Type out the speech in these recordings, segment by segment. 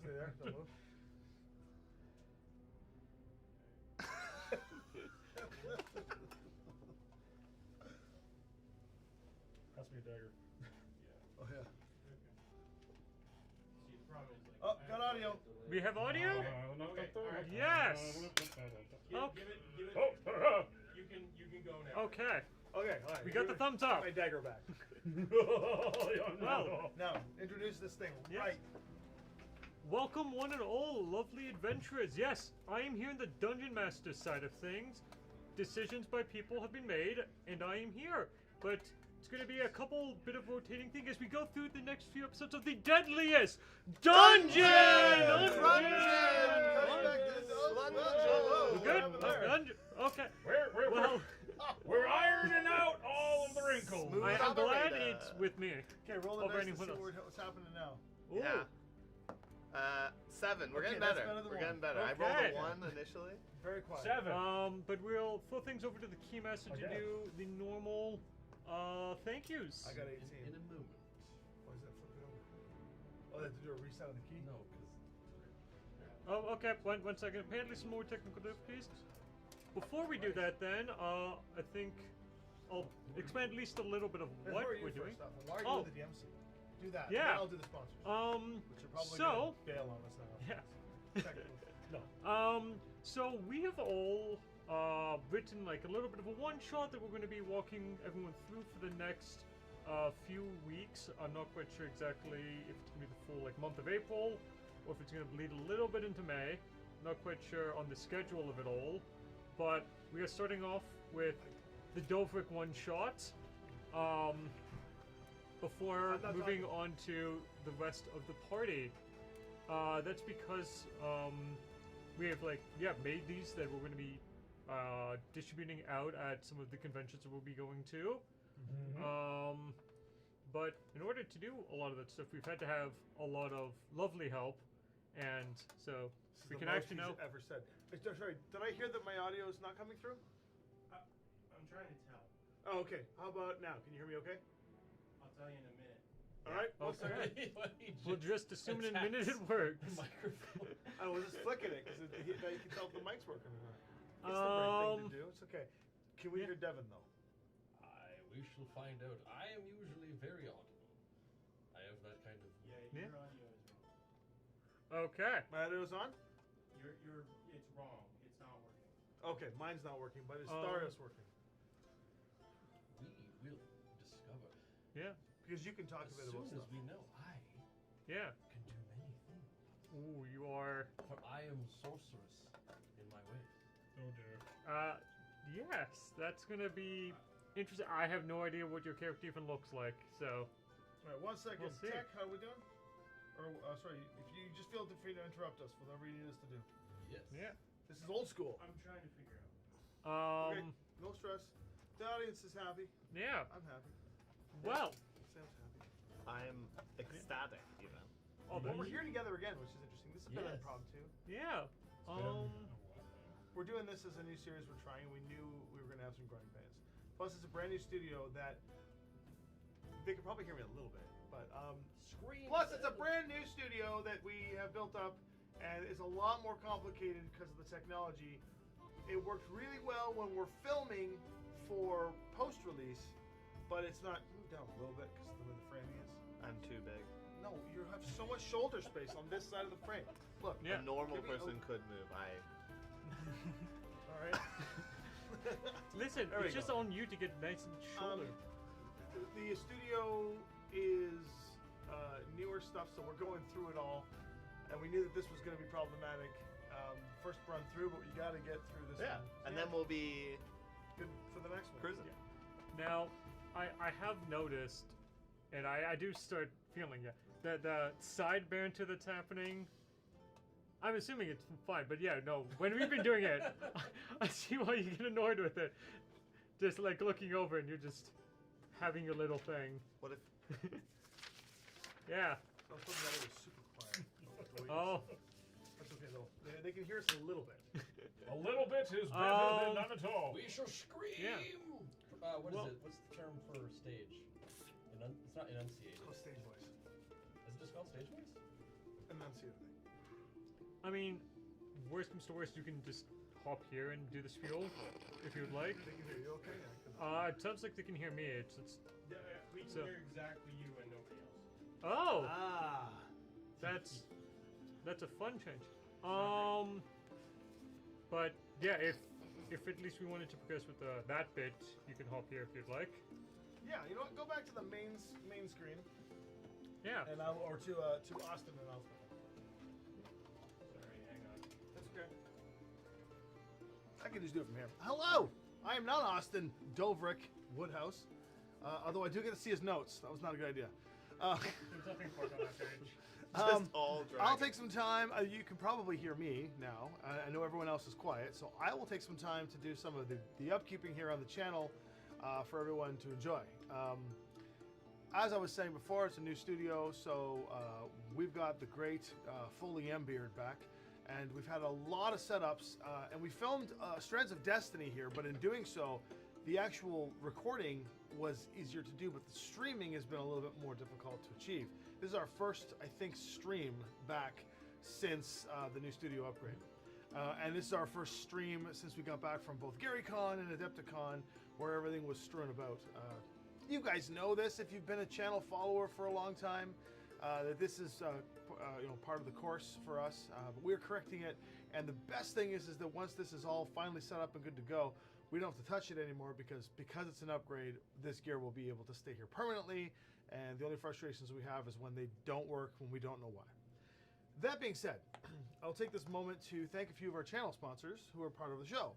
Stay there. Don't move. Has to be a dagger. Oh yeah. Oh, got audio. We have audio? Okay, alright. Yes! Give it. You can go now. Okay. Okay, all right. We got the thumbs up. My dagger back. Well, Now, introduce this thing. Yes. Right. welcome one and all, lovely adventurers. Yes, I am here in the Dungeon Master side of things. Decisions by people have been made, and I am here. But it's going to be a couple bit of rotating thing as we go through the next few episodes of the Deadliest Dungeon! We're good? Dungeon. Okay. We're ironing out all of the wrinkles. Smooth I'm glad operator. it's with me. Okay, roll the Over dice to anyone see else. what's happening now. Ooh. Yeah. 7. We're Okay, getting that's better. better than We're one. getting better. I Okay. rolled a 1 initially. Very quiet. 7. But we'll throw things over to the Keymaster to Okay. do the normal thank yous. I got 18. In a moment. Why is that flipping over? Oh, they have to do a reset on the key? No, because. Oh, okay. One second. Apparently some more technical difficulties. Before we do that, then, I think I'll expand at least a little bit of Hey, what who are you we're first doing. off? Why are you Oh. with the DMC? Do that. Yeah. And then I'll do the sponsors. Which are probably so- gonna bail on us now. Yeah. Technically. No. So we have all written like a little bit of a one-shot that we're going to be walking everyone through for the next few weeks. I'm not quite sure exactly if it's going to be the full like month of April or if it's going to bleed a little bit into May. Not quite sure on the schedule of it all, but we are starting off with the Doverick one-shot. Before I'm not moving talking- on to the rest of the party. That's because we have made these that we're going to be distributing out at some of the conventions that we'll be going to. But in order to do a lot of that stuff, we've had to have a lot of lovely help, and so This is we the can most actually he's know. ever said. Sorry, did I hear that my audio is not coming through? I'm trying to tell. Oh, okay. How about now? Can you hear me okay? I'll tell you in a minute. All right. One second. We'll just assume in a minute it works. Microphone. I was just flicking it because now you can tell if the mic's working or not. It's the right thing to do. It's okay. Can we hear Devin though? We shall find out. I am usually very audible. I have that kind of. Yeah, Yeah. your audio is wrong. Okay. My audio's on? It's wrong. It's not working. Okay, mine's not working, but is Tharios working? We will discover. Yeah. Because you can talk As a bit soon about as stuff. we know, I Yeah. can do many things. Ooh, you are. For I am sorceress in my ways. Oh dear. Yes, that's gonna be interesting. I have no idea what your character even looks like, so. All right, 1 second. We'll see. Tech, how are we doing? Or sorry, if you just feel free to interrupt us, whatever you need us to do. Yes. Yeah. This is old school. I'm trying to figure out. Okay, no stress. The audience is happy. Yeah. I'm happy. Well. Sam's happy. I'm ecstatic, even. Oh, Well, we're here together again, which is interesting. This has been Yes. impromptu. Yeah. We're doing this as a new series we're trying. We knew we were going to have some growing pains. Plus, it's a brand new studio that they could probably hear me a little bit, but Scream. plus it's a brand new studio that we have built up, and it's a lot more complicated because of the technology. It works really well when we're filming for post-release, but it's not. Move down a little bit because of the way the framing is. I'm too big. No, you have so much shoulder space on this side of the frame. Look, Yeah. A normal Give me a- person could move. all right. Listen, There we it's just go. on you to get nice and shoulder. The studio is newer stuff, so we're going through it all, and we knew that this was going to be problematic. First run through, but we got to get through this. Yeah. one. And then we'll be Good for the next one. cruising. Now, I have noticed, and I do start feeling it, that the side banter that's happening, I'm assuming it's fine, but yeah, no, when we've been doing it, I see why you get annoyed with it. Just like looking over and you're just having your little thing. What if I Yeah. was hoping that was super quiet. Oh. That's okay though. They can hear us a little bit. A little bit is better than none at all. We shall scream. Yeah. What is Well- it? What's the term for stage? It's not enunciated. Oh, stage voice. Is it just called stage voice? Enunciated. I mean, worst comes to worst, you can just hop here and do the spiel if you would like. They can hear you okay? Yeah, It sounds like they can hear me. It's Yeah, we can So- hear exactly you and nobody else. oh, Ah. that's a fun change. But yeah, if at least we wanted to progress with that bit, you can hop here if you'd like. Yeah, you know what? Go back to the main screen, Yeah. and or to Austin and I'll. Sorry, hang on. That's okay. I can just do it from here. Hello, I am not Austin Doverick Woodhouse, although I do get to see his notes. That was not a good idea. There's nothing for on that page. Just all dragons. I'll take some time. You can probably hear me now. I know everyone else is quiet, so I will take some time to do some of the upkeeping here on the channel for everyone to enjoy. As I was saying before, it's a new studio, so we've got the great Foley Emberview back, and we've had a lot of setups, and we filmed Shreds of Destiny here, but in doing so, the actual recording was easier to do, but the streaming has been a little bit more difficult to achieve. This is our first, I think, stream back since the new studio upgrade. And this is our first stream since we got back from both GaryCon and Adepticon, where everything was strewn about. You guys know this if you've been a channel follower for a long time, that this is part of the course for us. But we're correcting it, and the best thing is that once this is all finally set up and good to go, we don't have to touch it anymore because it's an upgrade. This gear will be able to stay here permanently, and the only frustrations we have is when they don't work, when we don't know why. That being said, I'll take this moment to thank a few of our channel sponsors who are part of the show.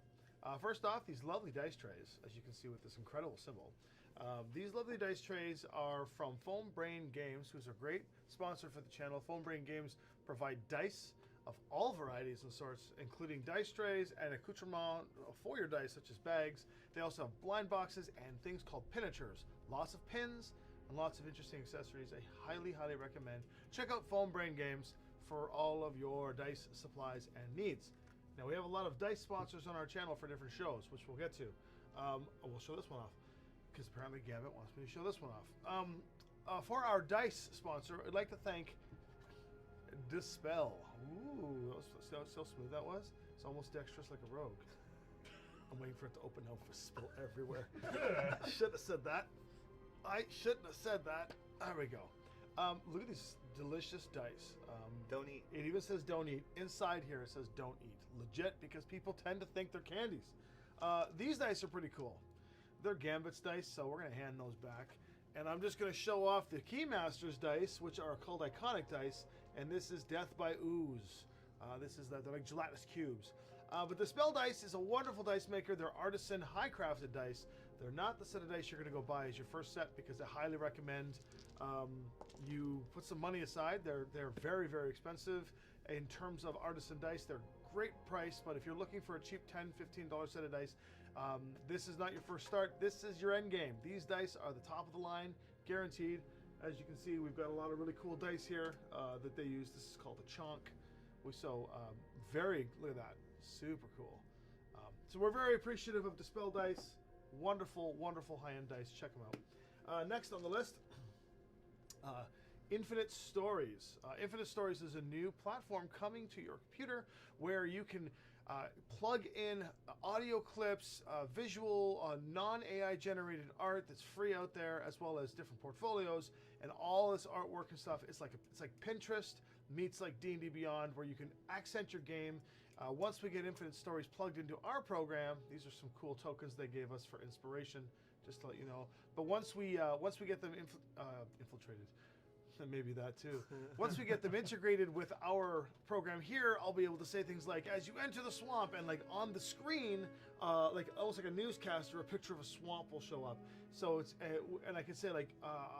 First off, these lovely dice trays, as you can see with this incredible symbol. These lovely dice trays are from Foam Brain Games, who's a great sponsor for the channel. Foam Brain Games provide dice of all varieties and sorts, including dice trays and accoutrement for your dice, such as bags. They also have blind boxes and things called pinatures. Lots of pins and lots of interesting accessories. I highly, highly recommend. Check out Foam Brain Games for all of your dice supplies and needs. Now, we have a lot of dice sponsors on our channel for different shows, which we'll get to. We'll show this one off, because apparently Gambit wants me to show this one off. For our dice sponsor, I'd like to thank Dispel. Ooh, see how smooth that was? It's almost dexterous like a rogue. I'm waiting for it to open now for spill everywhere. Shouldn't have said that. I shouldn't have said that. There we go. Look at these delicious dice. Don't eat. It even says don't eat. Inside here it says don't eat. Legit, because people tend to think they're candies. These dice are pretty cool. They're Gambit's dice, so we're going to hand those back. And I'm just going to show off the Keymaster's dice, which are called Iconic dice. And this is Death by Ooze. They're like gelatinous cubes. But the Spell dice is a wonderful dice maker. They're artisan, high-crafted dice. They're not the set of dice you're going to go buy as your first set, because I highly recommend you put some money aside. They're very, very expensive. In terms of artisan dice, they're great price, but if you're looking for a cheap $10, $15 set of dice, this is not your first start. This is your end game. These dice are the top of the line, guaranteed. As you can see, we've got a lot of really cool dice here that they use. This is called a chonk. Look at that, super cool. So we're very appreciative of Dispel Dice. Wonderful, wonderful high-end dice. Check them out. Next on the list, Infinite Stories. Infinite Stories is a new platform coming to your computer where you can plug in audio clips, visual, non-AI generated art that's free out there, as well as different portfolios and all this artwork and stuff. It's like Pinterest meets like D&D Beyond, where you can accent your game. Once we get Infinite Stories plugged into our program, these are some cool tokens they gave us for inspiration, just to let you know. But once we get them infiltrated, maybe that too. Once we get them integrated with our program here, I'll be able to say things like, as you enter the swamp, and like on the screen, like almost like a newscaster, a picture of a swamp will show up. So it's, and I can say like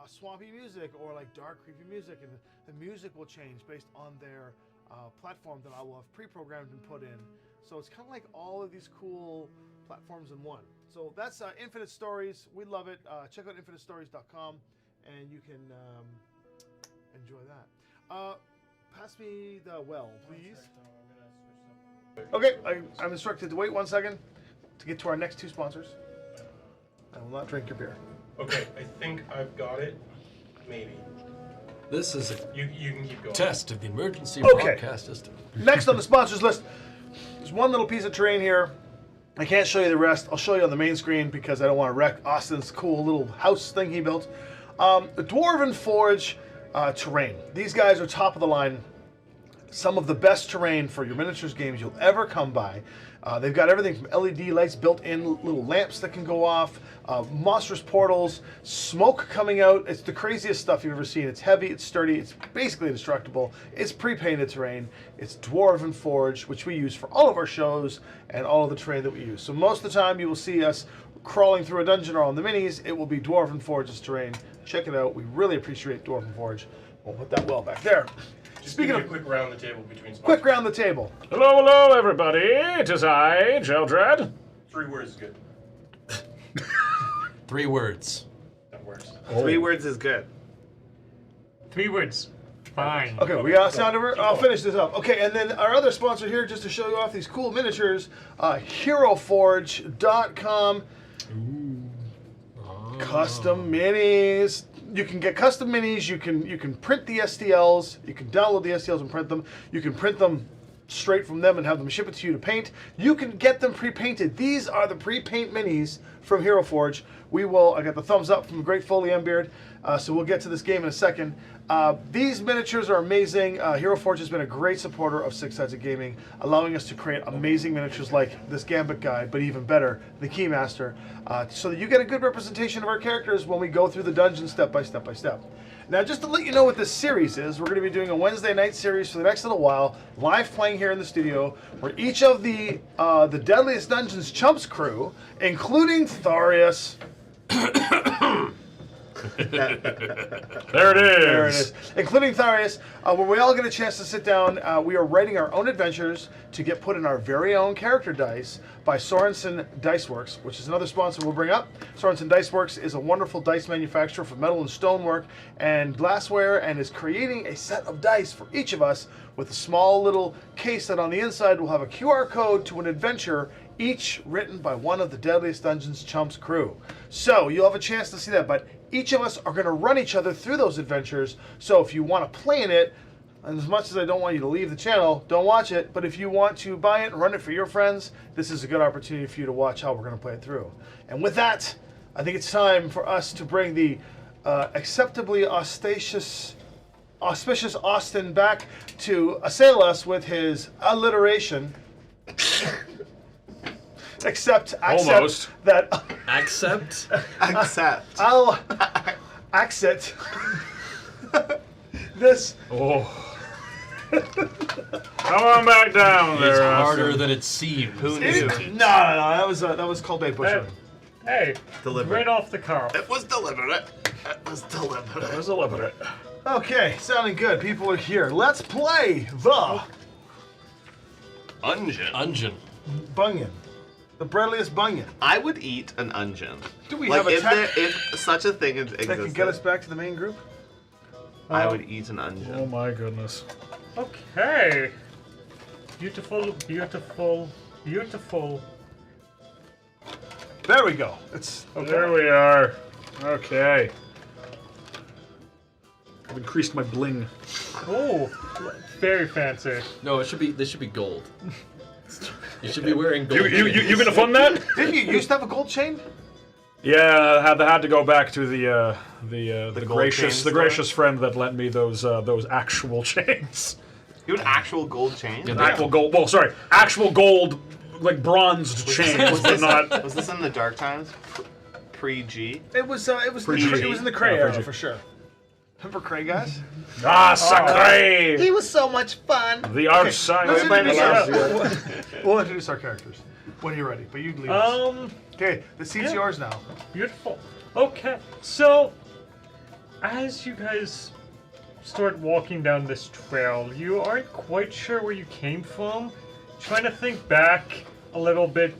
swampy music or like dark, creepy music, and the music will change based on their platform that I will have pre-programmed and put in. So it's kind of like all of these cool platforms in one. So that's Infinite Stories. We love it. Check out infinitestories.com and you can enjoy that. Pass me the well, please. I'm gonna switch something. Okay, I'm instructed to wait 1 second to get to our next two sponsors. I will not drink your beer. Okay, I think I've got it. Maybe. This is a You can keep going. test of the emergency Okay. broadcast system. Next on the sponsors list, there's one little piece of terrain here. I can't show you the rest. I'll show you on the main screen because I don't want to wreck Austin's cool little house thing he built. The Dwarven Forge terrain. These guys are top of the line. Some of the best terrain for your miniatures games you'll ever come by. They've got everything from LED lights, built-in little lamps that can go off, monstrous portals, smoke coming out. It's the craziest stuff you've ever seen. It's heavy, it's sturdy, it's basically indestructible. It's pre-painted terrain. It's Dwarven Forge, which we use for all of our shows and all of the terrain that we use. So most of the time you will see us crawling through a dungeon or on the minis, it will be Dwarven Forge's terrain. Check it out. We really appreciate Dwarven Forge. We'll put that well back there. Just Speaking give me of a quick round the table between sponsors. quick round the table. Hello, everybody. It is I, Jeldred. 3 words is good. 3 words. That works. 3 words is good. 3 words. Fine. Okay, we got sound over. I'll finish this up. Okay, and then our other sponsor here, just to show you off these cool miniatures, HeroForge.com. Custom minis. You can get custom minis. You can print the STLs. You can download the STLs and print them. You can print them straight from them and have them ship it to you to paint. You can get them pre-painted. These are the pre-paint minis from Hero Forge. I got the thumbs up from Great Foley Mbeard, so we'll get to this game in a second. These miniatures are amazing. Hero Forge has been a great supporter of Six Sides of Gaming, allowing us to create amazing miniatures like this Gambit guy, but even better, the Keymaster, so that you get a good representation of our characters when we go through the dungeon step by step by step. Now, just to let you know what this series is, we're going to be doing a Wednesday night series for the next little while, live playing here in the studio, where each of the Deadliest Dungeon's Chumps crew, including Tharius, There it is. there it is. Including Tharius, where we all get a chance to sit down. We are writing our own adventures to get put in our very own character dice by Sorensen Dice Works, which is another sponsor we'll bring up. Sorensen Dice Works is a wonderful dice manufacturer for metal and stonework and glassware, and is creating a set of dice for each of us with a small little case that on the inside will have a QR code to an adventure, each written by one of the Deadliest Dungeon's Chumps crew. So you'll have a chance to see that, but each of us are going to run each other through those adventures. So if you want to play in it, and as much as I don't want you to leave the channel, don't watch it. But if you want to buy it and run it for your friends, this is a good opportunity for you to watch how we're going to play it through. And with that, I think it's time for us to bring the acceptably auspicious Austin back to assail us with his alliteration. Except Almost. that Accept. Accept. I'll exit this. Oh. Come on back down there. It's Austin. harder than it seems. Who No, knew? that was called Dave Busher. Hey, Deliberate. right off the cuff. It was deliberate. It was deliberate. It was deliberate. Okay, sounding good. People are here. Let's play the Ungin. Bunyan, the breadliest Bunyan. I would eat an onion. Do we Like, have a if, tech there, if such a thing existed, that can get us back to the main group? I would eat an onion. Oh my goodness. Okay. Beautiful, beautiful, beautiful. There we go. It's There we are. Okay. I've increased my bling. Oh, very fancy. No, this should be gold. You should be wearing gold. You gonna fund that? Didn't you used to have a gold chain? Yeah, I had to go back to the gold chain store? gracious friend that lent me those actual chains. You had actual gold chain? Yeah, Actual gold. Well, sorry, actual gold, like bronzed chains, but not. Was this in the dark times? Pre-G? It was Pre-G. it was in the Cray Yeah, era pre-G. for sure. Remember Cray, guys? Ah, sacré! was so much fun. The outside. Let's introduce Yeah. we'll introduce our characters when you're ready, but you lead us. Okay, the seat's yeah. yours now. Beautiful. Okay, so as you guys start walking down this trail, you aren't quite sure where you came from. Trying to think back a little bit,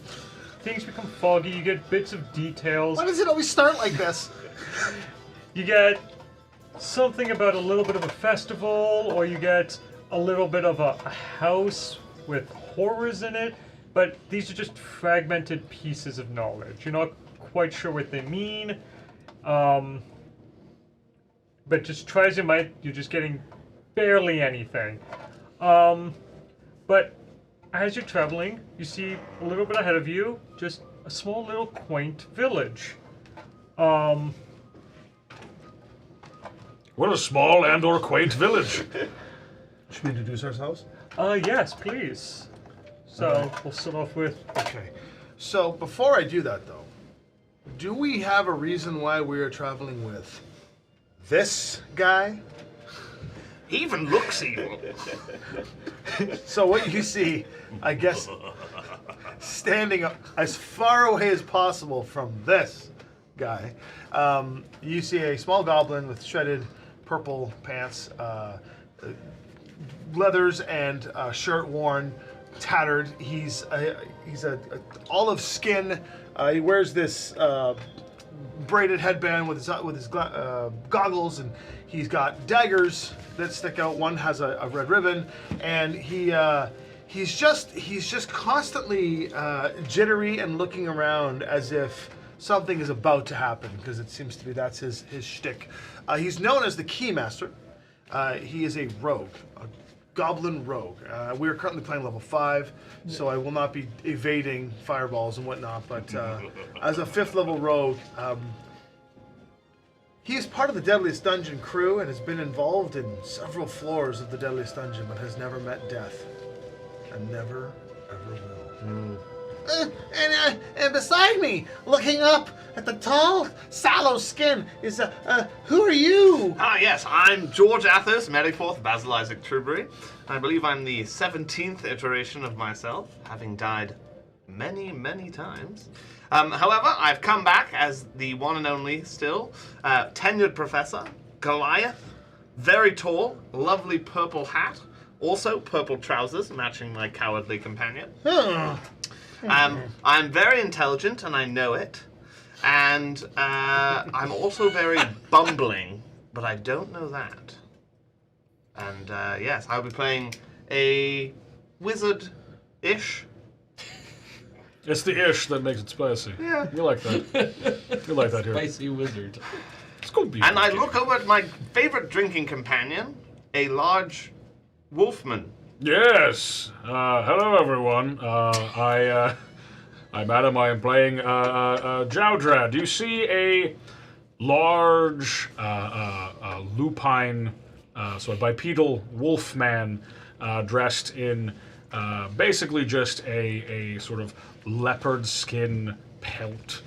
things become foggy. You get bits of details. Why does it always start like this? You get something about a little bit of a festival, or you get a little bit of a house with horrors in it. But these are just fragmented pieces of knowledge. You're not quite sure what they mean. But just try as you might, you're just getting barely anything. But as you're traveling, you see a little bit ahead of you, just a small little quaint village. What a small and/or quaint village. Should we introduce ourselves? Yes, please. So we'll start off with. Okay. So before I do that, though, do we have a reason why we are traveling with this guy? He even looks evil. So what you see, I guess, standing up as far away as possible from this guy, you see a small goblin with shredded purple pants, leathers, and shirt worn, tattered. He's a olive skin. He wears this braided headband with his goggles, and he's got daggers that stick out. One has a red ribbon, and he's just constantly jittery and looking around as if something is about to happen, because it seems to be that's his shtick. He's known as the Keymaster. He is a rogue, a goblin rogue. We are currently playing level 5, so I will not be evading fireballs and whatnot, but as a 5th level rogue, he is part of the Deadliest Dungeon crew and has been involved in several floors of the Deadliest Dungeon, but has never met death. And never, ever will. And beside me, looking up at the tall, sallow skin, is who are you? Yes, I'm George Athos, Merryforth, Basil Isaac Trubury. I believe I'm the 17th iteration of myself, having died many, many times. However, I've come back as the one and only still, tenured professor, Goliath, very tall, lovely purple hat, also purple trousers matching my cowardly companion. I'm very intelligent, and I know it. And I'm also very bumbling, but I don't know that. And yes, I'll be playing a wizard-ish. It's the ish that makes it spicy. Yeah. You like that. You like that here. Spicy wizard. It's gonna be. And I look over at my favorite drinking companion, a large wolfman. Yes. Hello, everyone. Madam, I am playing Jowdrad. You see a large lupine, so a bipedal wolf man dressed in basically just a sort of leopard skin pelt,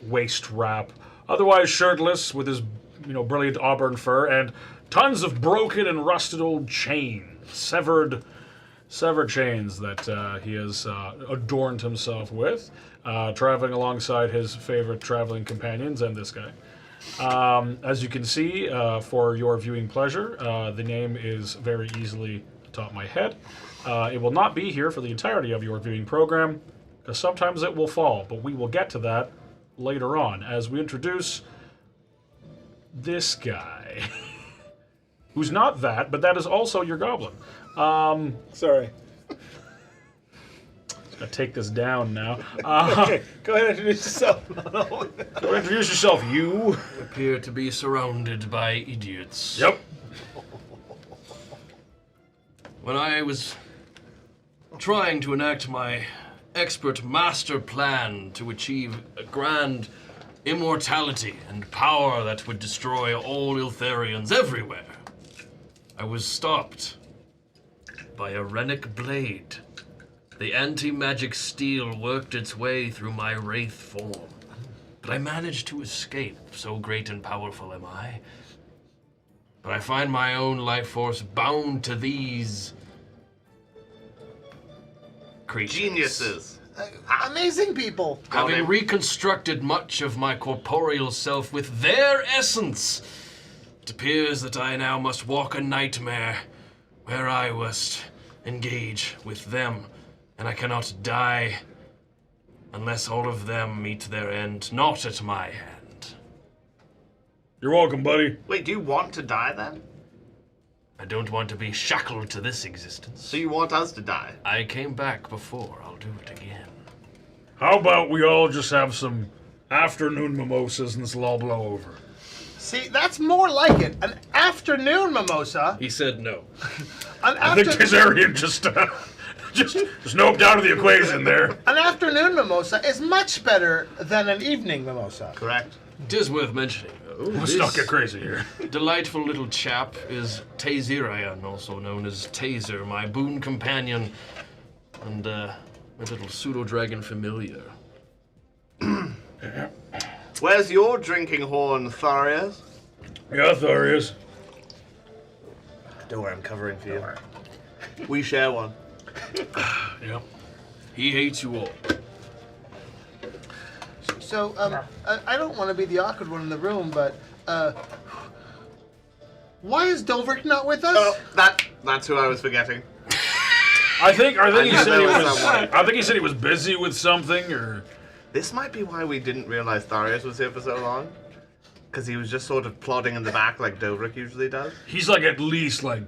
waist wrap, otherwise shirtless with his brilliant auburn fur and tons of broken and rusted old chains, severed chains that he has adorned himself with, traveling alongside his favorite traveling companions and this guy. As you can see, for your viewing pleasure, the name is very easily atop my head. It will not be here for the entirety of your viewing program, because sometimes it will fall, but we will get to that later on as we introduce this guy. Who's not that, but that is also your goblin. Sorry. Gotta take this down now. Okay, go ahead and introduce yourself. Go introduce yourself, you. Appear to be surrounded by idiots. Yep. When I was trying to enact my expert master plan to achieve a grand immortality and power that would destroy all Iltherians everywhere, I was stopped by a Renic blade. The anti-magic steel worked its way through my wraith form, but I managed to escape, so great and powerful am I. But I find my own life force bound to these creatures. Geniuses. Amazing people. Having reconstructed much of my corporeal self with their essence, it appears that I now must walk a nightmare where I must engage with them, and I cannot die unless all of them meet their end, not at my hand. You're welcome, buddy. Wait, do you want to die then? I don't want to be shackled to this existence. So you want us to die? I came back before, I'll do it again. How about we all just have some afternoon mimosas and this will all blow over? See, that's more like it. An afternoon mimosa. He said no. I think Tazarian just noped out of the equation there. An afternoon mimosa is much better than an evening mimosa. Correct. It is worth mentioning, though. Let's not get crazy here. Delightful little chap is Tazirian, also known as Taser, my boon companion, and my little pseudo-dragon familiar. Where's your drinking horn, Tharius? Yeah, there he is. Don't worry, I'm covering for you. We share one. Yep. He hates you all. So, I don't want to be the awkward one in the room, but, why is Doverick not with us? Oh, that's who I was forgetting. I think he knew said there he was was. someone. I think he said he was busy with something, or This might be why we didn't realize Tharius was here for so long. Because he was just sort of plodding in the back like Doverick usually does. he's like at least like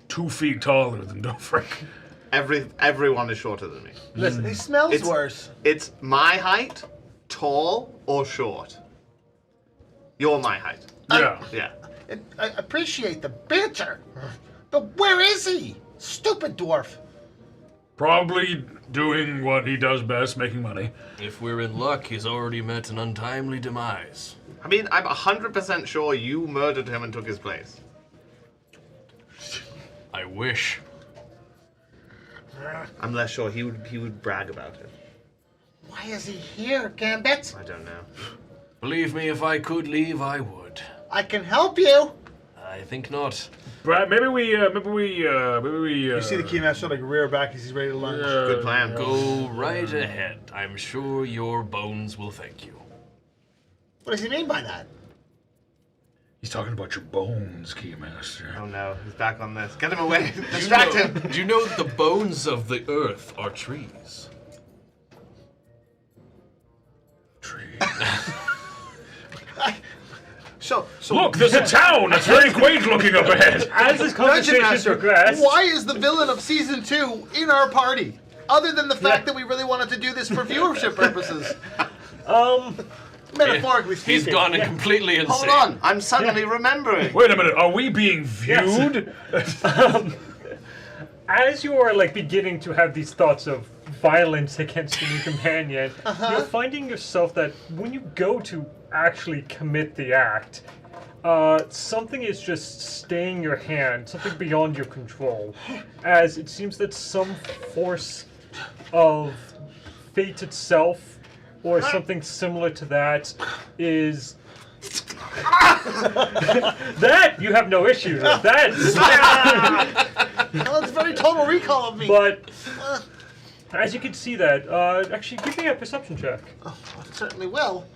2 feet taller than Doverick. Everyone is shorter than me. Listen, he smells It's- worse. It's my height, tall, or short. You're my height. Yeah. Yeah. I appreciate the banter, but where is he? Stupid dwarf. Probably doing what he does best, making money. If we're in luck, he's already met an untimely demise. I mean, I'm 100% sure you murdered him and took his place. I wish. I'm less sure he would brag about it. Why is he here, Gambit? I don't know. Believe me, if I could leave, I would. I can help you. I think not. Brad, maybe we. You see the keymaster like rear back as he's ready to lunge. Good plan. Go right ahead. I'm sure your bones will thank you. What does he mean by that? He's talking about your bones, Keymaster. Oh no, he's back on this. Get him away. Distract him. Do you know that the bones of the earth are trees? Tree. So Look, there's a town that's very quaint looking up ahead. As this Dungeon conversation Master, progressed, why is the villain of season 2 in our party? Other than the fact that we really wanted to do this for viewership purposes. Metaphorically speaking. He's gone completely insane. Hold on, I'm suddenly remembering. Wait a minute, are we being viewed? as you are like beginning to have these thoughts of violence against your new companion, you're finding yourself that when you go to actually commit the act, something is just staying your hand, something beyond your control, as it seems that some force of fate itself or something similar to that is that you have no issue with. That's Well, it's very Total Recall of me. but as you can see that, actually give me a perception check. I certainly will.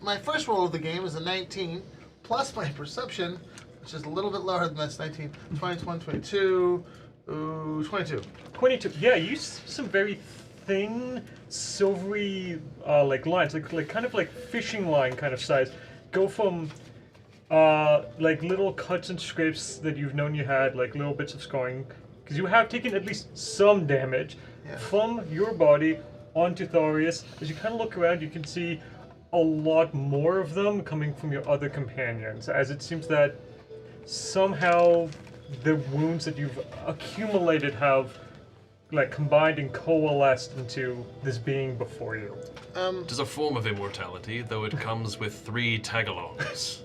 My first roll of the game is a 19, plus my perception, which is a little bit lower than that's 19, 20, 22, 22. 22. Yeah, you see some very thin, silvery, like lines, like kind of like fishing line kind of size, go from like little cuts and scrapes that you've known you had, like little bits of scarring, because you have taken at least some damage from your body onto Tharius. As you kind of look around, you can see a lot more of them coming from your other companions, as it seems that somehow the wounds that you've accumulated have like combined and coalesced into this being before you. It is a form of immortality, though it comes with 3 tagalongs.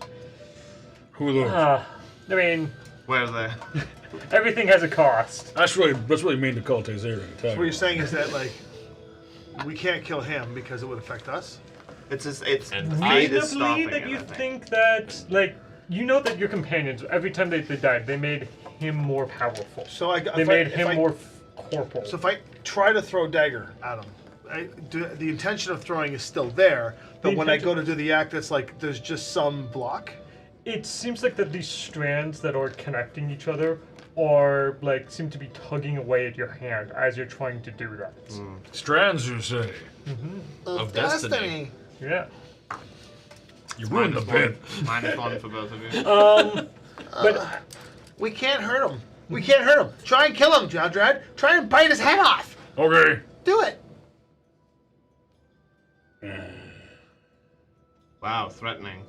Who knows? I mean, Where are they? everything has a cost. That's really mean to call Tazarian. So what you're saying is that, like, we can't kill him because it would affect us? It's And fate is Reasonably, stopping that it, you I think. think that, like, you know that your companions, every time they died, they made him more powerful. So I, They made him more corporal. So if I try to throw dagger at him, the intention of throwing is still there, but when I go to do the act, it's like there's just some block. It seems like that these strands that are connecting each other are like seem to be tugging away at your hand as you're trying to do that. Strands, you say? Of destiny. Yeah. You ruined the bit. -1 for both of you. But We can't hurt him. We can't hurt him. Try and kill him, Jodrad. Try and bite his head off. Okay. Do it. Wow, threatening.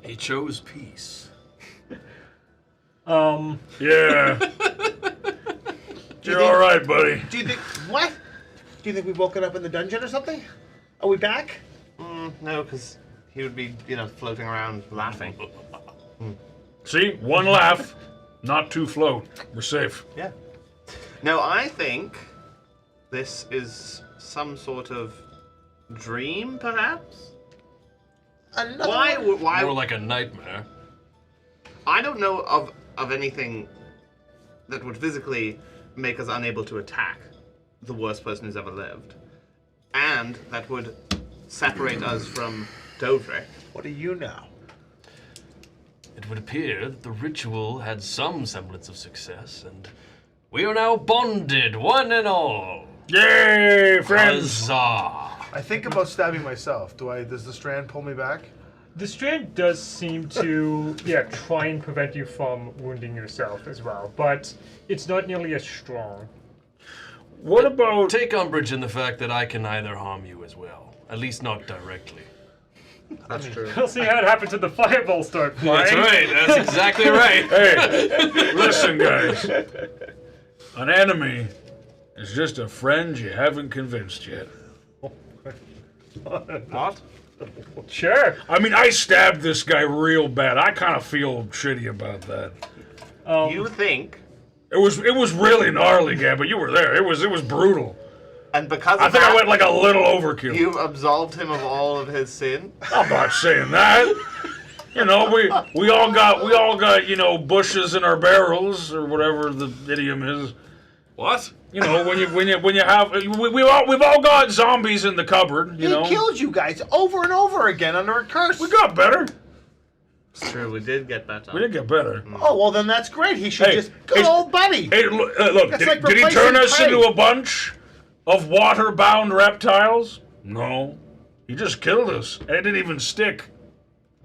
He chose peace. Yeah. You're all right, buddy. Do you think what? Do you think we've woken up in the dungeon or something? Are we back? No, because he would be, floating around laughing. See, one laugh, not two float. We're safe. Yeah. No, I think this is some sort of dream, perhaps? Another Why? one? Why? More like a nightmare. I don't know of anything that would physically make us unable to attack the worst person who's ever lived, and that would separate us from Doverick. What do you know? It would appear that the ritual had some semblance of success, and we are now bonded, one and all. Yay, friends! Huzzah! I think about stabbing myself. Does the strand pull me back? The strand does seem to, try and prevent you from wounding yourself as well, but it's not nearly as strong. What about... Take umbrage in the fact that I can neither harm you as well, at least not directly. That's true. We'll see how it happens when the fireballs start flying. That's right. That's exactly right. Hey, listen, guys. An enemy is just a friend you haven't convinced yet. What? Sure. I mean, I stabbed this guy real bad. I kind of feel shitty about that. You think, It was really gnarly, Gambit. You were there. It was brutal. and because of I think that, I went like a little overkill. you've absolved him of all of his sin? I'm not saying that. You know, we all got bushes in our barrels or whatever the idiom is. What? You know, when you have we've all got zombies in the cupboard. You know, He killed you guys over and over again under a curse. we got better. It's true, we did get better. We did get better. Oh, well, then that's great. He should Hey, just... Good hey, old buddy. Hey, look, That's did, like did he turn replacing us prey. into a bunch of water-bound reptiles? No. He just killed us. And it didn't even stick.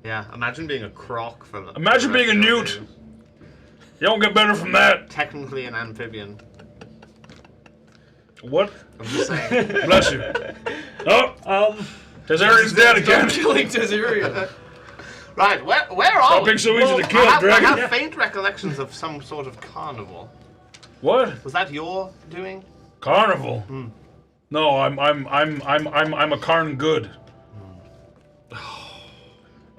Yeah, imagine being a croc for the... Imagine the being a rest of your newt. days. You don't get better from that. Technically an amphibian. What? I'm just saying. Bless you. Oh, Tazarian's dead again. Killing Tazarian. Right, where are Stop we? being so easy to kill, I dragon. have faint recollections of some sort of carnival. What? Was that your doing? Carnival? No, I'm a carn good.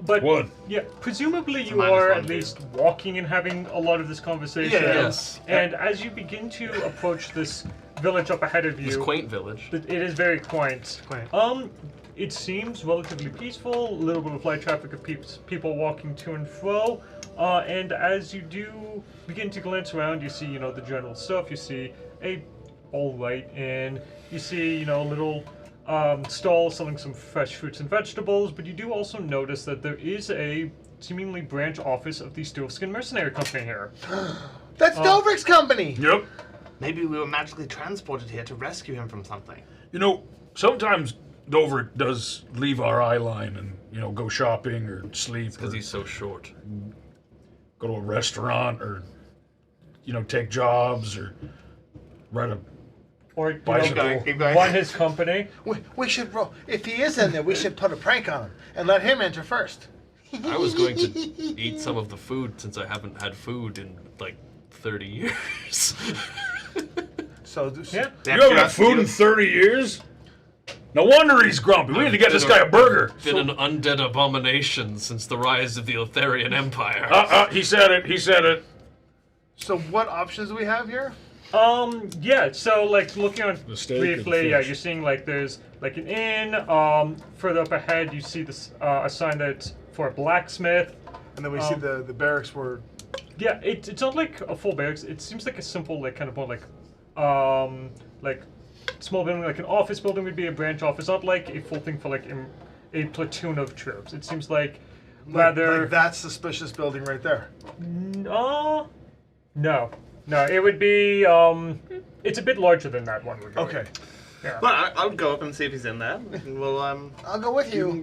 But What? yeah, presumably you minus are one, at too. least walking and having a lot of this conversation. Yeah. Yes. And as you begin to approach this village up ahead of This you, quaint village. it is very quaint. Quaint. It seems relatively peaceful. A little bit of light traffic of people walking to and fro. And as you do begin to glance around, you see, the general stuff. You see a all light inn. You see, a little stall selling some fresh fruits and vegetables. But you do also notice that there is a seemingly branch office of the Steelskin Mercenary Company here. That's Doverick's company. Yep. Maybe we were magically transported here to rescue him from something. You know, sometimes Dover does leave our eye line and, go shopping or sleep Because or he's so short. go to a restaurant or, take jobs or ride a... Or, Bicycle. Keep going. run his company. We should roll. If he is in there, we should put a prank on him and let him enter first. I was going to eat some of the food since I haven't had food in like 30 years. So Yeah. You haven't had food in 30 years? No wonder he's grumpy. We need to get this guy a burger. Been an undead abomination since the rise of the Eltharian Empire. He said it. So what options do we have here? Yeah, so looking on The steak and briefly, fish. you're seeing there's an inn. Further up ahead, you see this a sign that's for a blacksmith. And then we see the barracks were... Yeah, it's not like a full barracks. It seems like a simple kind of more like small building, like an office building would be a branch office, not like a full thing for a platoon of troops. It seems like rather Like that suspicious building right there. no, it would be it's a bit larger than that one would be. Okay. Well, I'll go up and see if he's in there. And we'll, I'll go with you.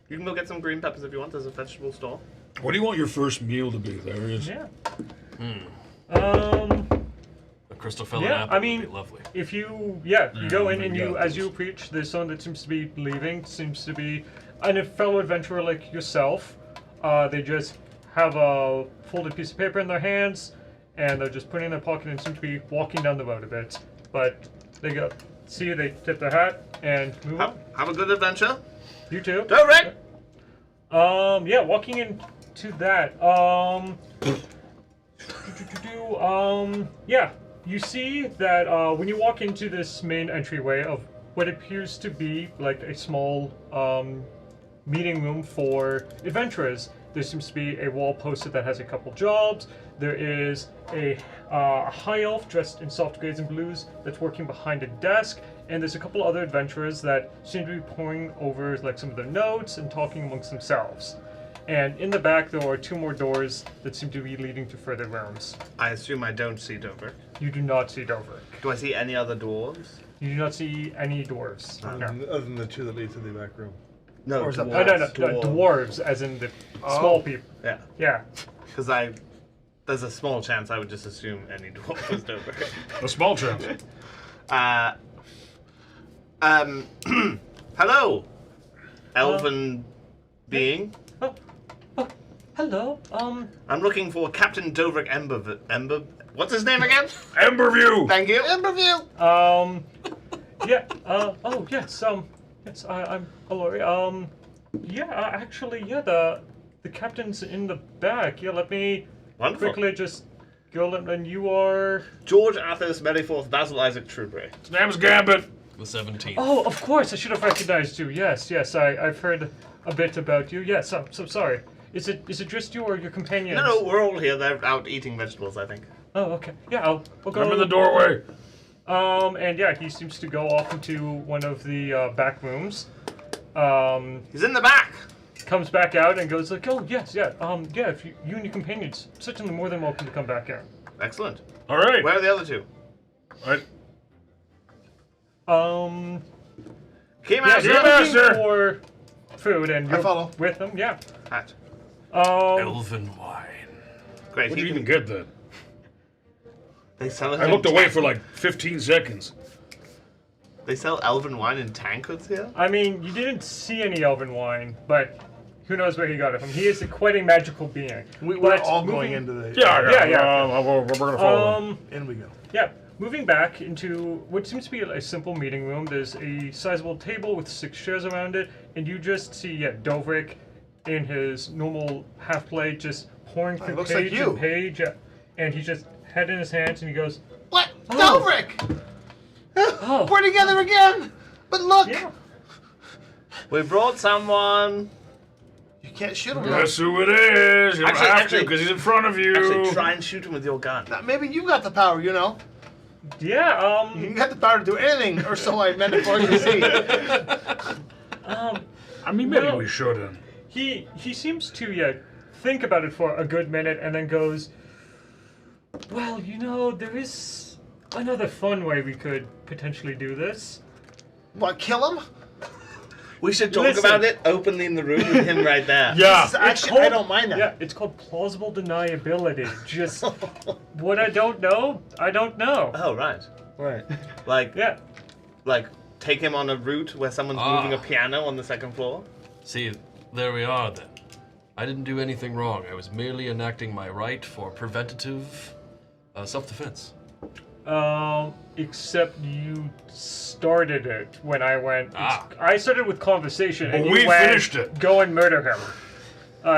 you can go get some green peppers if you want. There's a vegetable store. What do you want your first meal to be? There he is. Yeah. A crystal filling Yeah, apple I mean, would be lovely. if you go in and we you, got as you approach, there's someone that seems to be leaving. Seems to be a fellow adventurer like yourself. They just have a folded piece of paper in their hands, and they're just putting it in their pocket and seem to be walking down the road a bit. But they see you, they tip their hat and move on. Have a good adventure. You too. Doverick! Yeah, walking into that. Yeah, you see that when you walk into this main entryway of what appears to be like a small meeting room for adventurers. There seems to be a wall posted that has a couple jobs. There is a high elf dressed in soft grays and blues that's working behind a desk, and there's a couple other adventurers that seem to be poring over like some of their notes and talking amongst themselves. And in the back, there are 2 more doors that seem to be leading to further rooms. I assume I don't see Doverick. You do not see Doverick. Do I see any other dwarves? You do not see any dwarves. No. Other than the 2 that lead to the back room. No, Or is that dwarves. No, dwarves, as in the small people. Yeah, Yeah. because there's a small chance I would just assume any dwarf was Doverick. A small chance. Hello, elven being. Hello. I'm looking for Captain Doverick Ember. What's his name again? Emberview! Thank you. Emberview. Yeah. Oh, yes. Yes. I'm hello. Yeah. Actually, yeah. The captain's in the back. Yeah. Let me Wonderful. quickly just go. And you are. George Athos Merryforth Basil Isaac Trueberry. His name's Gambit. The 17th. Oh, of course. I should have recognized you. Yes. I've heard a bit about you. Yes. I'm so sorry. Is it just you or your companions? No, we're all here. They're out eating vegetables, I think. Oh, okay. Yeah. I'll go. I'm in the doorway. And yeah, he seems to go off into one of the back rooms. He's in the back. Comes back out and goes like, "Oh yes, yeah, yeah. If you and your companions, certainly more than welcome to come back in." Excellent. All right. Where are the other 2? All right. Keymaster. You're Master. looking for food, and you're follow. with them. Yeah. Hat. Elven wine. Great. What he did you can- even get then? They sell it I in looked away tank- for like 15 seconds. They sell elven wine in tankards here? I mean, you didn't see any elven wine, but who knows where he got it from? He is quite a magical being. We're But all going moving- into the... Yeah. We're gonna follow him. In we go. Yeah, moving back into what seems to be a simple meeting room. There's a sizable table with 6 chairs around it, and you just see Doverick in his normal half plate, just pouring through looks like page you. and page, and he just head in his hands, and he goes, What? Oh. Doverick! "Oh, We're together again! But look! yeah." We brought someone. You can't shoot him. Guess who it is? You don't have to Actually- because he's in front of you. Actually, try and shoot him with your gun. Now, maybe you got the power, you know. Yeah, You got the power to do anything, or so I meant for you to see. I mean, maybe Well- we shouldn't. he seems to think about it for a good minute, and then goes, "Well, there is another fun way we could potentially do this." What, kill him? We should talk Listen. about it openly in the room with him right there. Yeah. Actually, I don't mind that. Yeah, it's called plausible deniability. Just what I don't know, I don't know. Oh, right. Right. Like, Yeah. like take him on a route where someone's Ah. moving a piano on the 2nd floor? See, there we are then. I didn't do anything wrong. I was merely enacting my right for preventative self-defense. Except you started it when I went. Ah. I started with conversation, and But you we went, finished it. "Go and murder him,"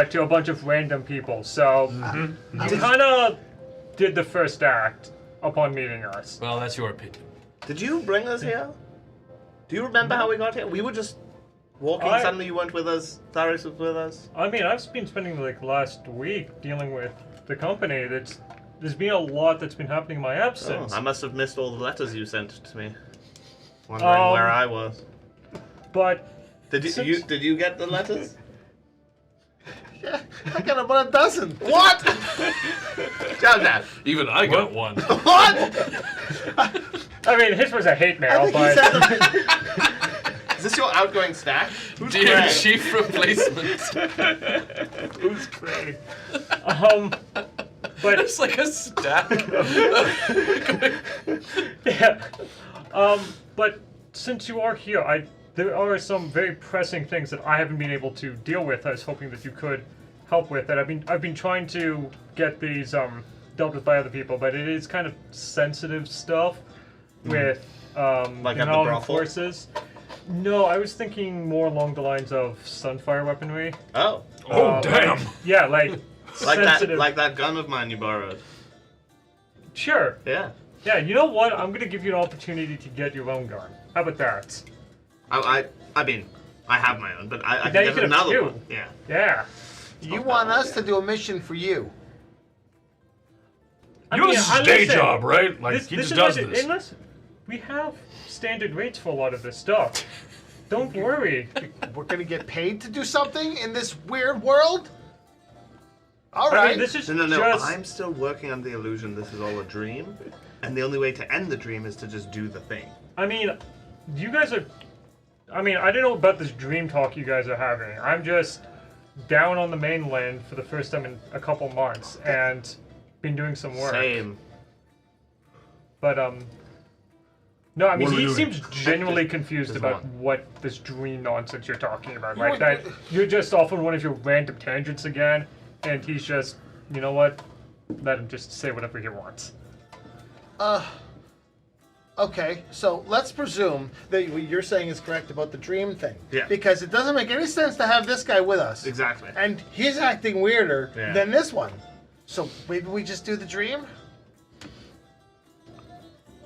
to a bunch of random people. So you kind of did the first act upon meeting us. Well, that's your opinion. Did you bring us here? Do you remember how we got here? We were just walking, I- suddenly you weren't with us, Tharis was with us. I mean, I've been spending like last week dealing with the company. There's been a lot that's been happening in my Oh, absence. I must have missed all the letters you sent to me. Wondering where I was. But Did you get the letters? I got about a dozen. What? Jojo. Even I got one. What? I mean, his was a hate I mail, think he but said them. Is this your outgoing stack? Who's Dear Craig? chief replacement. Who's Craig? But It's like a stack. yeah. But since you are here, there are some very pressing things that I haven't been able to deal with. I was hoping that you could help with that. I've been trying to get these dealt with by other people, but it is kind of sensitive stuff with Like at the armed brothel? forces. No, I was thinking more along the lines of sunfire weaponry. Oh. Damn. Yeah, like sensitive. Like that gun of mine you borrowed. Sure. Yeah. Yeah, you know what? I'm gonna give you an opportunity to get your own gun. How about that? I mean, I have my own, but I Now can you get can have another two. one. Yeah. Yeah. You want us to do a mission for you? You know, this is his day listen, job, right? Like, he just does this. Unless we have standard rates for a lot of this stuff. Don't worry. We're gonna get paid to do something in this weird world? All I right. mean, this is No. just... I'm still working on the illusion this is all a dream, and the only way to end the dream is to just do the thing. I mean, you guys are... I mean, I don't know about this dream talk you guys are having. I'm just down on the mainland for the first time in a couple months, and been doing some work. Same. But, no, I mean, What are we he doing? seems genuinely confused Just about one. what this dream nonsense you're talking about. You know Like, that what- you're just off on one of your random tangents again, and he's just, you know what? Let him just say whatever he wants. Okay, so let's presume that what you're saying is correct about the dream thing. Yeah. Because it doesn't make any sense to have this guy with us. Exactly. And he's acting weirder Yeah. than this one. So maybe we just do the dream?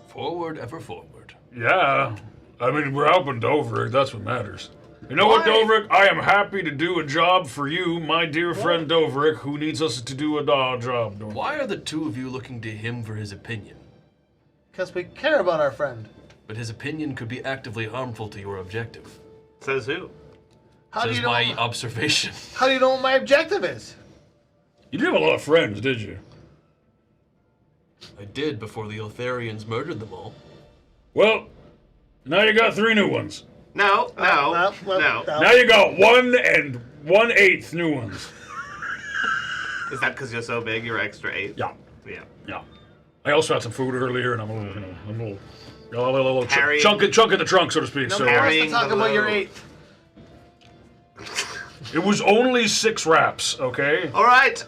Forward, ever forward. Yeah. I mean, we're helping Doverick. That's what matters. You know what, Why? Doverick? I am happy to do a job for you, my dear friend Doverick, who needs us to do a job. Why are the two of you looking to him for his opinion? Because we care about our friend. But his opinion could be actively harmful to your objective. Says who? How do Says you know? my observation. How do you know what my objective is? You didn't have a lot of friends, did you? I did before the Eltharians murdered them all. Well, now you got 3 new ones. No. well, Now you got 1 and 1/8 new ones. Is that because you're so big, you're extra 8? Yeah. Yeah. Yeah. I also had some food earlier, and I'm a little, got a little Carrying- chunk in the trunk, so to speak. No So one wants to Carrying talk the about your load. 8th. it was only 6 wraps, okay? All right,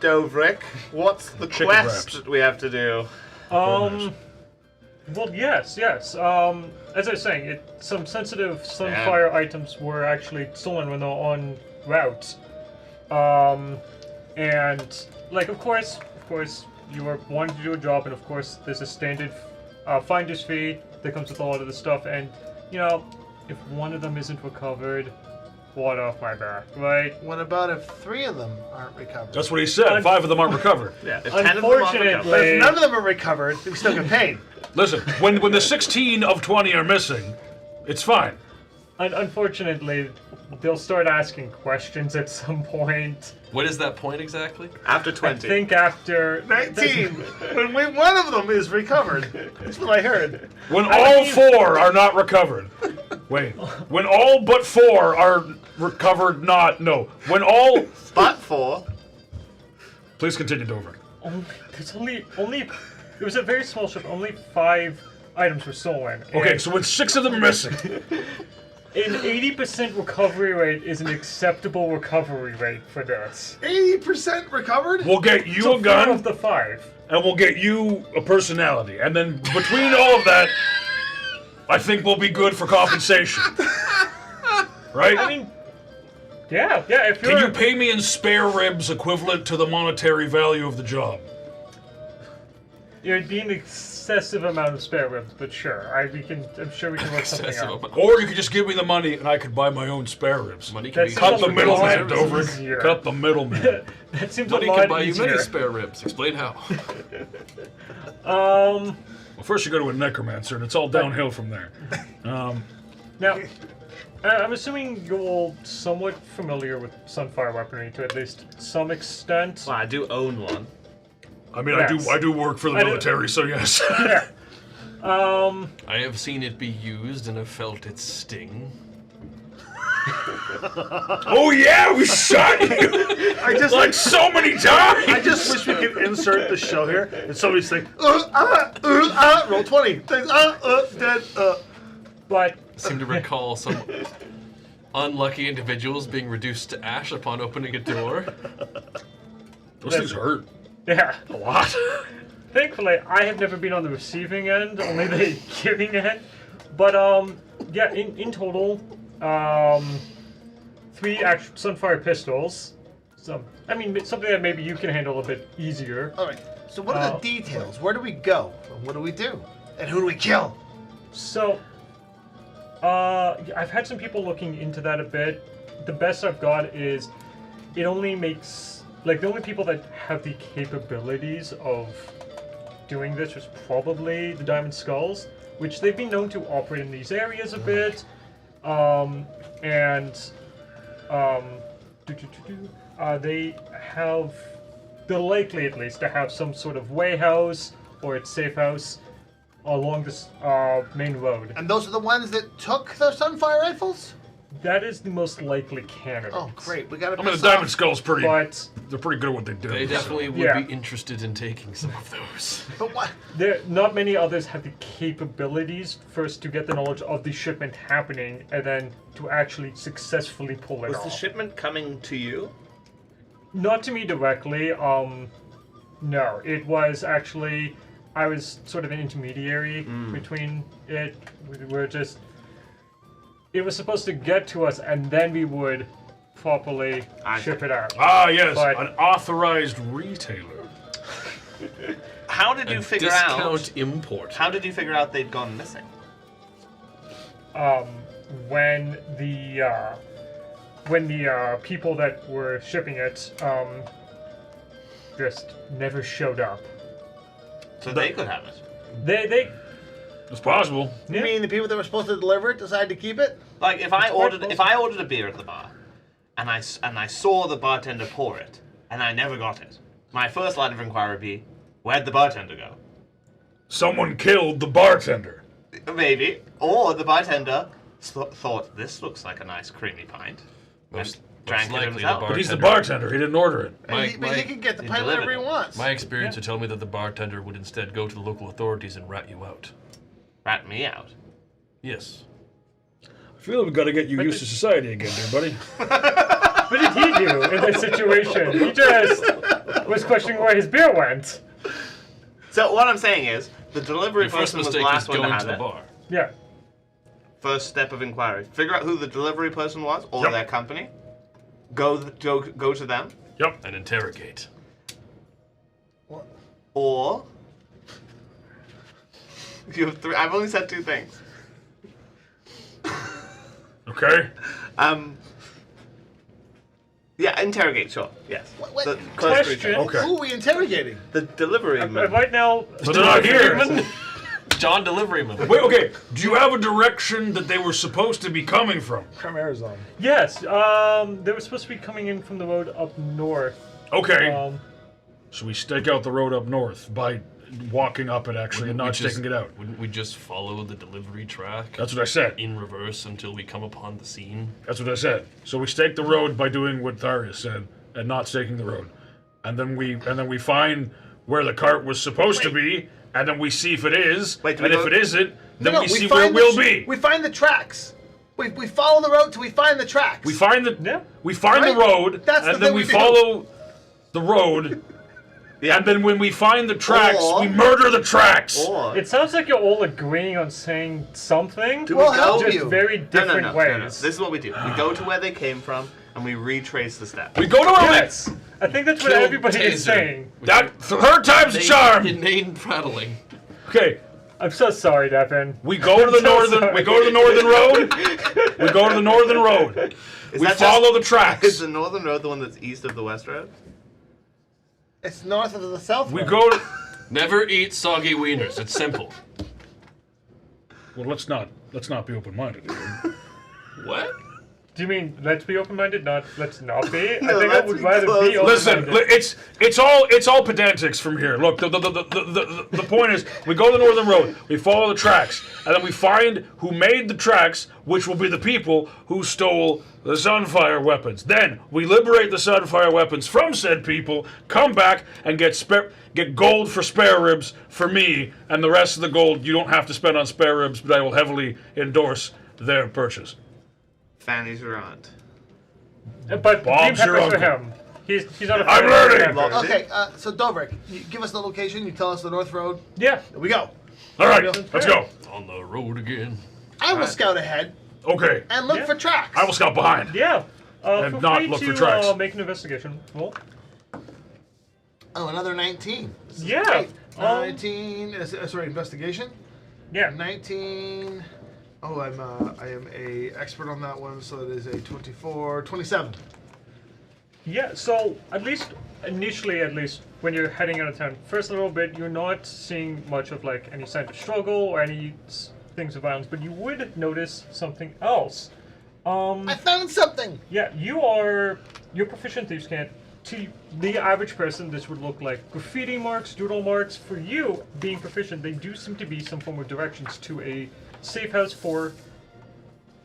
Doverick, what's the Chicken quest wraps. that we have to do? Well, yes. As I was saying, some sensitive Sunfire items were actually stolen when they were en route. And, like, of course, you were wanting to do a job, and of course, there's a standard finder's fee that comes with a lot of the stuff, and, you know, if one of them isn't recovered, water off my back, right? What about if 3 of them aren't recovered? That's what he said. 5 of them aren't recovered. Yeah, if 10 of them are Unfortunately- But if none of them are recovered, we still get paid. Listen, when the 16 of 20 are missing, it's fine. Unfortunately, they'll start asking questions at some point. What is that point exactly? After I 20. think after 19. When one of them is recovered. That's what I heard. When all 4 are not recovered. Wait. When all but 4 are recovered, when all... But 4. Please continue, Dover. There's only it was a very small ship. Only 5 items were stolen. Okay, and so when 6 of them are missing, an 80% recovery rate is an acceptable recovery rate for this. 80% recovered? we'll get you So a gun, 4 of the 5. and we'll get you a personality. And then between all of that, I think we'll be good for compensation. Right? I mean, yeah. If you're Can you pay me in spare ribs equivalent to the monetary value of the job? it'd be an excessive amount of spare ribs, but sure, I'm sure we can work something Excessive out. amount. Or you could just give me the money and I could buy my own spare ribs. Money can That's be Cut Sounds the like middleman, a lot Doverick. easier. Cut the middleman. That seems Money a lot can buy you easier. many spare ribs. Explain how. Well, first you go to a necromancer, and it's all downhill from there. Now, I'm assuming you're all somewhat familiar with Sunfire weaponry to at least some extent. Well, I do own one. I mean, Yes. I do work for the I do- military, so yes. Yeah. I have seen it be used and have felt its sting. Oh yeah, we shot you I just like so many times. I just wish we could insert the show here and somebody's like, roll 20. Dead. But Seem to recall some unlucky individuals being reduced to ash upon opening a door. Those things hurt yeah, a lot. thankfully I have never been on the receiving end, only the giving end. But yeah, in total, 3 actual Sunfire pistols. I mean, something that maybe you can handle a bit easier. All right. So what are the details? Where do we go? What do we do? And who do we kill? So, I've had some people looking into that a bit. The best I've got is it only makes, like, the only people that have the capabilities of doing this was probably the Diamond Skulls, which they've been known to operate in these areas a bit. They have, they're likely at least to have some sort of way house or its safe house along this main road. And those are the ones that took the Sunfire rifles? That is the most likely candidate. Oh, great. We got to I mean, the Diamond Skull's pretty. But They're pretty good at what they do. They definitely would Yeah. be interested in taking some of those. But what? there, not many others have the capabilities first to get the knowledge of the shipment happening and then to actually successfully pull it Was off. the shipment coming to you? Not to me directly. No, it was actually. I was sort of an intermediary between it. We're just. It was supposed to get to us, and then we would properly ship it out. Ah, yes, But- an authorized retailer. How did you A figure discount import. How did you figure out they'd gone missing? When the people that were shipping it just never showed up. So they could have it. They It's possible. You mean the people that were supposed to deliver it decided to keep it? Like if I quite ordered a beer at the bar, and I saw the bartender pour it, and I never got it, my first line of inquiry would be, where'd the bartender go? Someone killed the bartender. Maybe, or the bartender thought this looks like a nice creamy pint, Most and drank it likely the himself. But he's the bartender. He didn't order it. And he can get the pint delivered whenever he it. wants. My experience would tell me that the bartender would instead go to the local authorities and rat you out. Rat me out. Yes. I feel like we've got to get you used to society again, dear buddy. what did he do in this situation? He just was questioning where his beer went. So what I'm saying is, the delivery Your first person was the mistake was last one to going have to the it. bar. Yeah. First step of inquiry: figure out who the delivery person was or Yep. their company. Go to them, Yep. And interrogate. or you have 3. I've only said 2 things. Okay. Yeah, interrogate. Sure. Yes. What? The Question. Okay. Who are we interrogating? The delivery man. Right now, But they're not here. Deliveryman? John Deliveryman. Wait, okay. Do you have a direction that they were supposed to be coming from? From Arizona. yes, they were supposed to be coming in from the road up north. Okay. So we stake out the road up north by walking up it actually and not staking it out. Wouldn't we just follow the delivery track That's what I said. in reverse until we come upon the scene? That's what I said. So we stake the road by doing what Tharius said and not staking the road. And then we find where the cart was supposed to be, and then we see if it is. Wait, do and we if go- it isn't, then we see find where the we'll tr- be. We find the tracks. We follow the road till we find the tracks. We find the Yeah. we find the Right? road, That's the and then thing we we do. follow the road. Yeah. And then when we find the tracks, Or- we murder the tracks. Or It sounds like you're all agreeing on saying something, Do We'll we help go? just you. very different no. ways. This is what we do. We go to where they came from and we retrace the steps. We go to our Yes, I think that's what Kill everybody is Taser. saying. that third time's a charm. Inane prattling. Okay, I'm so sorry, Devin. we go to the I'm so northern. sorry. We go to the northern road. We go to the northern road. Is We that follow the Is tracks. the northern road the one that's east of the west road? It's north of the south. We road. go to. Never eat soggy wieners. It's simple. Well, let's not be open-minded. Here. What? Do you mean let's be open-minded, not let's not be? No, I think I let's would be rather close. be Listen, open-minded. it's all pedantics from here. Look, the point is, we go to the northern road, we follow the tracks, and then we find who made the tracks, which will be the people who stole the Sunfire weapons. Then we liberate the Sunfire weapons from said people, come back and get gold for spare ribs for me, and the rest of the gold you don't have to spend on spare ribs, but I will heavily endorse their purchase. Fanny's your aunt. But Bob's Green your Pepper's for uncle. him. He's not a I'm fan of learning. Green Pepper. Okay, so Doverick, you give us the location. You tell us the North Road. Yeah. There we go. All right, let's go. On the road again. I will scout ahead Okay, and look Yeah. for tracks. I will scout behind. Yeah. And Feel not free look to for tracks. make an investigation roll. Oh, another 19. This is Yeah. great. 19. Sorry, investigation. Yeah. 19. Oh, I am a expert on that one, so that is a 24, 27. Yeah, so at least initially, when you're heading out of town, first little bit, you're not seeing much of like any signs of struggle or any things of violence, but you would notice something else. I found something. Yeah, you're proficient thieves can't. To the average person, this would look like graffiti marks, doodle marks. For you, being proficient, they do seem to be some form of directions to a safe house for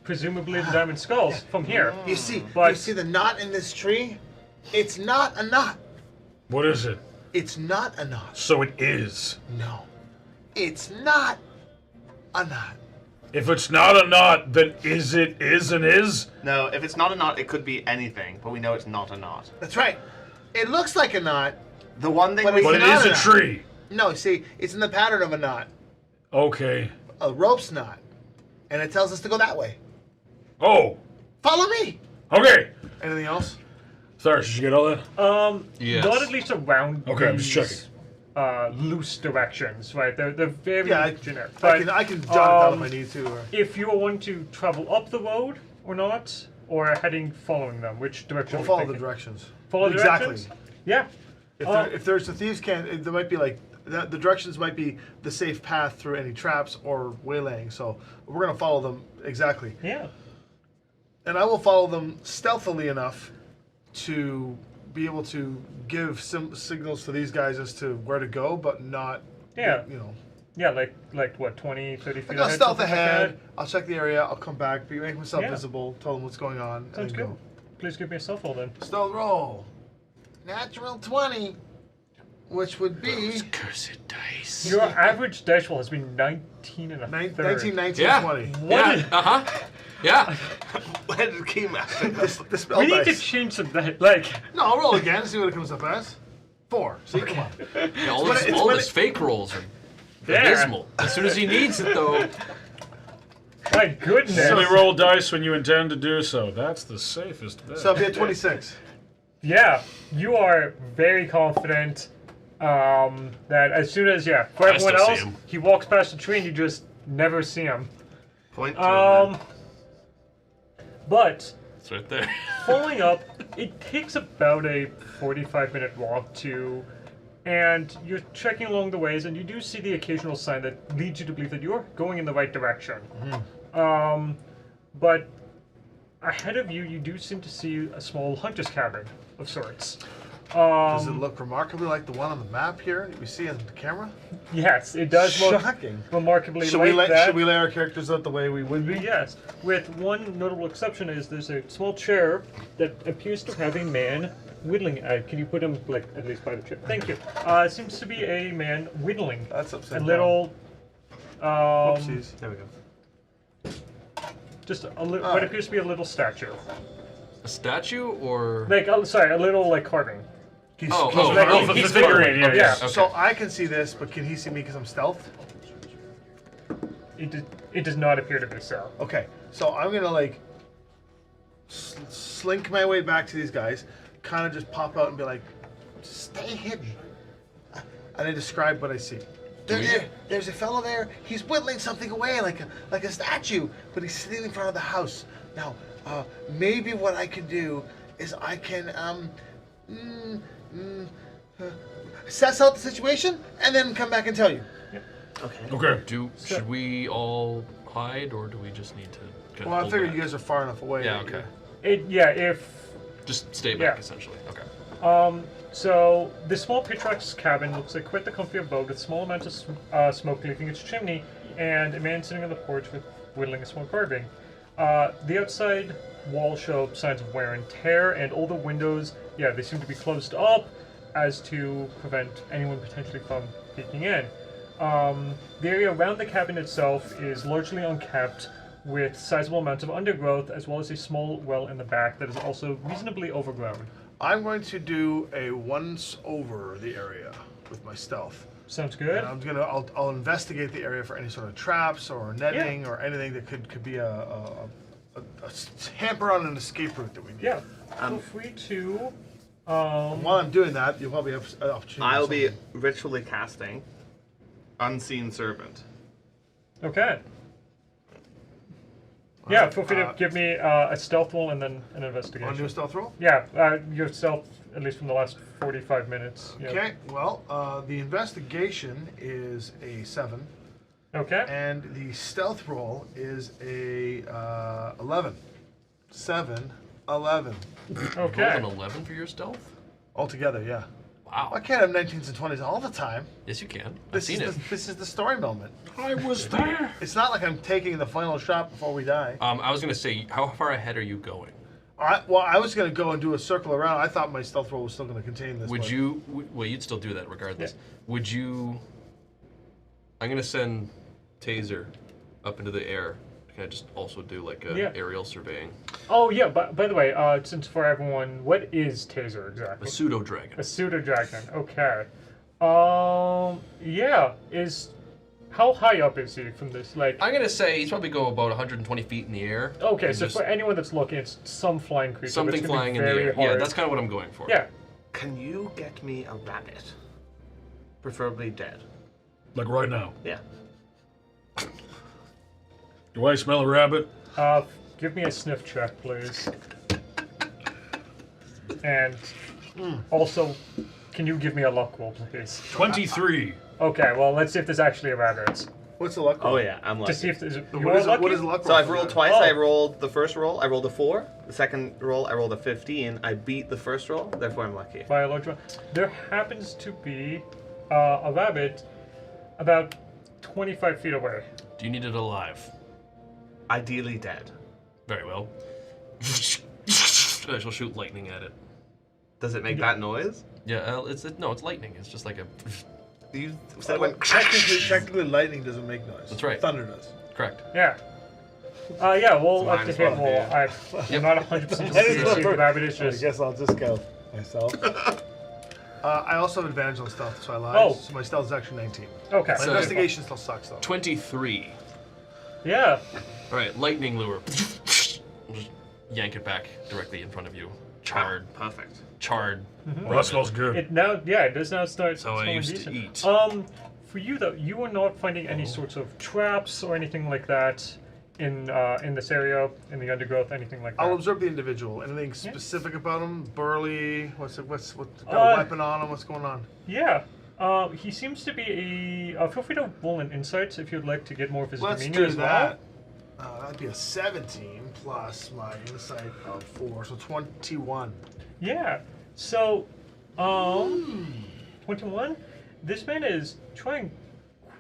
presumably the Diamond Skulls from here. You see But- the knot in this tree? It's not a knot. What is it? It's not a knot. So it is. No. It's not a knot. If it's not a knot, then is it is and is? No, if it's not a knot, it could be anything, but we know it's not a knot. That's right. It looks like a knot. The one thing But we it's But it not is a a knot. tree. No, see, it's in the pattern of a knot. Okay. A rope's knot. And it tells us to go that way. Oh. Follow me. Okay. Anything else? Thars, did you get all that? Yes. Not at least around Okay, I'm just these, loose directions, right? They're very Yeah, generic. I can jot it down if I need to. Or... If you want to travel up the road or not, or heading following them, which direction? We'll are we follow the thinking? directions. Follow the exactly. directions? Yeah. If there's the thieves can't, there might be like the directions might be the safe path through any traps or waylaying. So we're gonna follow them exactly, Yeah. and I will follow them stealthily enough to be able to give some signals to these guys as to where to go, but not, Yeah. you know. Yeah, like what, 20, 30 feet Like I'll ahead? stealth something like ahead. that? I'll check the area. I'll come back, make myself Yeah. visible, tell them what's going on, Sounds and good. go. Please give me a stealth roll then. Stealth roll. Natural 20, which would be Those cursed dice. Your average dash roll has been 19 and a 19, third. 19, Yeah. 20. What? Yeah. Uh huh. Yeah. Where did Keymaster go? The spell We need to dice. change some that. Like, No, I'll roll again and see what it comes up as. 4. See, come on. Yeah, all when his, it- it's all when his it- fake rolls are Yeah. abysmal. As soon as he needs it, though. my goodness. Only roll dice when you intend to do so. That's the safest bet. So I'll be at 26. Yeah, you are very confident that as soon as, for I everyone still see else, him. he walks past the tree and you just never see him. Point to him. then. But It's right there. following up, it takes about a 45-minute walk to, and you're trekking along the ways, and you do see the occasional sign that leads you to believe that you're going in the right direction. But ahead of you, you do seem to see a small hunter's cabin of sorts. Does it look remarkably like the one on the map here that we see on the camera? Yes, it does look Shocking. remarkably Should like that. we lay our characters out the way we would be? Yes, with one notable exception is there's a small chair that appears to have a man whittling. Can you put him like at least by the chair? Thank you. It seems to be a man whittling That's upside a down. little, Whoopsies. There we go. just a little, what appears to be a little statue. A statue or? Like, sorry, a little like carving. He's, Oh, he's oh, like- oh, the he's figurine, carving. yeah. Okay. So I can see this, but can he see me because I'm stealth? It does not appear to be so. Okay, so I'm gonna like slink my way back to these guys, kind of just pop out and be like, "Stay hidden," and I describe what I see. There's a fellow there. He's whittling something away like a statue, but he's sitting in front of the house. Now, maybe what I can do is I can assess out the situation and then come back and tell you. Okay. Okay. Should we all hide, or do we just need to Well, I hold figured back. you guys are far enough away. Yeah, that okay. If Just stay back, Yeah. essentially. Okay. So the small pitchfork's cabin looks like quite the comfy abode with small amounts of smoke leaving its chimney, and a man sitting on the porch with whittling a small carving. The outside walls show signs of wear and tear, and all the windows, they seem to be closed up as to prevent anyone potentially from peeking in. The area around the cabin itself is largely unkept, with sizable amounts of undergrowth, as well as a small well in the back that is also reasonably overgrown. I'm going to do a once over the area with my stealth. Sounds good. And I'll investigate the area for any sort of traps or netting or anything that could be a hamper on an escape route that we need. Yeah. Feel free to. While I'm doing that, you'll probably have an opportunity. I'll for be something. ritually casting Unseen Servant. Okay. Yeah, feel free to give me a stealth roll and then an investigation. Want to do a stealth roll? Yeah, your stealth, at least from the last 45 minutes. Yeah. Okay, well, the investigation is a 7, Okay. and the stealth roll is a 11. 7, 11. Okay. Rolled an 11 for your stealth? Altogether, yeah. Wow. I can't have 19s and 20s all the time. Yes, you can. I've This seen it. this is the story moment. I was there. It's not like I'm taking the final shot before we die. I was gonna say, how far ahead are you going? I was going to go and do a circle around. I thought my stealth roll was still going to contain this. Would but- you? Well, you'd still do that regardless. Yeah. Would you? I'm gonna send Taser up into the air. Can I just also do like a Yeah. aerial surveying? Oh, yeah, by the way, since for everyone, what is Taser A exactly? pseudo dragon. A pseudo dragon. Okay. Yeah. How high up is he from this? Like. I'm gonna say he's probably go about 120 feet in the air. Okay, and so just for anyone that's looking, it's some flying creature. something that's gonna flying be in the very air. Yeah, hard. that's kind of what I'm going for. Yeah. Can you get me a rabbit? Preferably dead. Like right now. Yeah. Do I smell a rabbit? Give me a sniff check, please. And also, can you give me a luck roll, please? 23. Okay, well, let's see if there's actually a rabbit. What's the luck roll? Oh yeah, I'm lucky. To see if there's. You What are is, lucky? what is the luck roll? So I've for rolled that? twice. Oh. I rolled the first roll, I rolled a 4. The second roll, I rolled a 15. I beat the first roll, therefore I'm lucky. By a large amount. There happens to be a rabbit about 25 feet away. Do you need it alive? Ideally dead. Very well. I shall shoot lightning at it. Does it make that noise? Yeah, it's lightning. It's just like a. You said it went. Technically, lightning doesn't make noise. That's right. Thunder does. Correct. Yeah. Yeah, well, Mine up to as hit well, roll. yeah. I'm not 100% sure if the rabbit is just. guess I'll just go myself. I also have advantage on stealth, so I lied. Oh. So my stealth is actually 19. Okay. My So- investigation still sucks, though. 23. Yeah. All right, lightning lure. Just yank it back directly in front of you. Charred. Perfect. Charred. Well, that smells good. It does now start So I smelling used to decent. eat. For you though, you are not finding any sorts of traps or anything like that in this area, in the undergrowth, anything like that. I'll observe the individual. Anything specific about him? Burly? What's got a weapon on him? What's going on? Yeah. He seems to be a. Feel free to roll an insight if you'd like to get more of his Let's demeanor do as that. well. That'd be a 17 plus my insight of 4, so 21. Yeah. So, 21. This man is trying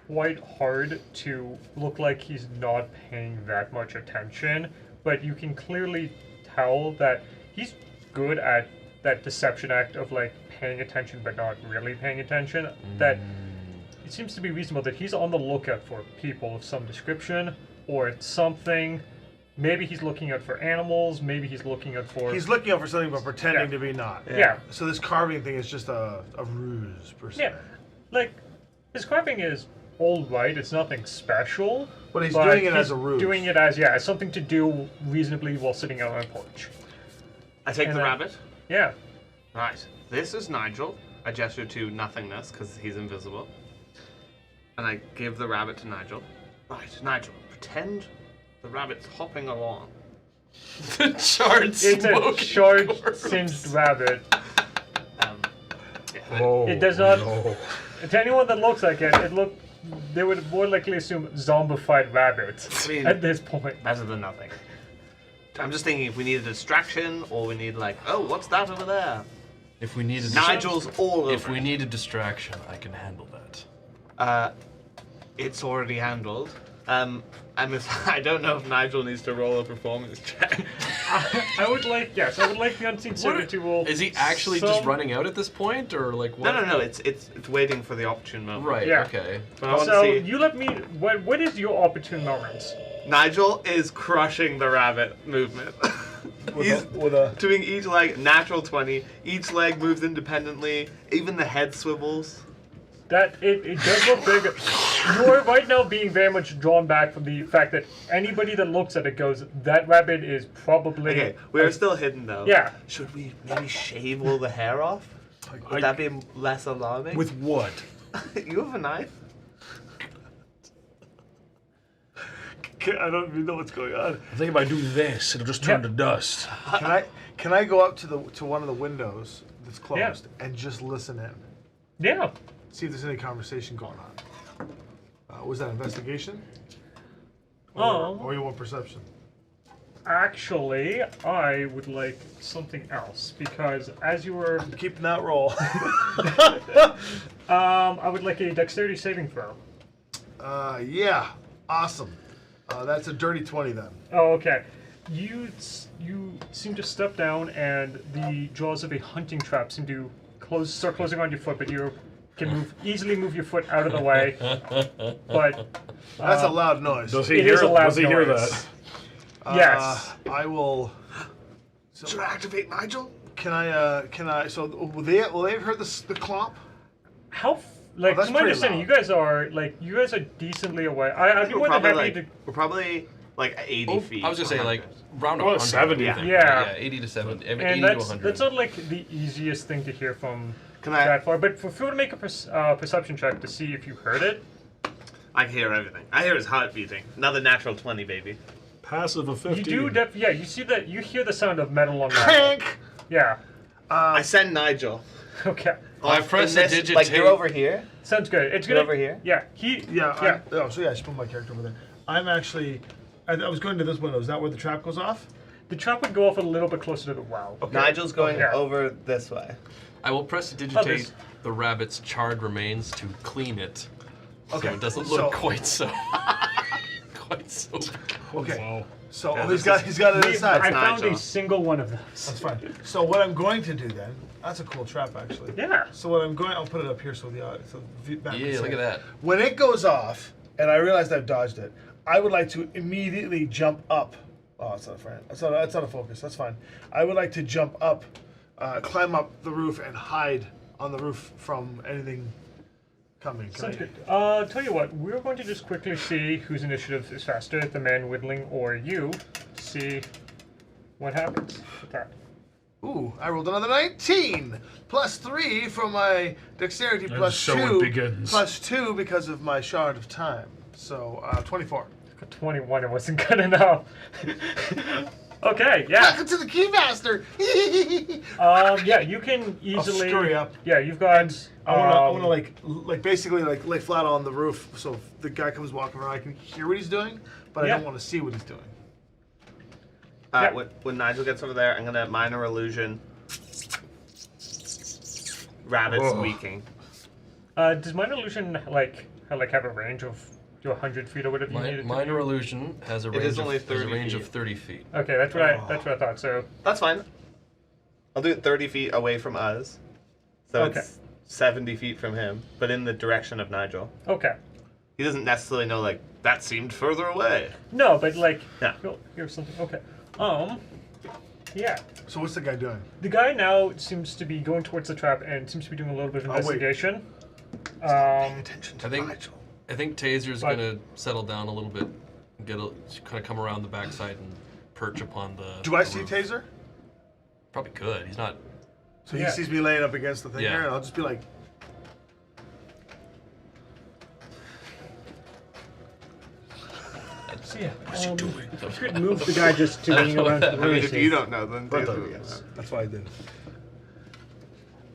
quite hard to look like he's not paying that much attention, but you can clearly tell that he's good at that deception act of like paying attention but not really paying attention. That it seems to be reasonable that he's on the lookout for people of some description or something. Maybe he's looking out for animals. Maybe he's looking out for. He's looking out for something but pretending Yeah. to be not. Yeah. So this carving thing is just a ruse, per se. Yeah. Like, his carving is all right. It's nothing special. But he's doing it as a ruse. Doing it as as something to do reasonably while sitting out on a porch. I take And the then- rabbit. Yeah. Right. This is Nigel. I gesture to nothingness because he's invisible. And I give the rabbit to Nigel. Right, Nigel, pretend the rabbit's hopping along. The charred It's a smoke. short, corpse. singed rabbit. Yeah. Oh, It does not- no. To anyone that looks like it, they would more likely assume zombified rabbit I mean- at this point. Better than nothing. I'm just thinking if we need a distraction or we need like, oh, what's that over there? If we need a Nigel's all over. If we need a distraction, I can handle that. It's already handled. I don't know if Nigel needs to roll a performance check. I would like the unseen servant to roll. Is he actually just running out at this point, or like what? No. It's waiting for the opportune moment. Right. Yeah. Okay. But I want So to see. you let me. What is your opportune moment? Nigel is crushing the rabbit movement. He's doing each leg natural 20. Each leg moves independently. Even the head swivels. That it does look big. You're right now being very much drawn back from the fact that anybody that looks at it goes, that rabbit is probably. Okay, we're still hidden though. Yeah. Should we maybe shave all the hair off? Would that be less alarming? With what? You have a knife? I don't even know what's going on. I think if I do this, it'll just turn to dust. Can I go up to one of the windows that's closed and just listen in? Yeah. See if there's any conversation going on. Was that investigation? Oh. Or you want perception? Actually, I would like something else because as you were, Keeping that roll. I would like a dexterity saving throw. Yeah. Awesome. That's a dirty 20 then. Oh, okay. You seem to step down, and the jaws of a hunting trap seem to start closing on your foot, but you can easily move your foot out of the way. But That's a loud noise. Does he It hear? is a loud Does he hear noise. that? Yes. I will. Should I activate Nigel? Can I? So will they have heard the clomp? How? Oh, Like, that's to my pretty understanding, loud. you guys are decently away. I'd be more than happy to. We're probably like 80 feet. I was gonna say like round Well, 100. 70, I I think. think. Yeah. Yeah, 80 to 70. 80 And to that's 100. not like the easiest thing to hear from Can I? that far. But feel free to make a perception check to see if you heard it. I can hear everything. I hear his heart beating. Another natural 20, baby. Passive of 15. You do, you see that. You hear the sound of metal on metal. Crank. Yeah. I send Nigel. Okay. I press the digitate. Like you're over here. Sounds good. It's You're gonna over here? Yeah. Yeah. I just put my character over there. I'm actually. I was going to this window. Is that where the trap goes off? The trap would go off a little bit closer to the well. Okay. Nigel's going Okay. over this way. I will press to Oh, digitate there's- the rabbit's charred remains to clean it. Okay. So it doesn't so- look quite so. quite so. Okay. Wow. So Yeah, he's this got it I inside. found Nigel. a single one of those. That's fine. So what I'm going to do then? That's a cool trap actually. Yeah. So what I'm going, I'll put it up here so the back can Yeah, see look it. at that. When it goes off, and I realized I've dodged it, I would like to immediately jump up. Oh, that's not a friend. That's not a focus. That's fine. I would like to jump up, climb up the roof, and hide on the roof from anything coming. Can Sounds I- good. Tell you what, we're going to just quickly see whose initiative is faster, the man whittling or you. See what happens with that. Ooh, I rolled another 19 plus 3 for my dexterity plus so 2 it begins. plus 2 because of my shard of time. So 24. Got 21, it wasn't good enough. Okay, yeah. Welcome to the Keymaster. Yeah, you can easily. scurry up. Yeah, you've got. I want to like basically like lay flat on the roof, so if the guy comes walking around, I can hear what he's doing, but I Yeah. don't want to see what he's doing. Yeah. When Nigel gets over there, I'm gonna minor illusion. Rabbit Whoa. squeaking. Does minor illusion have a range of 100 feet or whatever you need it to Minor be? illusion has a It range, is only has a 30 range feet. of 30 feet. Okay, that's what I thought. So That's fine. I'll do it 30 feet away from us. So Okay. it's 70 feet from him, but in the direction of Nigel. okay. He doesn't necessarily know, like, that seemed further away. No, but Yeah. here's something. Okay. Yeah. So what's the guy doing? The guy now seems to be going towards the trap and seems to be doing a little bit of wait. investigation. Paying attention to I think- Nigel. I think Taser's But- gonna settle down a little bit, and kind of come around the backside and perch upon the. Do I the see roof. Taser? Probably could. He's not. So Yeah. he sees me laying up against the thing Yeah. here, and I'll just be like, So yeah. What's he doing? You could move the guy just to being around the I mean, room. if you don't know, then But Taser will yes, that's why I did.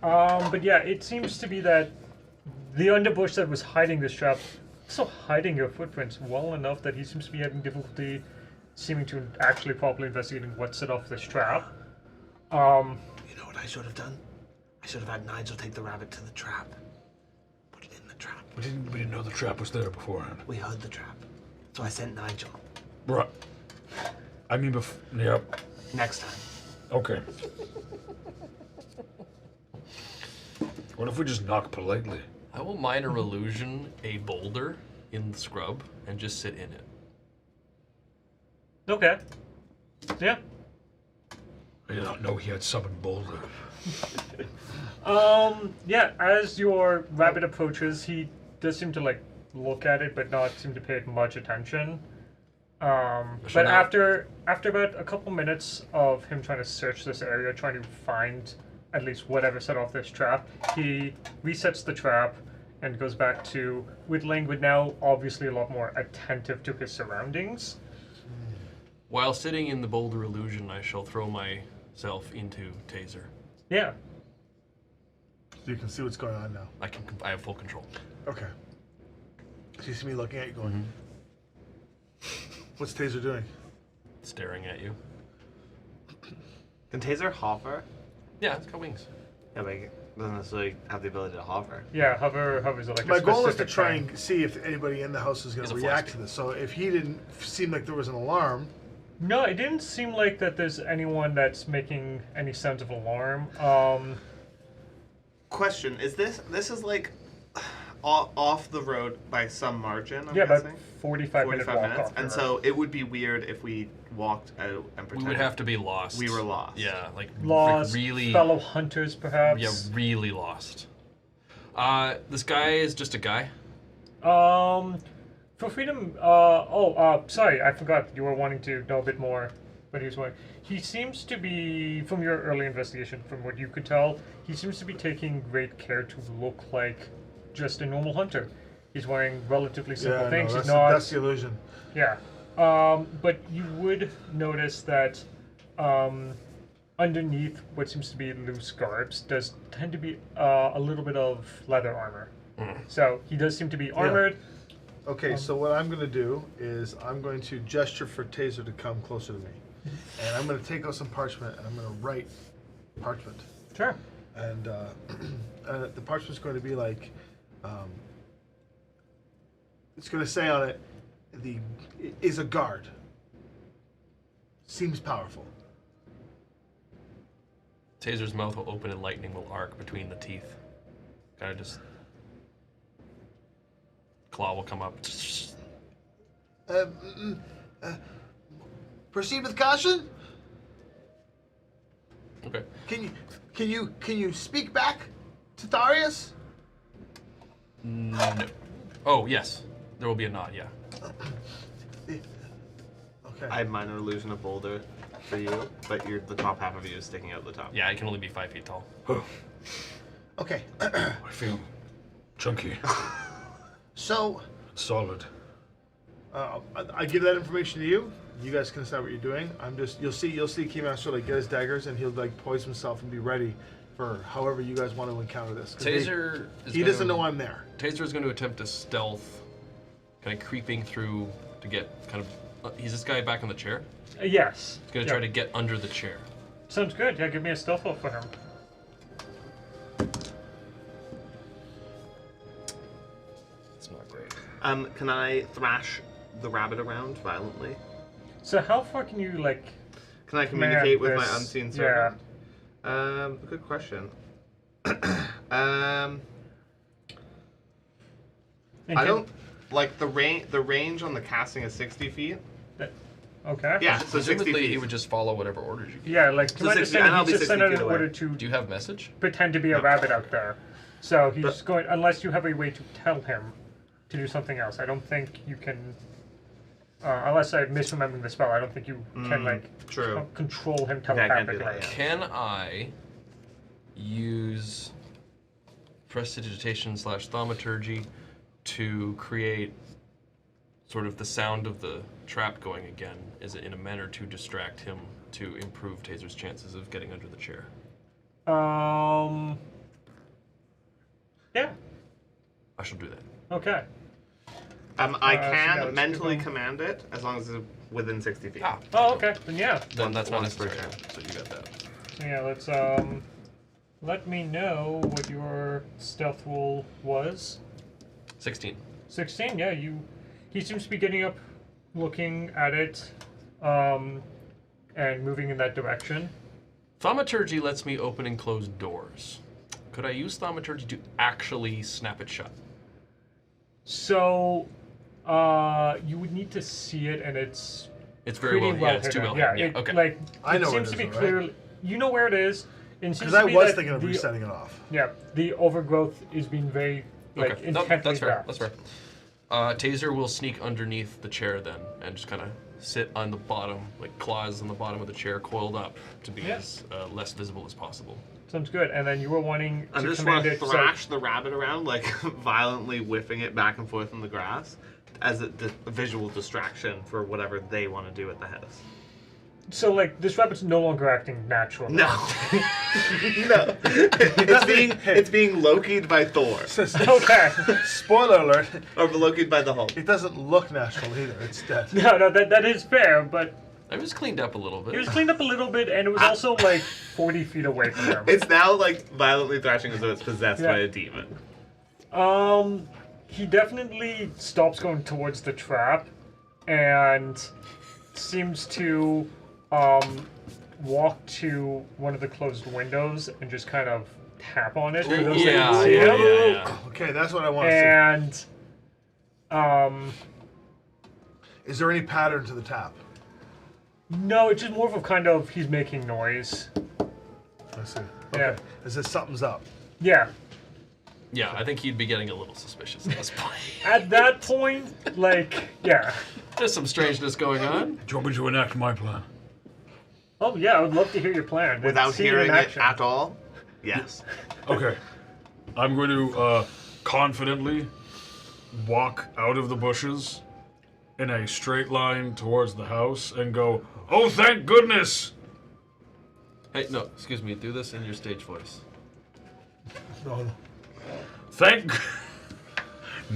But yeah, it seems to be that the underbush that was hiding this trap, also hiding your footprints well enough that he seems to be having difficulty seeming to actually properly investigating what set off this trap. You know what I should have done? I should have had Nigel take the rabbit to the trap. Put it in the trap. We didn't know the trap was there beforehand. We heard the trap. So I sent Nigel. Right. I mean, yep. Next time. Okay. What if we just knock politely? I will minor illusion a boulder in the scrub and just sit in it. Okay. Yeah. I did not know he had summoned boulder. Yeah, as your rabbit approaches, he does seem to, like, look at it, but not seem to pay it much attention. But now- after about a couple minutes of him trying to search this area, trying to find at least whatever set off this trap, he resets the trap and goes back to whittling, but now obviously a lot more attentive to his surroundings. While sitting in the boulder illusion, I shall throw myself into Taser. Yeah. So you can see what's going on now. I have full control. Okay. So you see me looking at you going, what's Taser doing? Staring at you. Can Taser hover? Yeah, it's got wings. Yeah, but it doesn't necessarily have the ability to hover. Yeah, hovers are like My a goal is to specific try thing. and see if anybody in the house is going It's to a react flash. to this. So if he didn't seem like there was an alarm, No, it didn't seem like that there's anyone that's making any sounds of alarm. Question: Is this is like off the road by some margin? I'm Yeah, about guessing? 45 minute 45 walk minutes, off the and road. so it would be weird if we walked out and We pretended would have to be lost. we were lost. Yeah, like Lost, really. fellow hunters, perhaps. Yeah, really lost. This guy is just a guy. For freedom. Sorry, I forgot. You were wanting to know a bit more. But he was wanting. He seems to be, from your early investigation, from what you could tell, he seems to be taking great care to look like just a normal hunter. He's wearing relatively simple things. no, He's not. that's the illusion. Yeah. But you would notice that underneath what seems to be loose garbs does tend to be a little bit of leather armor. So he does seem to be armored. Okay, so what I'm going to do is I'm going to gesture for Taser to come closer to me. And I'm going to take out some parchment and I'm going to write parchment. Sure. And the parchment's going to be like, it's going to say on it, is a guard. Seems powerful. Taser's mouth will open and lightning will arc between the teeth. Kind of just. Claw will come up. Proceed with caution. Okay. Can you speak back to Darius? No. Oh, yes. There will be a nod, yeah. Okay. I have minor illusion of boulder for you, but the top half of you is sticking out the top. Yeah, I can only be 5 feet tall. Okay. I feel chunky, So solid. I give that information to you. You guys can decide what you're doing. You'll see Keymaster like get his daggers and he'll like poise himself and be ready for however you guys want to encounter this. 'Cause Taser is he gonna- doesn't know I'm there. Taser is going to attempt to stealth, kind of creeping through to get kind of. He's this guy back in the chair. Yes. He's going to try to get under the chair. Sounds good. Yeah, give me a stealth roll for him. It's not great. Can I thrash the rabbit around violently? So how far can you like? Can I communicate with my this- unseen yeah. servant? Good question. And I can- don't like the range. The range on the casting is 60 feet. Okay. Yeah, so 60 Presumably, feet. he would just follow whatever orders you give. Yeah, like to So my 60 and I'll understanding, be he just sent 60 out an feet away. order to Do you have message? pretend to be a No. rabbit out there. So he's But- going, unless you have a way to tell him to do something else. I don't think you can, unless I'm misremembering the spell, I don't think you can like true. control him I can't do telepathically. that, yeah. Can I use prestidigitation / thaumaturgy to create sort of the sound of the trap going again? Is it in a manner to distract him to improve Taser's chances of getting under the chair? Yeah. I shall do that. Okay. I so can no, it's mentally two. command it as long as it's within 60 feet. Ah, Oh, okay. Then yeah. then that's not One per necessary. turn. So you got that. So yeah, let's let me know what your stealth roll was. 16. 16. Yeah, he seems to be getting up, looking at it, and moving in that direction. Thaumaturgy lets me open and close doors. Could I use thaumaturgy to actually snap it shut? So, you would need to see it, and it's It's very pretty well. Yeah, it's too hidden. well hidden. Yeah, Yeah. Okay. Like I know it where seems it to be is, right? clearly. You know where it is. And Because I was thinking of resetting it off. Yeah, the overgrowth is being very like Okay. No, intently that's fair. wrapped. That's fair. Taser will sneak underneath the chair then, and just kind of sit on the bottom, like claws on the bottom of the chair, coiled up to be Yeah. as less visible as possible. Sounds good. And then you were wanting I to just command want to it. thrash the rabbit around, like violently whipping it back and forth in the grass as a visual distraction for whatever they want to do at the house. So like this rabbit's no longer acting naturally. No. No. It's being Loki'd by Thor. Okay. Spoiler alert, Or Loki'd by the Hulk. it doesn't look natural either. It's dead. No, that is fair, but I was cleaned up a little it bit. was cleaned up a little bit, and it was also like 40 feet away from him. It's now like violently thrashing as though it's possessed Yeah. by a demon. He definitely stops going towards the trap, and seems to walk to one of the closed windows and just kind of tap on it. For those that Yeah, can see yeah, him. yeah. Okay, that's what I want to see. And Is there any pattern to the tap? no, it's just more of a kind of he's making noise. I see. Yeah. Okay. Is this something's up? Yeah. Yeah, I think he'd be getting a little suspicious at this point. At that point, like, yeah. There's some strangeness going on. Do you want me to enact my plan? Oh yeah, I would love to hear your plan. and Without see hearing in it action. at all? Yes. Okay. I'm going to confidently walk out of the bushes in a straight line towards the house and go, "Oh, thank goodness!" Hey, no, excuse me. Do this in your stage voice. No. Thank...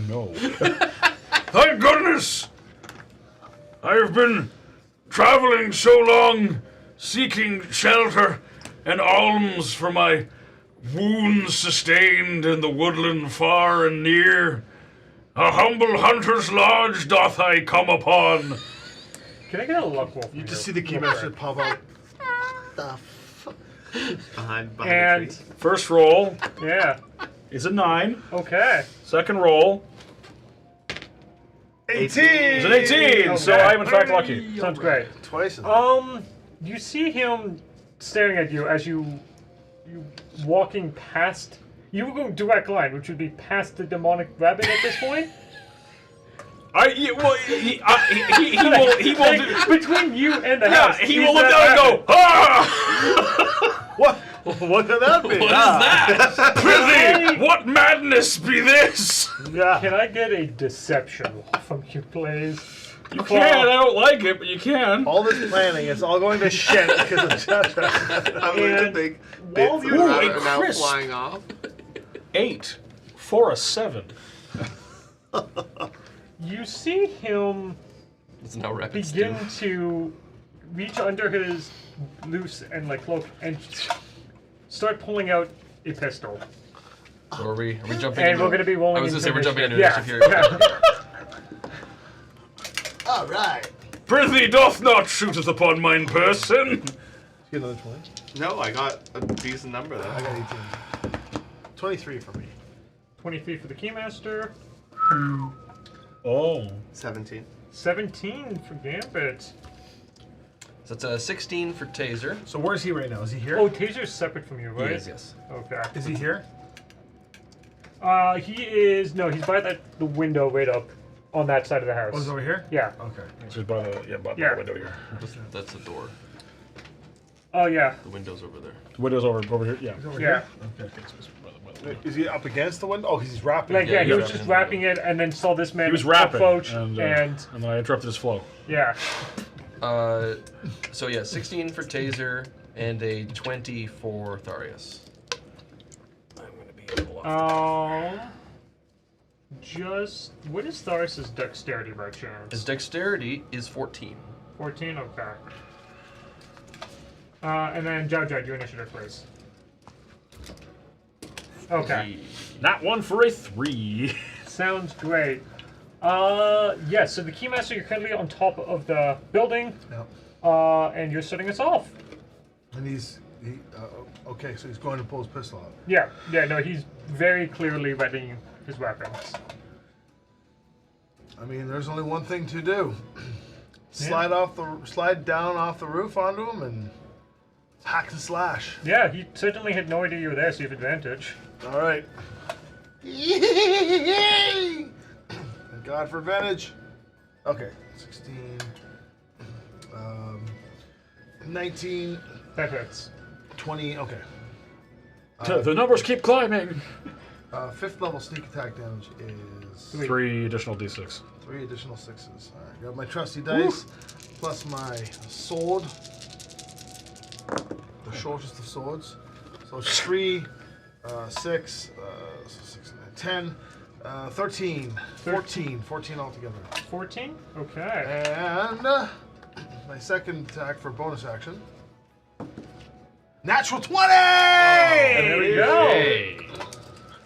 No. Thank goodness! I have been traveling so long, seeking shelter and alms for my wounds sustained in the woodland far and near. A humble hunter's lodge doth I come upon. Can I get a luck roll? From You you just see the real keymaster quick? pop out. Behind the And tree. First roll yeah, is a 9. okay. Second roll 18! is an 18, so Okay. I am in fact lucky. Sounds great. Twice as much. You see him staring at you as you walking past. You were going direct line, which would be past the demonic rabbit at this point. He will Like, do, between you and the yeah, house. he he's will look that down and rabbit. go, "Ah! What? What could that be? What is that? Prithee, what madness be this?" Yeah. Can I get a deception roll from you, please? You can, I don't like it, but you can. All this planning is all going to shit because of Chatra. I'm going to and think while bits of you're- the Ooh, rabbit a are now crisp. flying off. 8 for a 7. You see him It's now rapid begin stew. to reach under his loose and like cloak and start pulling out a pistol. So are we jumping And into... we're going to be rolling I was going to say, into we're jumping into initiative. initiative here. All right. Prithee, doth not shooteth upon mine person. Get another 20. No, I got a decent number there. I got 18. 23 for me. 23 for the Keymaster. Oh. 17. 17 for Gambit. So it's a 16 for Taser. So where's he right now? Is he here? Oh, Taser's separate from you, right? Yes. Okay. Is he here? He is... No, he's by the window right up on that side of the house. Oh, he's over here? Yeah. Okay. Just by the, by Yeah. the window here. That's the door. Oh, yeah. The window's over there. The window's over here, yeah. He's over Yeah. here? Is he up against the window? Oh, he's rapping. Like, yeah, he he's was just rapping. wrapping it and then saw this man He was rapping, approach and and then I interrupted his flow. yeah. So yeah, 16 for Taser and a 20 for Tharius. I'm gonna be a little off. just... What is Tharis' dexterity by chance? His dexterity is 14. 14? Okay. And then Jow, your initiative, please. Okay. Not one for a 3. Sounds great. Yes, so the Keymaster, you're currently on top of the building, Yep. and you're setting us off. And okay, so he's going to pull his pistol out. Yeah, no, he's very clearly readying his weapons. I mean, there's only one thing to do. Slide down off the roof onto him and hack and slash. Yeah, he certainly had no idea you were there, so you have advantage. All right. Thank God for advantage. Okay, 16, 19, That hits. 20. Okay. The numbers keep climbing. 5th level sneak attack damage is 3 additional d6. 3 additional 6s. All right, got my trusty dice plus my sword, the shortest of swords. So it's 3, 6, so 6 and 10, 13, 14 altogether. 14? Okay. And my second attack for bonus action. Natural 20! There we go. Hey.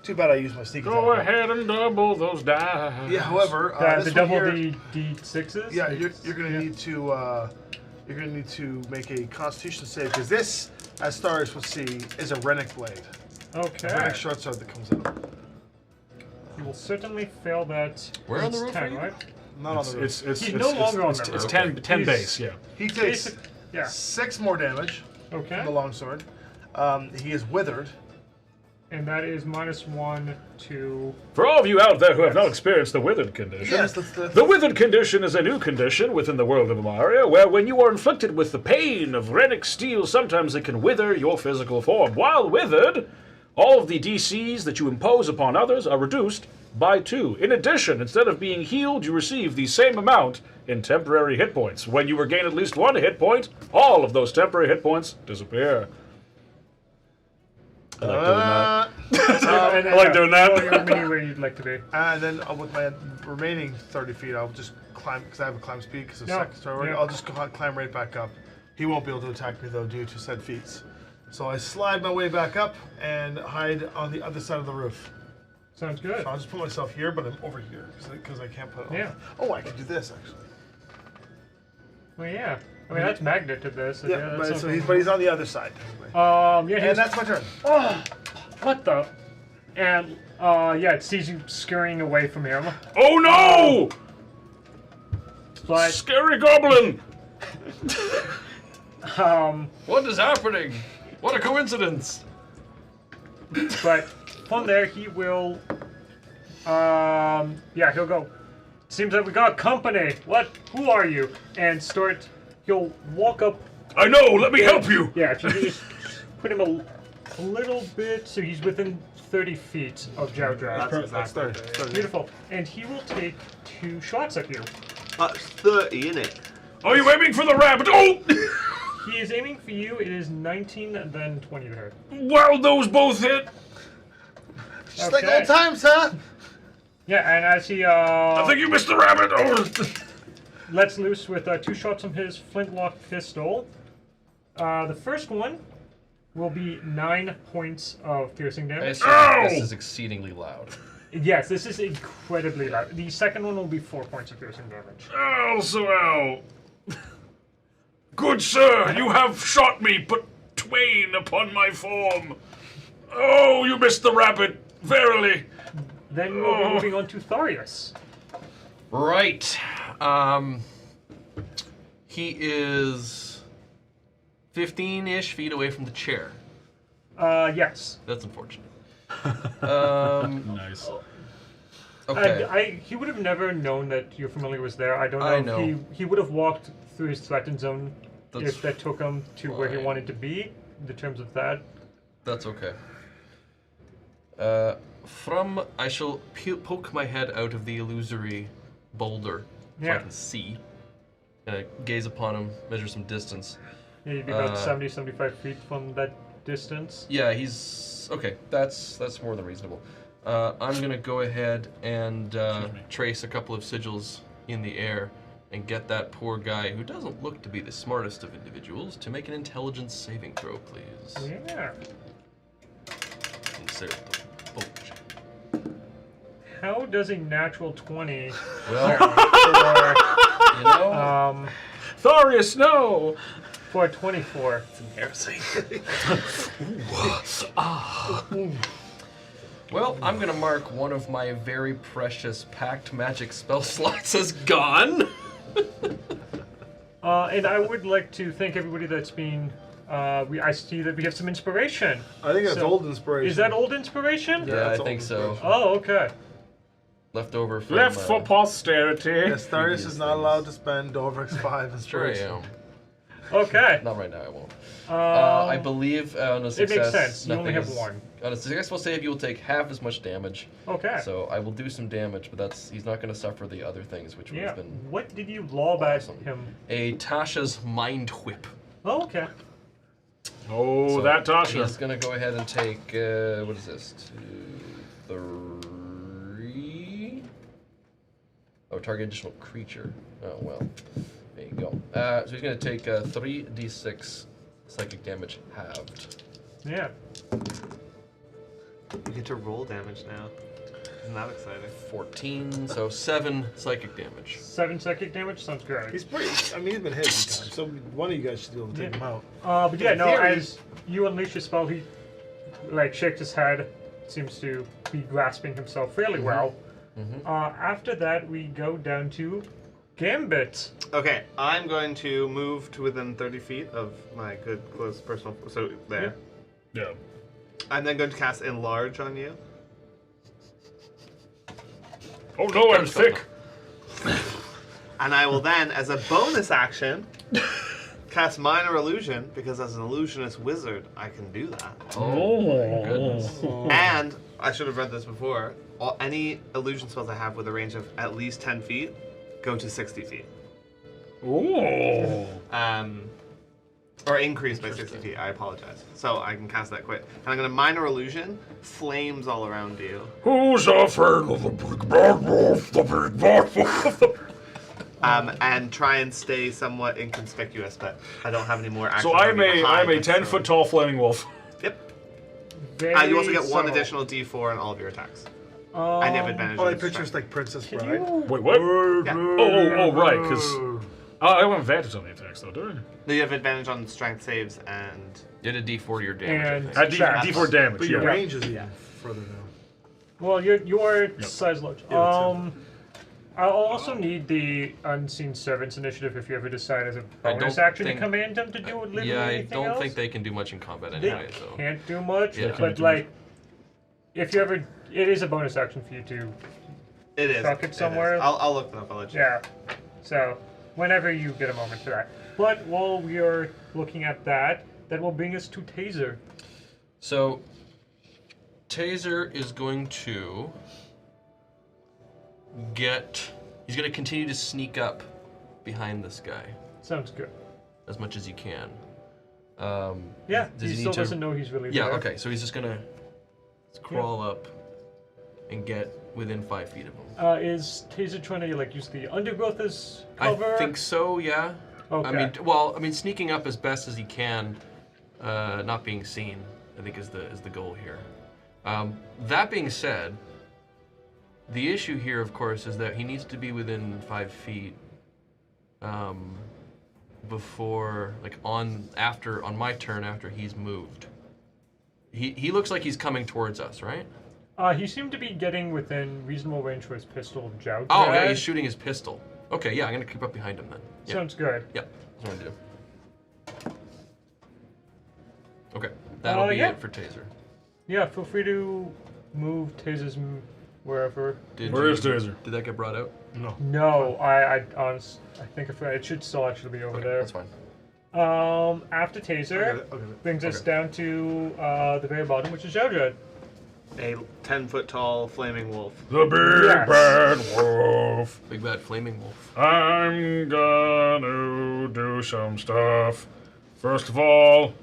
Too bad I used my sneak Go attack. ahead and double those dice. Yeah, however, The this double one here, D6s? yeah, you're gonna need to make a Constitution save because this, as Stars will see, is a Rennick blade. Okay. A Rennick short sword that comes out. You will certainly fail that. Where on the It's roof 10, are you? right? Not on the roof. He's no longer on the It's roof. 10 He's- base, yeah. He takes Basic, yeah. 6 more damage Okay. from the longsword. He is withered. And that is -1 to... For all of you out there who have not experienced the withered condition, Yes, the withered condition is a new condition within the world of Amaria, where when you are inflicted with the pain of Rennick steel, sometimes it can wither your physical form. While withered, all of the DCs that you impose upon others are reduced by 2. In addition, instead of being healed, you receive the same amount in temporary hit points. When you regain at least 1 hit point, all of those temporary hit points disappear. I like doing that. And then, I like doing that. roll your mini where you'd like to be. And then with my remaining 30 feet, I'll just climb, because I have a climb speed, because it's Yeah, second story. yeah. I'll just climb right back up. He won't be able to attack me, though, due to said feats. So I slide my way back up and hide on the other side of the roof. Sounds good. So I'll just put myself here, but I'm over here, because I can't put it on. Yeah. Oh, I can do this, actually. Well, yeah. I mean, that's magnet to this. So Yeah, that's but, so something. he's on the other side. Anyway. Yeah, And he's... that's my turn. Oh, what the... And, yeah, it sees you scurrying away from him. Oh no! But, Scary goblin! What is happening? What a coincidence! but from there, he will... yeah, he'll go... Seems like we got company. What? Who are you? And start... He'll walk up... I know, let me help you! Yeah, if you could just put him a little bit, so he's within 30 feet of Jow. That's 30. Beautiful. And he will take 2 shots at you. That's 30, innit? Are you aiming for the rabbit? Oh! He is aiming for you. It is 19 and then 20 to hit. Wow, those both hit! Just like old times, huh? Yeah, and as he I think you missed the rabbit! Oh. lets loose with 2 shots from his flintlock pistol, the first one will be 9 points of piercing damage. Ow! This is exceedingly loud. Yes, this is incredibly loud. The second one will be 4 points of piercing damage. Also, ow. Good sir, you have shot me, but twain upon my form. Oh, you missed the rabbit, verily. Then we'll be moving on to Tharius. Right. He is 15-ish feet away from the chair. Yes. That's unfortunate. Nice. Okay. He would have never known that your familiar was there. I don't know. I if know. He would have walked through his threatened zone That's if that took him to where he fine. wanted to be, in terms of that. That's okay. I shall poke my head out of the illusory boulder so I Yeah. can see. And I gaze upon him, measure some distance. Yeah, you'd be about 70, 75 feet from that distance. Yeah, he's okay. That's more than reasonable. I'm going to go ahead and trace a couple of sigils in the air and get that poor guy, who doesn't look to be the smartest of individuals, to make an intelligence saving throw, please. Yeah. Insert the bullshit. How does a natural 20 Well, for, you know, Thorius, no! for a 24? Embarrassing. well, I'm going to mark one of my very precious packed magic spell slots as gone. And I would like to thank everybody that's been. I see that we have some inspiration. I think that's So, old inspiration. Is that old inspiration? Yeah, I that's think all so. Oh, okay. Left over from... Left for posterity. Yes, Tharius is not allowed to spend Doverick's 5 Sure I inspiration. am. Okay. Not right now, I won't. I believe on a success... It makes sense. You only nothing have is- one. On a successful save, you will take half as much damage. Okay. So I will do some damage, but he's not going to suffer the other things, which would Yeah. have been What did you lob at Awesome. him? a Tasha's Mind Whip. Oh, okay. Oh, So that Tasha. He's going to go ahead and take, what is this? 2, 3... Oh, target additional creature. Oh, well. There you go. So he's going to take 3d6 psychic damage halved. Yeah. You get to roll damage now. Isn't that exciting? 14, so 7 psychic damage. 7 psychic damage? Sounds good. He's pretty. I mean, he's been hit a few times, so one of you guys should be able to take Yeah. him out. But yeah, In no, theory- as you unleash your spell, he, shakes his head, seems to be grasping himself fairly well. After that, we go down to Gambit. Okay, I'm going to move to within 30 feet of my good close personal. So there. Yeah. I'm then going to cast Enlarge on you. Oh no, I'm thick. And I will then, as a bonus action, cast Minor Illusion, because as an illusionist wizard, I can do that. Oh my goodness. And, I should have read this before, any illusion spells I have with a range of at least 10 feet go to 60 feet. Ooh. Or increase by 60 feet, I apologize. So I can cast that quick. And I'm going to Minor Illusion, flames all around you. Who's afraid of the big bad wolf? The big bad wolf. And try and stay somewhat inconspicuous, but I don't have any more actions. So I'm already a behind it, 10-foot tall flaming wolf. Yep. Very You also get one subtle. additional D4 on all of your attacks. And you have advantage Oh, on I strength. pictures like Princess Can Bride. you? Wait, what? Yeah. Oh, right, because I don't have advantage on the attacks, though, do I? No, you have advantage on strength saves and... Did a d4 to your damage. And I think. checks. D4 damage, But your yeah. range is even further now. Well, your size large. Yeah, I'll also need the Unseen Servants initiative if you ever decide as a I bonus don't action think- to command them to do literally Yeah, I anything don't else. think they can do much in combat They anyway, so. can't do much, Yeah. but Can't do like, if you ever, it is a bonus action for you to, It is. Chuck it is. somewhere. I'll look it up, I'll let you know. yeah. So, whenever you get a moment for that. But while we are looking at that, that will bring us to Taser. So, Taser is going to he's going to continue to sneak up behind this guy Sounds good. as much as he can. Yeah, does he he still need to- doesn't know he's really Yeah, there. okay, so he's just going to crawl up and get within 5 feet of him. Is Taser trying to like use the undergrowth as cover? I think so, yeah. Okay. I mean, sneaking up as best as he can, not being seen, I think is the goal here. That being said, the issue here, of course, is that he needs to be within 5 feet before, like, on my turn after he's moved. He looks like he's coming towards us, right? He seemed to be getting within reasonable range for his pistol joust. Oh yeah, he's shooting his pistol. Okay, yeah, I'm gonna keep up behind him then. Yeah. Sounds good. Yeah, that's what I'm gonna do. Okay, that'll be yeah. it for Taser. Yeah, feel free to move Taser's wherever. Where is Taser? Did that get brought out? No. No, I think it should still actually be over Okay, there. that's fine. After Taser, I'll get it. brings us Okay. down to the very bottom, which is Jojo. A 10-foot tall flaming wolf. The big Yes. bad wolf. Big bad flaming wolf. I'm gonna do some stuff. First of all,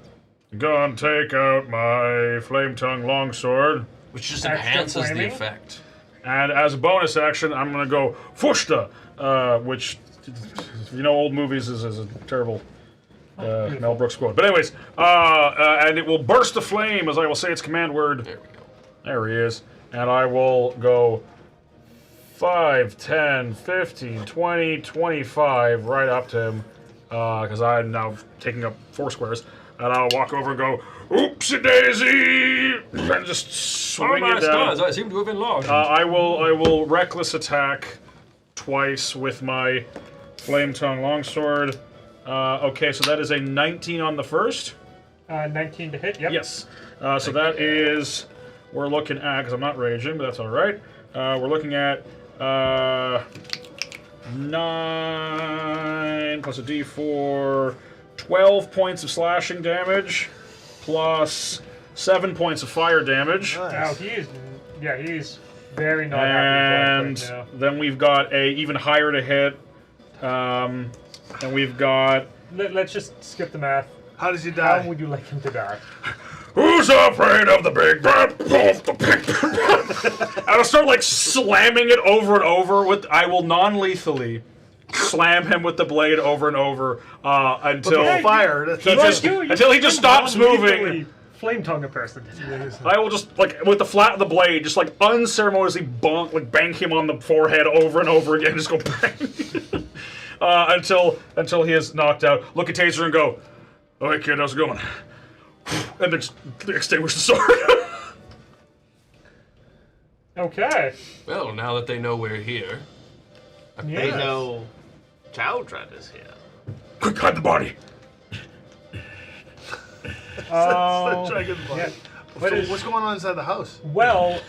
I'm gonna take out my flame tongue longsword Which just Extra enhances the flaming? effect. And as a bonus action, I'm going to go Fushta, which, if you know old movies, is a terrible Mel Brooks quote. But anyways, and it will burst a flame as I will say its command word. There we go. There he is. And I will go 5, 10, 15, 20, 25, right up to him, because I'm now taking up 4 squares. And I'll walk over and go, oopsie daisy, and just swing it down. I seem to have enlarged. I will reckless attack twice with my flame tongue longsword. Okay, so that is a 19 on the first. 19 to hit. Yep. Yes. So that is, we're looking at, because I'm not raging, but that's all right. We're looking at 9 plus a d4, 12 points of slashing damage, plus 7 points of fire damage. Now he's very not happy And right now. then we've got a even higher to hit. And we've got, Let's just skip the math. How does he How die? would you like him to die? who's afraid of the big bad wolf? The big bad. I'll start like slamming it over and over with. I will non-lethally slam him with the blade over and over until But the fire. That's, he that's- just until he just stops moving. Flame tongue a person. I will just like with the flat of the blade, just like unceremoniously bang him on the forehead over and over again. Just go bang until he is knocked out. Look at Taser and go, "Oh, hey kid, how's it going?" And then just extinguish the sword. Okay. Well, now that they know we're here, They Yes. know Chowdred is here. Quick, hide the body. Oh, Dragonfly. yeah. So what's going on inside the house? Well,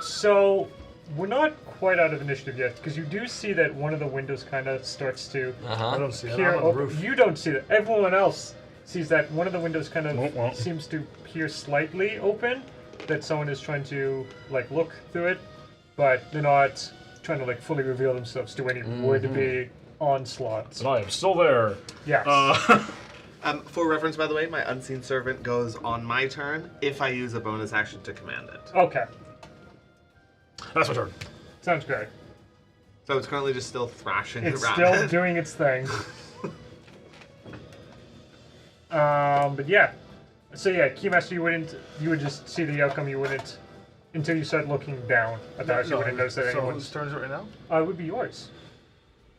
so we're not quite out of initiative yet because you do see that one of the windows kind of starts to I don't see it. peer I'm on the open. roof. You don't see that. Everyone else sees that one of the windows kind of Well. seems to peer slightly open. That someone is trying to like look through it, but they're not trying to like fully reveal themselves to any would-be onslaughts. And I am still there. Yes. For reference, by the way, my unseen servant goes on my turn if I use a bonus action to command it. Okay. That's my turn. Sounds great. So it's currently just still thrashing It's around. still doing its thing. But yeah. So yeah, Keymaster, you would just see the outcome, you wouldn't, until you start looking down at the house, you wouldn't notice that so anyone's, whose turn is it right now? it would be yours.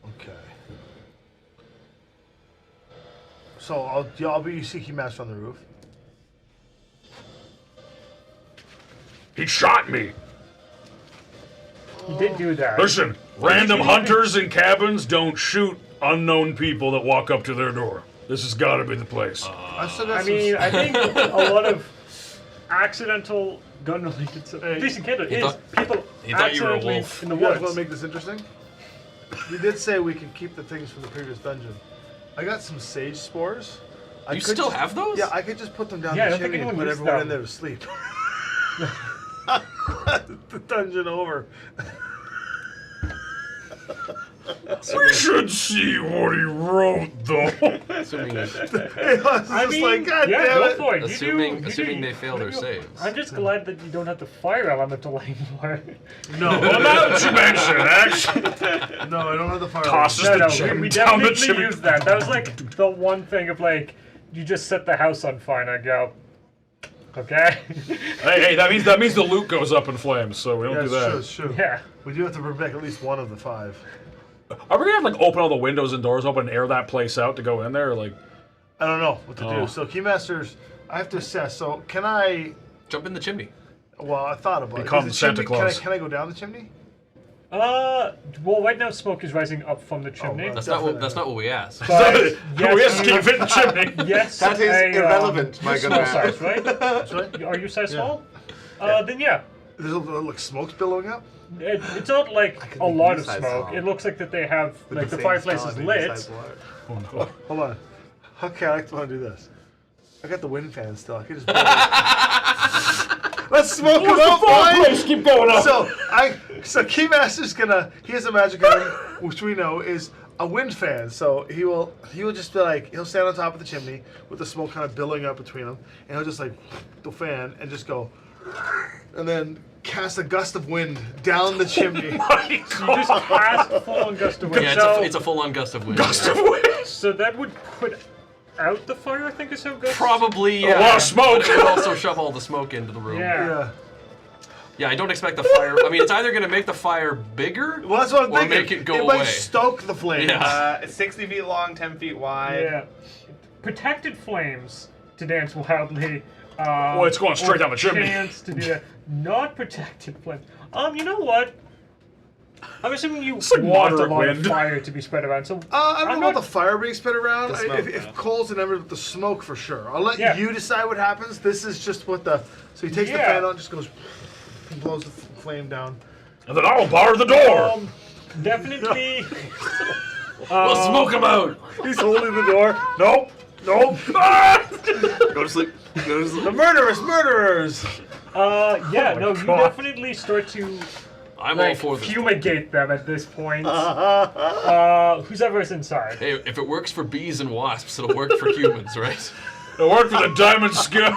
Okay. So I'll be Seeking Master on the roof. He shot me. You did do that. Listen, random hunters in cabins don't shoot unknown people that walk up to their door. This has got to be the place. I've still got I mean, I think a lot of accidental gun-related stuff. Hey, Decent kid is thought- people he thought you were a accidentally wolf. in the you guys want woods. to make this interesting? We did say we could keep the things from the previous dungeon. I got some sage spores. I you could still just- have those? Yeah, I could just put them down Yeah, I the don't think chimney and anyone put used everyone them. in there to sleep. The dungeon over. We should see what he wrote, though. Assuming, I was just like, God yeah, damn go it. for it. assuming You do- they fail their you- saves. I'm just glad that you don't have the fire elemental anymore. No, Well, now that you mention it, actually, no, I don't have the fire. tosses No, the no, gem we down the definitely chimney. used that. That was like the one thing of like, you just set the house on fire and I go, okay. Hey, that means the loot goes up in flames, so we don't Yeah, do it's that. true, it's true. Yeah. We do have to protect at least one of the 5. Are we gonna have like open all the windows and doors open and air that place out to go in there? Like, I don't know what to Oh. do. So Keymasters, I have to assess. So can I? Jump in the chimney. Well, I thought about Become it. Is the Santa chimney- Claus. Can I go down the chimney? Well, right now smoke is rising up from the chimney. well, That's not what we asked. But oh yes, you- keep it in the chimney. yes, That is irrelevant, my you're good small man. size, right? Sorry? Are you size Yeah. small? Then yeah. There's like smoke's billowing up. It's not like could a be lot of size smoke. small. It looks like that they have With like the same fireplace style, is maybe lit. size large. Oh no. Hold on. Okay, I want to do this. I got the wind fan still. I can just. Let's smoke it up, boys! Keep going up. So Keymaster's gonna. He has a magic item, which we know is a wind fan. So he will just be like, he'll stand on top of the chimney with the smoke kind of billowing up between them, and he'll just like the fan and just go. and then cast a gust of wind down the chimney. You just cast a full-on gust of wind. Yeah, so, it's a full-on gust of wind. Gust of wind. so that would put out the fire, I think is how gusts... Probably, A yeah. lot of smoke. But it would also shove all the smoke into the room. Yeah. Yeah, I don't expect the fire. I mean, it's either going to make the fire bigger Well, that's what I'm or thinking. make it go it away. might stoke the flames. Yeah. It's 60 feet long, 10 feet wide. Yeah. Protected flames to dance wildly. Well, it's going straight or down the chimney. Chance to do that. Not protected flames. You know what? I'm assuming you like want a moderate lot wind. of fire to be spread around. So I don't I'm know not- about the fire being spread around. The smoke, If yeah. coals and embers, the smoke for sure. I'll let Yeah. you decide what happens. This is just what the. So he takes the Yeah. fan on, just goes, and blows the flame down. And then I'll bar the door. Definitely. We'll smoke him out. He's holding the door. Nope. Nope. Go to sleep. Go to sleep. The murderers! Yeah, my no, you God. definitely start to I'm all like for this. fumigate them at this point. Who's ever's inside? Hey, if it works for bees and wasps, it'll work for humans, right? It worked for the diamond skill.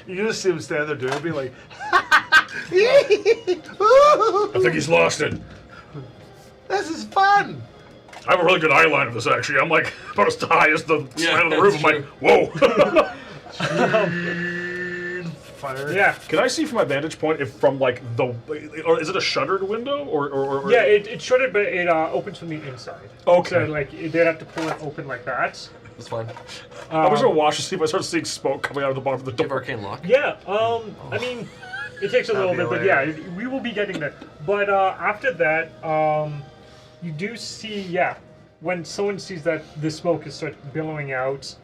You just see him stand there doing it, be like, I think he's lost it. this is fun! I have a really good eye line of this, actually. I'm like about as high as the Yeah, side of the roof. I'm that's like, whoa. Fire. Yeah. Can I see from my vantage point if from like the, or is it a shuttered window or Yeah, it's shuttered, but it opens from the inside. Okay. So, like, they'd have to pull it open like that. That's fine. I was gonna watch to see if I start seeing smoke coming out of the bottom of the Give door. arcane lock. Yeah, I mean, it takes a little That'd bit, be but yeah, we will be getting there. But after that, you do see, yeah, when someone sees that the smoke is sort of billowing out,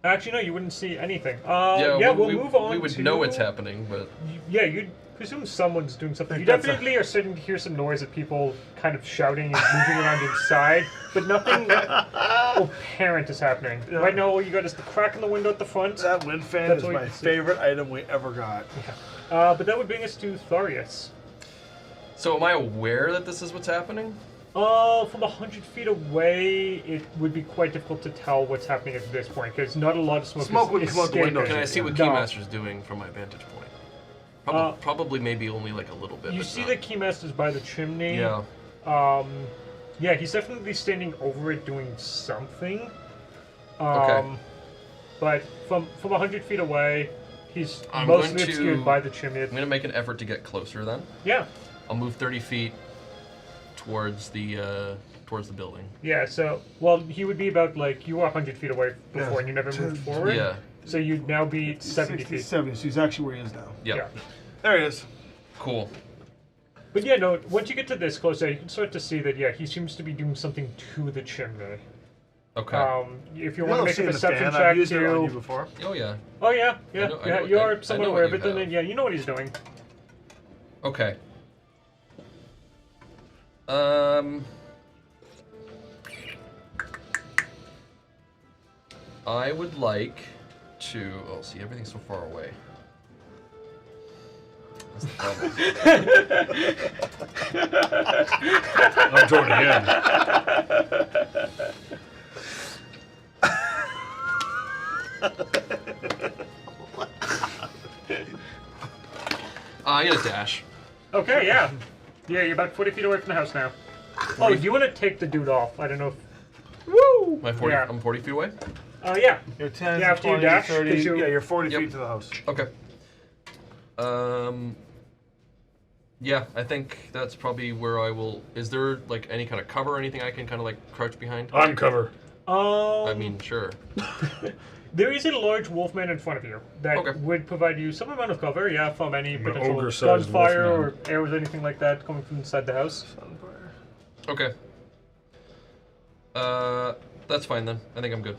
actually, no, you wouldn't see anything. We'll move on We would to, know it's happening, but Yeah, you'd presume someone's doing something. I You think that's definitely are starting to hear some noise of people kind of shouting and moving around inside, but nothing apparent is happening. Yeah. Right now, all you got is the crack in the window at the front. That wind fan That's is what my you see. favorite item we ever got. But that would bring us to Tharius. so am I aware that this is what's happening? From 100 feet away, it would be quite difficult to tell what's happening at this point, because not a lot of smoke, Smoke is wouldn't come out the window. escaping. Can I see what No. Keymaster's doing from my vantage point? Probably maybe only like a little bit. You but see not- the Keymaster's by the chimney. Yeah. Yeah, he's definitely standing over it doing something. Okay. But from 100 feet away, he's I'm mostly going to- obscured by the chimney. I'm gonna make an effort to get closer then. Yeah, I'll move 30 feet towards the building. yeah. So, well, he would be about like you were 100 feet away before, Yeah. and you never moved forward. Yeah. So you'd now be 70 feet. 70, so he's actually where he is now. Yep. Yeah. There he is. Cool. But yeah, no. Once you get to this closer, you can start to see that yeah, he seems to be doing something to the chimney. Okay. If you You want to know, make a seeing the perception fan, check I've used it on you to. before. Oh yeah. Oh yeah, yeah, I know- I yeah. know- You I- are I somewhat know aware what of it. you Then have. yeah, you know what he's doing. Okay. I would like to. Oh, see, everything's so far away. That's the problem. I'm toward the end. I'm gonna dash. Okay, yeah. Yeah, you're about 40 feet away from the house now. Oh, do you want to take the dude off? I don't know if... Woo! My 40. Yeah. I'm 40 feet away. Yeah. You're 10, Yeah, after you 20, dash, 30. 'cause you- Yeah, you're 40 Yep. feet to the house. Okay. Yeah, I think that's probably where I will. Is there like any kind of cover or anything I can kind of like crouch behind? I'm cover. I mean, sure. There is a large wolfman in front of you that Okay. would provide you some amount of cover, yeah, from any potential ogre-sized gunfire or wolfman. arrows, anything like that coming from inside the house. Okay. That's fine then. I think I'm good.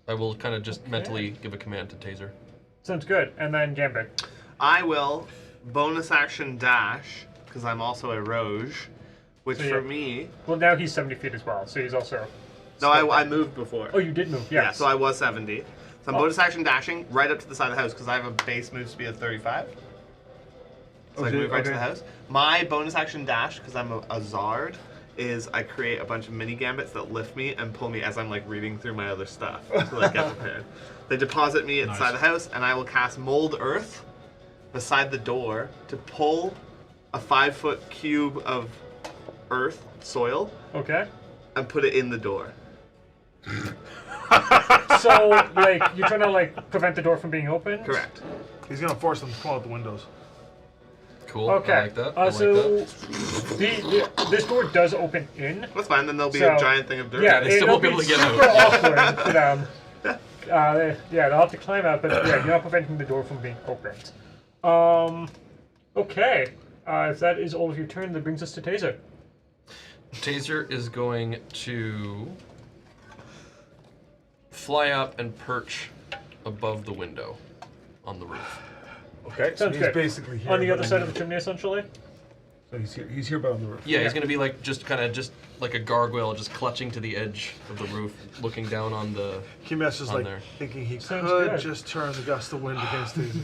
I will kind of just mentally give a command to Taser. Sounds good. And then Gambit. I will bonus action dash, because I'm also a rogue, which So for yeah. me... Well, now he's 70 feet as well, so he's also... No, I moved before. Oh, you did move, Yeah, yes. so I was 70. So I'm Oh. bonus action dashing right up to the side of the house, because I have a base move speed of 35. So I Okay, move right to okay. the house. My bonus action dash, because I'm a Zard, is I create a bunch of mini gambits that lift me and pull me as I'm like reading through my other stuff to like get prepared. They deposit me inside Nice. the house, and I will cast Mold Earth beside the door to pull a 5-foot cube of earth, soil, Okay. and put it in the door. So, like, you're trying to, like, prevent the door from being opened? Correct. He's gonna force them to fall out the windows. Cool. Okay. I like that. I like so, that. this door does open in. That's fine, then there'll be So, a giant thing of dirt. Yeah, they still won't be able to get super out. awkward for them. Yeah, they'll have to climb out, but yeah, you're not preventing the door from being opened. Okay. If that is all of your turn, that brings us to Taser. Taser is going to fly up and perch above the window on the roof. Okay, so Sounds he's good. basically here. On the other but- side of the chimney, essentially? So he's here, but on the roof. Yeah, he's going to be like just like a gargoyle, just clutching to the edge of the roof, looking down on the. Kimes is On like there. thinking he Sounds could good. just turn the gust of wind against his.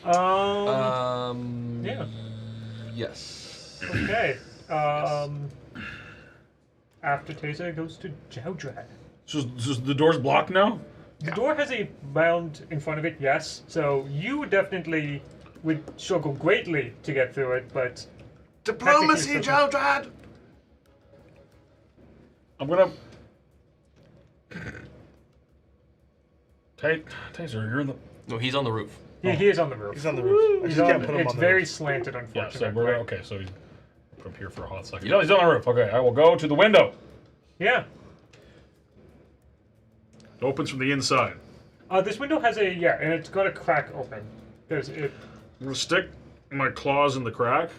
Yeah. Yes. Okay. After Taser goes to Jowdrad. So the door's blocked now? The door has a mound in front of it, yes. So you definitely would struggle greatly to get through it, but Diplomacy, Technically, Jodrad! I'm gonna. Taser, you're in the. No, he's on the roof. he is on the roof. He's on the roof. I He's just on, can't put him it's on the very roof. slanted, Yeah, unfortunately. so we're okay. So he's put him here for a hot second. No, he's on the roof. Okay, I will go to the window. Yeah. It opens from the inside. This window has a and it's got a crack open. There's it. I'm gonna stick my claws in the crack.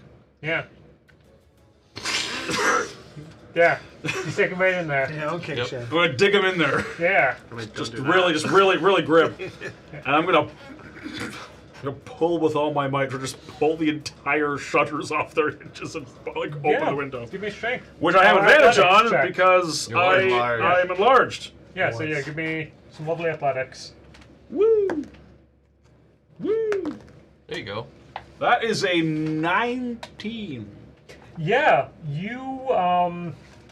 Yeah. Yeah. You stick him right in there. Yeah, okay, Yep. Shan. I'm gonna dig him in there. Yeah. Just really grip. And I'm gonna pull with all my might to just pull the entire shutters off their hinges and like open the window. Give me strength. Which I have advantage athletics on check. because You're I enlarged. am enlarged. Yeah, so yeah, give me some lovely athletics. Woo! Woo! There you go. That is a 19. Yeah, you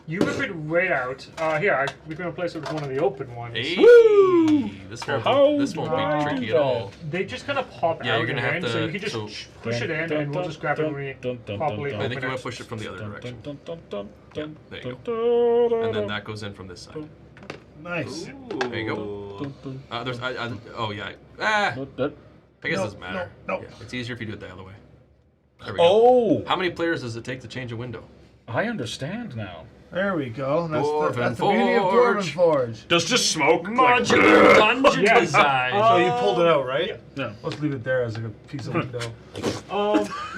rip it right out. Here, we're gonna place it with one of the open ones. Hey, Woo! this How won't be do tricky that? at all. They just kind of pop Yeah, out you're gonna have in, to- so you can just so- push it in, and we'll just grab it when we properly I open think you want it. to push it from the other direction, Yeah, there you go. And then that goes in from this side. Nice. There you go. There's, oh yeah. I guess it doesn't matter. no. Yeah, it's easier if you do it the other way. There we go. Oh, How many players does it take to change a window? I understand now. There we go. That's Dwarven that's the beauty of Forge. Dwarven Forge. Does just smoke? Modular dungeon Yeah. design. So you pulled it out, right? Yeah. Let's leave it there as a piece of window.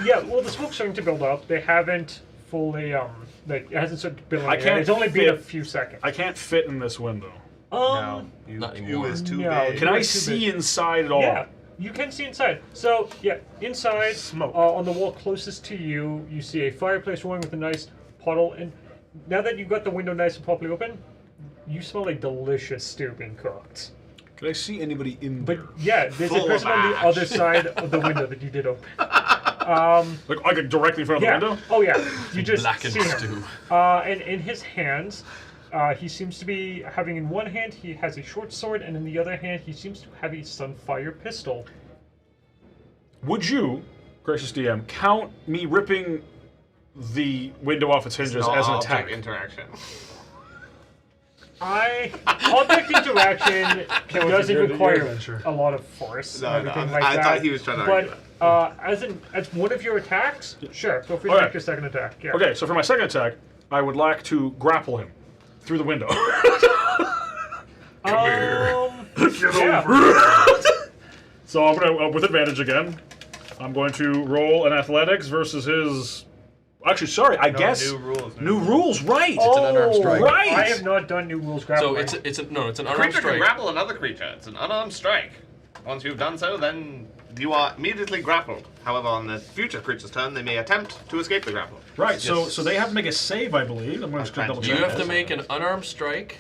Yeah, well, the smoke's starting to build up. They haven't fully, like, it hasn't started building I yet. can't It's only been a fit- few seconds. I can't fit in this window. No, Not You anymore. is too No. big. Can I too see big. inside at all? Yeah, you can see inside. So, yeah, inside, Smoke. on the wall closest to you, you see a fireplace roaring with a nice puddle. And now that you've got the window nice and properly open, you smell a delicious stew being cooked. Can I see anybody in But there? yeah, there's Full a of person on the ash. other side of the window that you did open. Like directly in front of Yeah. the window? Oh yeah. You just Blackened see him. stew. And in his hands, he seems to be having in one hand he has a short sword, and in the other hand he seems to have a sunfire pistol. Would you, gracious DM, count me ripping the window off its hinges No as an object attack? interaction. Object interaction doesn't your require adventure. a lot of force No, and no, everything I like that. thought he was trying to argue But as one of your attacks, sure, feel free to Okay. make your second attack. Yeah. Okay, so for my second attack, I would like to grapple him through the window. Yeah. So I'm gonna, with advantage again, I'm going to roll an athletics versus his. Actually, sorry, I guess New rules. new rules, right? It's an unarmed strike. right. I have not done new rules grappling. So it's an unarmed Creature can strike. grapple another creature. It's an unarmed strike. Once you've done so, then you are immediately grappled. However, on the future creature's turn, they may attempt to escape the grapple. Right, so Yes. they have to make a save, I believe. I'm going to trying double to check. You have that. to make an unarmed strike,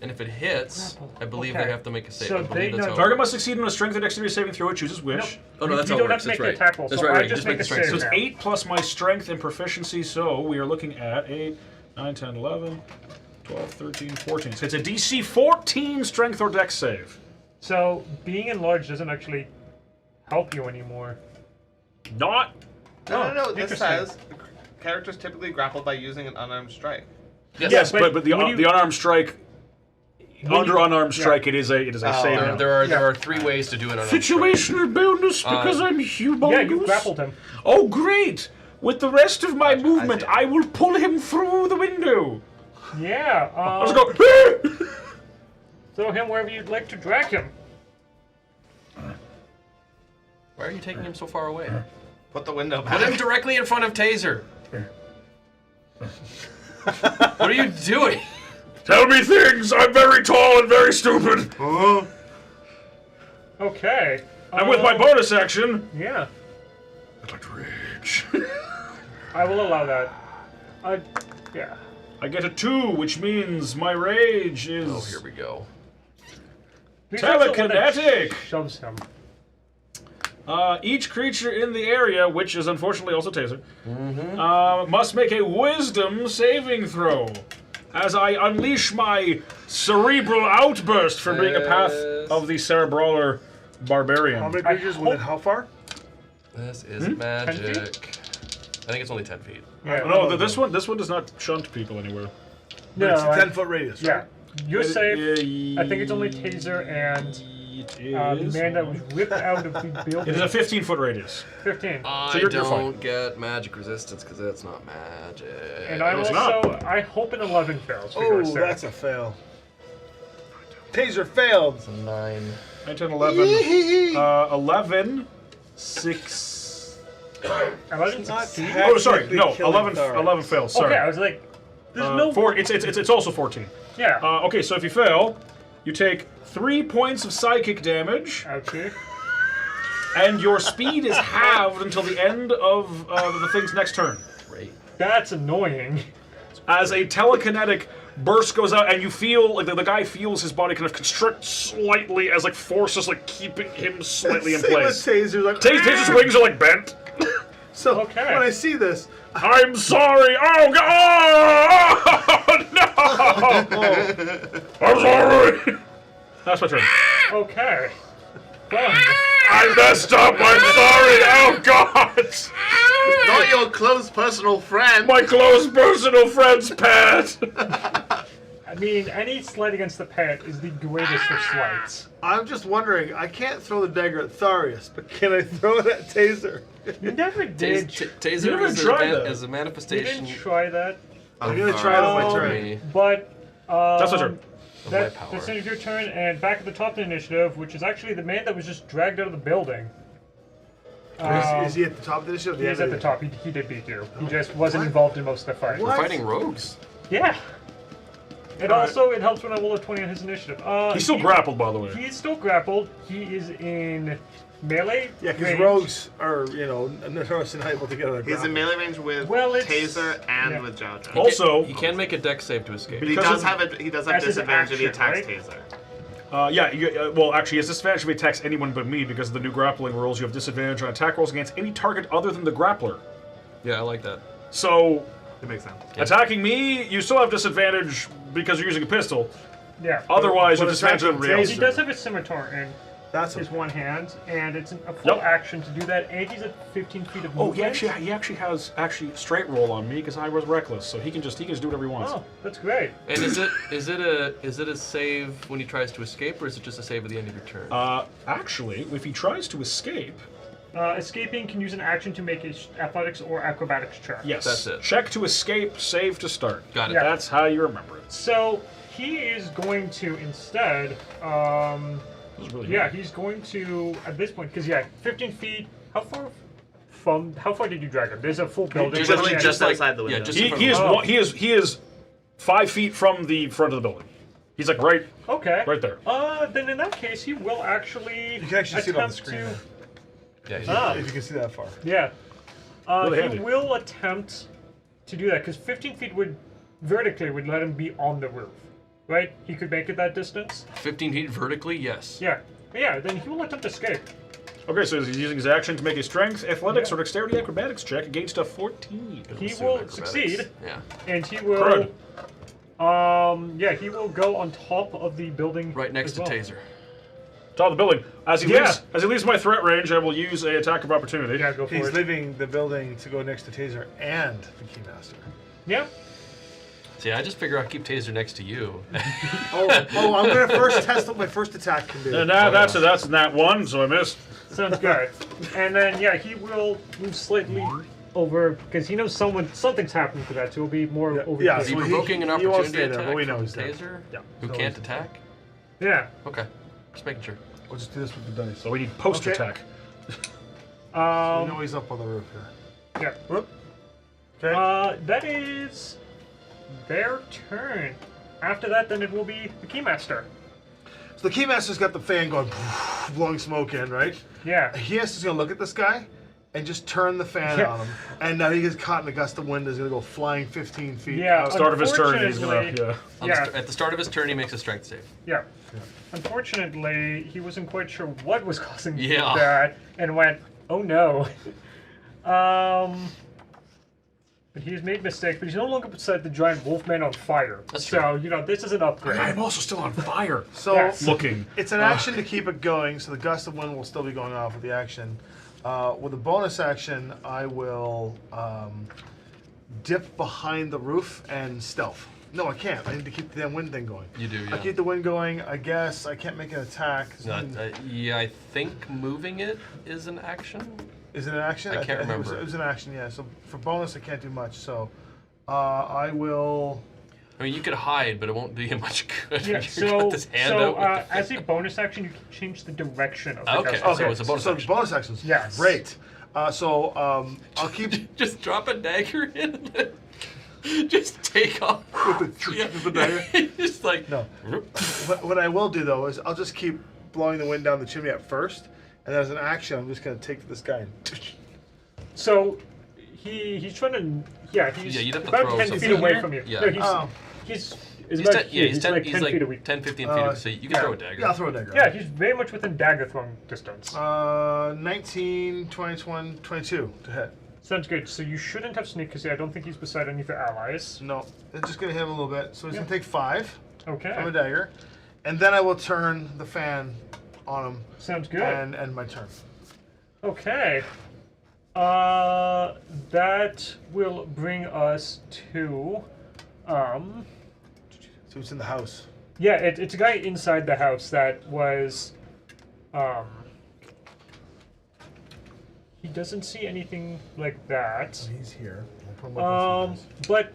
and if it hits, I believe Okay. they have to make a save. So I believe they that's know- how it Target works. must succeed in a strength or dexterity saving throw. It chooses which. Nope. Oh no, that's you how don't it works. have to make That's the right. attack roll, That's so right. I Right. just Make make the a strength save So save. it's now. 8 plus my strength and proficiency, so we are looking at 8, 9, 10, 11, 12, 13, 14. So it's a DC 14 strength or dex save. So being enlarged doesn't actually help you anymore. Not. No. This interesting. says characters typically grapple by using an unarmed strike. Yes, but the when you- unarmed strike. Under unarmed strike, it is a save. yeah. There are 3 ways to do it. Situational bonus because I'm humongous. Yeah, you grappled him. Oh, great! With the rest of my movement, I will pull him through the window. Yeah. Let's go. Throw him wherever you'd like to drag him. Why are you taking him so far away? Put the window Put him back. directly in front of Taser. What are you doing? Tell me things. I'm very tall and very stupid. Okay. And with my bonus action, Yeah, I'd like to rage. I will allow that. Yeah. I get a 2, which means my rage is Oh, here we go. He's also the one that telekinetic. shoves him. Each creature in the area, which is unfortunately also Taser, must make a Wisdom saving throw. As I unleash my cerebral outburst for being a path of the cerebraler barbarian. How many creatures within how far? This is magic. 10 feet? I think it's only 10 feet. Yeah. No, this one does not shunt people anywhere. No, It's a I- 10-foot radius, right? Yeah. You're safe. I think it's only Taser and the man that was ripped out of the building. It is a 15-foot radius. 15. I So you're don't fine. get magic resistance because that's not magic. And I it's also, I hope an 11 fails. For Oh, your sake. that's a fail. Taser failed. It's a 9. 9, 10, 11. 11, 6. 11 Not succeed? Oh, sorry. technically No, killing 11, Thar. 11 fails. Sorry. Okay, I was like, there's no... 4, it's also 14. Yeah. Okay, so if you fail, you take 3 points of psychic damage, Okay. and your speed is halved until the end of the thing's next turn. Great. That's annoying. As a telekinetic burst goes out, and you feel like the guy feels his body kind of constrict slightly as like force is like keeping him slightly in Same with place. Taser, like, Taser's wings are like bent. So Okay. when I see this, I'm sorry. Oh God! No! I'm sorry. That's my turn. Okay. Fun. I messed up. I'm sorry. Oh God! Not your close personal friend. My close personal friend's pet. I mean, any slight against the pet is the greatest of slights. I'm just wondering, I can't throw the dagger at Tharius, but can I throw it at Taser? You never did. Taser never is tried that. is a You manifestation. didn't try that. I'm gonna try it on my turn. me. But, That's my turn. Of my That's power. the end of your turn, and back at the top of the initiative, which is actually the man that was just dragged out of the building. Is he at the top of the initiative? He is at the top. He did beat you. He just wasn't involved in most of the fight. We're fighting rogues. Yeah. It also it helps when I roll a 20 on his initiative. He's still grappled, by the way. He's still grappled. He is in melee. Yeah, because range. rogues are, notoriously not able to get on the He's in ground. melee range with Well, it's- Taser and yeah. with Jaja. Also, He can make a dex save to escape. He because does of- have That's his disadvantage if he action, attacks right? Taser. well, actually, he has disadvantage if he attacks anyone but me because of the new grappling rules. You have disadvantage on attack rolls against any target other than the grappler. Yeah, I like that. So, It makes sense. attacking me, you still have disadvantage because you're using a pistol. Yeah. Otherwise, you But have disadvantage on attacking everybody else. He does have his scimitar in That's his a, one hand, and it's a full Yep. action to do that. And he's at 15 feet of Oh, movement. he actually has straight roll on me because I was reckless, so he can just do whatever he wants. Oh, that's great. And is it a save when he tries to escape, or is it just a save at the end of your turn? Actually, if he tries to escape, Escaping can use an action to make a athletics or acrobatics check. yes, That's it. check to escape, save to start. Got it. Yeah. That's how you remember it. So he is going to instead, This is really yeah, good. he's going to at this point because 15 feet. How far did you drag him? There's a full building. Just Literally like- just like- outside the window. yeah, just- He is Oh. he is 5 feet from the front of the building. He's like right Okay. there. Then in that case, he will actually. you can actually see it on the attempt screen. to- Yeah, he's Ah. If you can see that far. Yeah. Really He handy. will attempt to do that because 15 feet would vertically would let him be on the roof, right? He could make it that distance. 15 feet vertically, yes. Yeah. Yeah. Then he will attempt to escape. Okay, so he's using his action to make a strength, athletics, Yeah. or dexterity acrobatics check against a 14. He Assume will acrobatics. succeed, Yeah. and he will. Crud. Yeah, he will go on top of the building. Right next as to well. Taser. Top of the building. As he leaves my threat range, I will use a attack of opportunity. Yeah, go for He's it. leaving the building to go next to Taser and the Keymaster. Yeah. See, I just figure I'll keep Taser next to you. Oh, I'm gonna first test what my first attack can do. And that's that one, so I missed. Sounds good. And then, yeah, he will move slightly over because he knows something's happening to that, so he'll be more over yeah, here. Is he so provoking an he won't opportunity stay there, attack but we know from he's there. Taser? Yeah. Who So can't he's- attack? Yeah. Okay. Just making sure. We'll just do this with the dice. So we need post Okay. attack. We know he's up on the roof here. Yeah. Whoop. Okay. That is their turn. After that, then it will be the Keymaster. So the Keymaster's got the fan going, blowing smoke in, right? Yeah. He has to go look at this guy and just turn the fan on him. And now he gets caught in a gust of wind. Is going to go flying 15 feet. Yeah. Start of his turn, he's gonna Unfortunately- At the start of his turn, he makes a strength save. Yeah. Unfortunately, he wasn't quite sure what was causing Yeah. that, and went, "Oh no." But he's made mistakes. But he's no longer set the giant wolfman on fire. That's so this is an upgrade. I'm also still on fire. So Yes. Looking. it's an action to keep it going. So the gust of wind will still be going off with the action. With a bonus action, I will dip behind the roof and stealth. No, I can't. I need to keep the damn wind thing going. You do, yeah. I keep the wind going. I guess I can't make an attack. No, yeah, I think moving it is an action. Is it an action? I can't think remember. It was an action, yeah. So for bonus, I can't do much. So I will. I mean, you could hide, but it won't do you much good. Yeah, You so, got this hand out with the as a bonus action, you can change the direction of the Okay. gust. So it's a bonus so action. bonus actions. Yes. Great. I'll keep Just drop a dagger in and then just take off. with the dagger. Just like No. What I will do though is I'll just keep blowing the wind down the chimney at first, and as an action, I'm just gonna take this guy and. So he's trying to he's Yeah, you'd have to about throw 10 feet something. away from you. Yeah. No, he's he's about 10, yeah, here. he's 10, like he's 10 like feet away. 10, 15 feet away, so you can throw a dagger. Yeah, I'll throw a dagger. Yeah, he's very much within dagger throwing distance. 19, 21, 22 to hit. Sounds good. So you shouldn't have sneak because I don't think he's beside any of your allies. No, it's just gonna hit him a little bit. So he's Yeah. gonna take 5 Okay. from a dagger, and then I will turn the fan on him Sounds good. and end my turn. Okay. That will bring us to, So it's in the house. yeah, it's a guy inside the house that was, he doesn't see anything like that. He's here. I'll put him up in some dice. But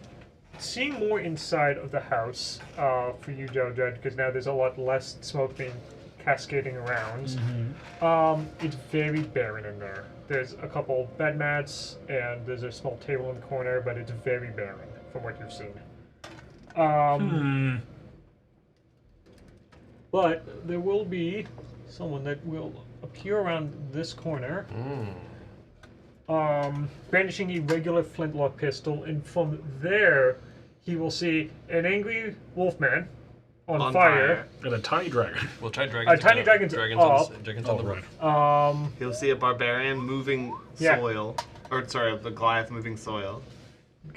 seeing more inside of the house for you, Joe, because now there's a lot less smoke being cascading around. It's very barren in there. There's a couple bed mats and there's a small table in the corner, but it's very barren from what you've seen. But there will be someone that will appear around this corner. Brandishing a regular flintlock pistol, and from there, he will see an angry wolfman on fire. And a tiny dragon. We'll try dragons. tiny dragon's dragons up. Dragons on the right. roof. He'll see a barbarian moving Yeah. soil, or sorry, the Goliath moving soil,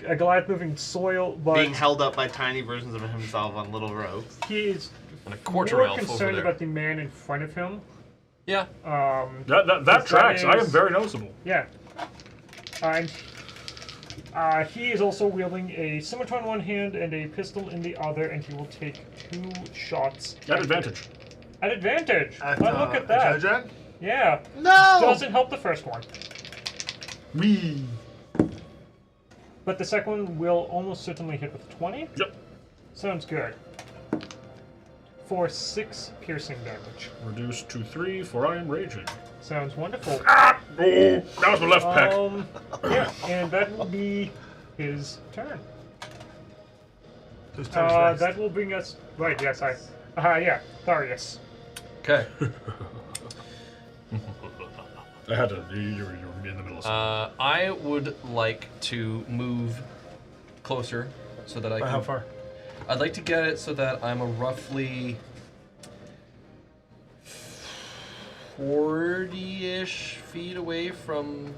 A Goliath moving soil, but being held up by tiny versions of himself on little ropes. he is And a quarter more elf over concerned there. about the man in front of him. Yeah. That tracks. I am is- very noticeable. Yeah. And he is also wielding a scimitar in one hand and a pistol in the other, and he will take 2 shots. At advantage. At advantage! At, Oh, look at that. Jojo? Yeah. No! Doesn't help the first one. Wee. But the second one will almost certainly hit with 20. Yep. Sounds good. For 6 piercing damage. Reduced to 3, for I am raging. Sounds wonderful. Ah! Oh, that was my left peck. Yeah, and that will be his turn. Whose turn's next? That will bring us. Right, yes, yeah, Tharius. Okay. I had to. You were in the middle of something. I would like to move closer so that I By can. how far? I'd like to get it so that I'm a roughly 40-ish feet away from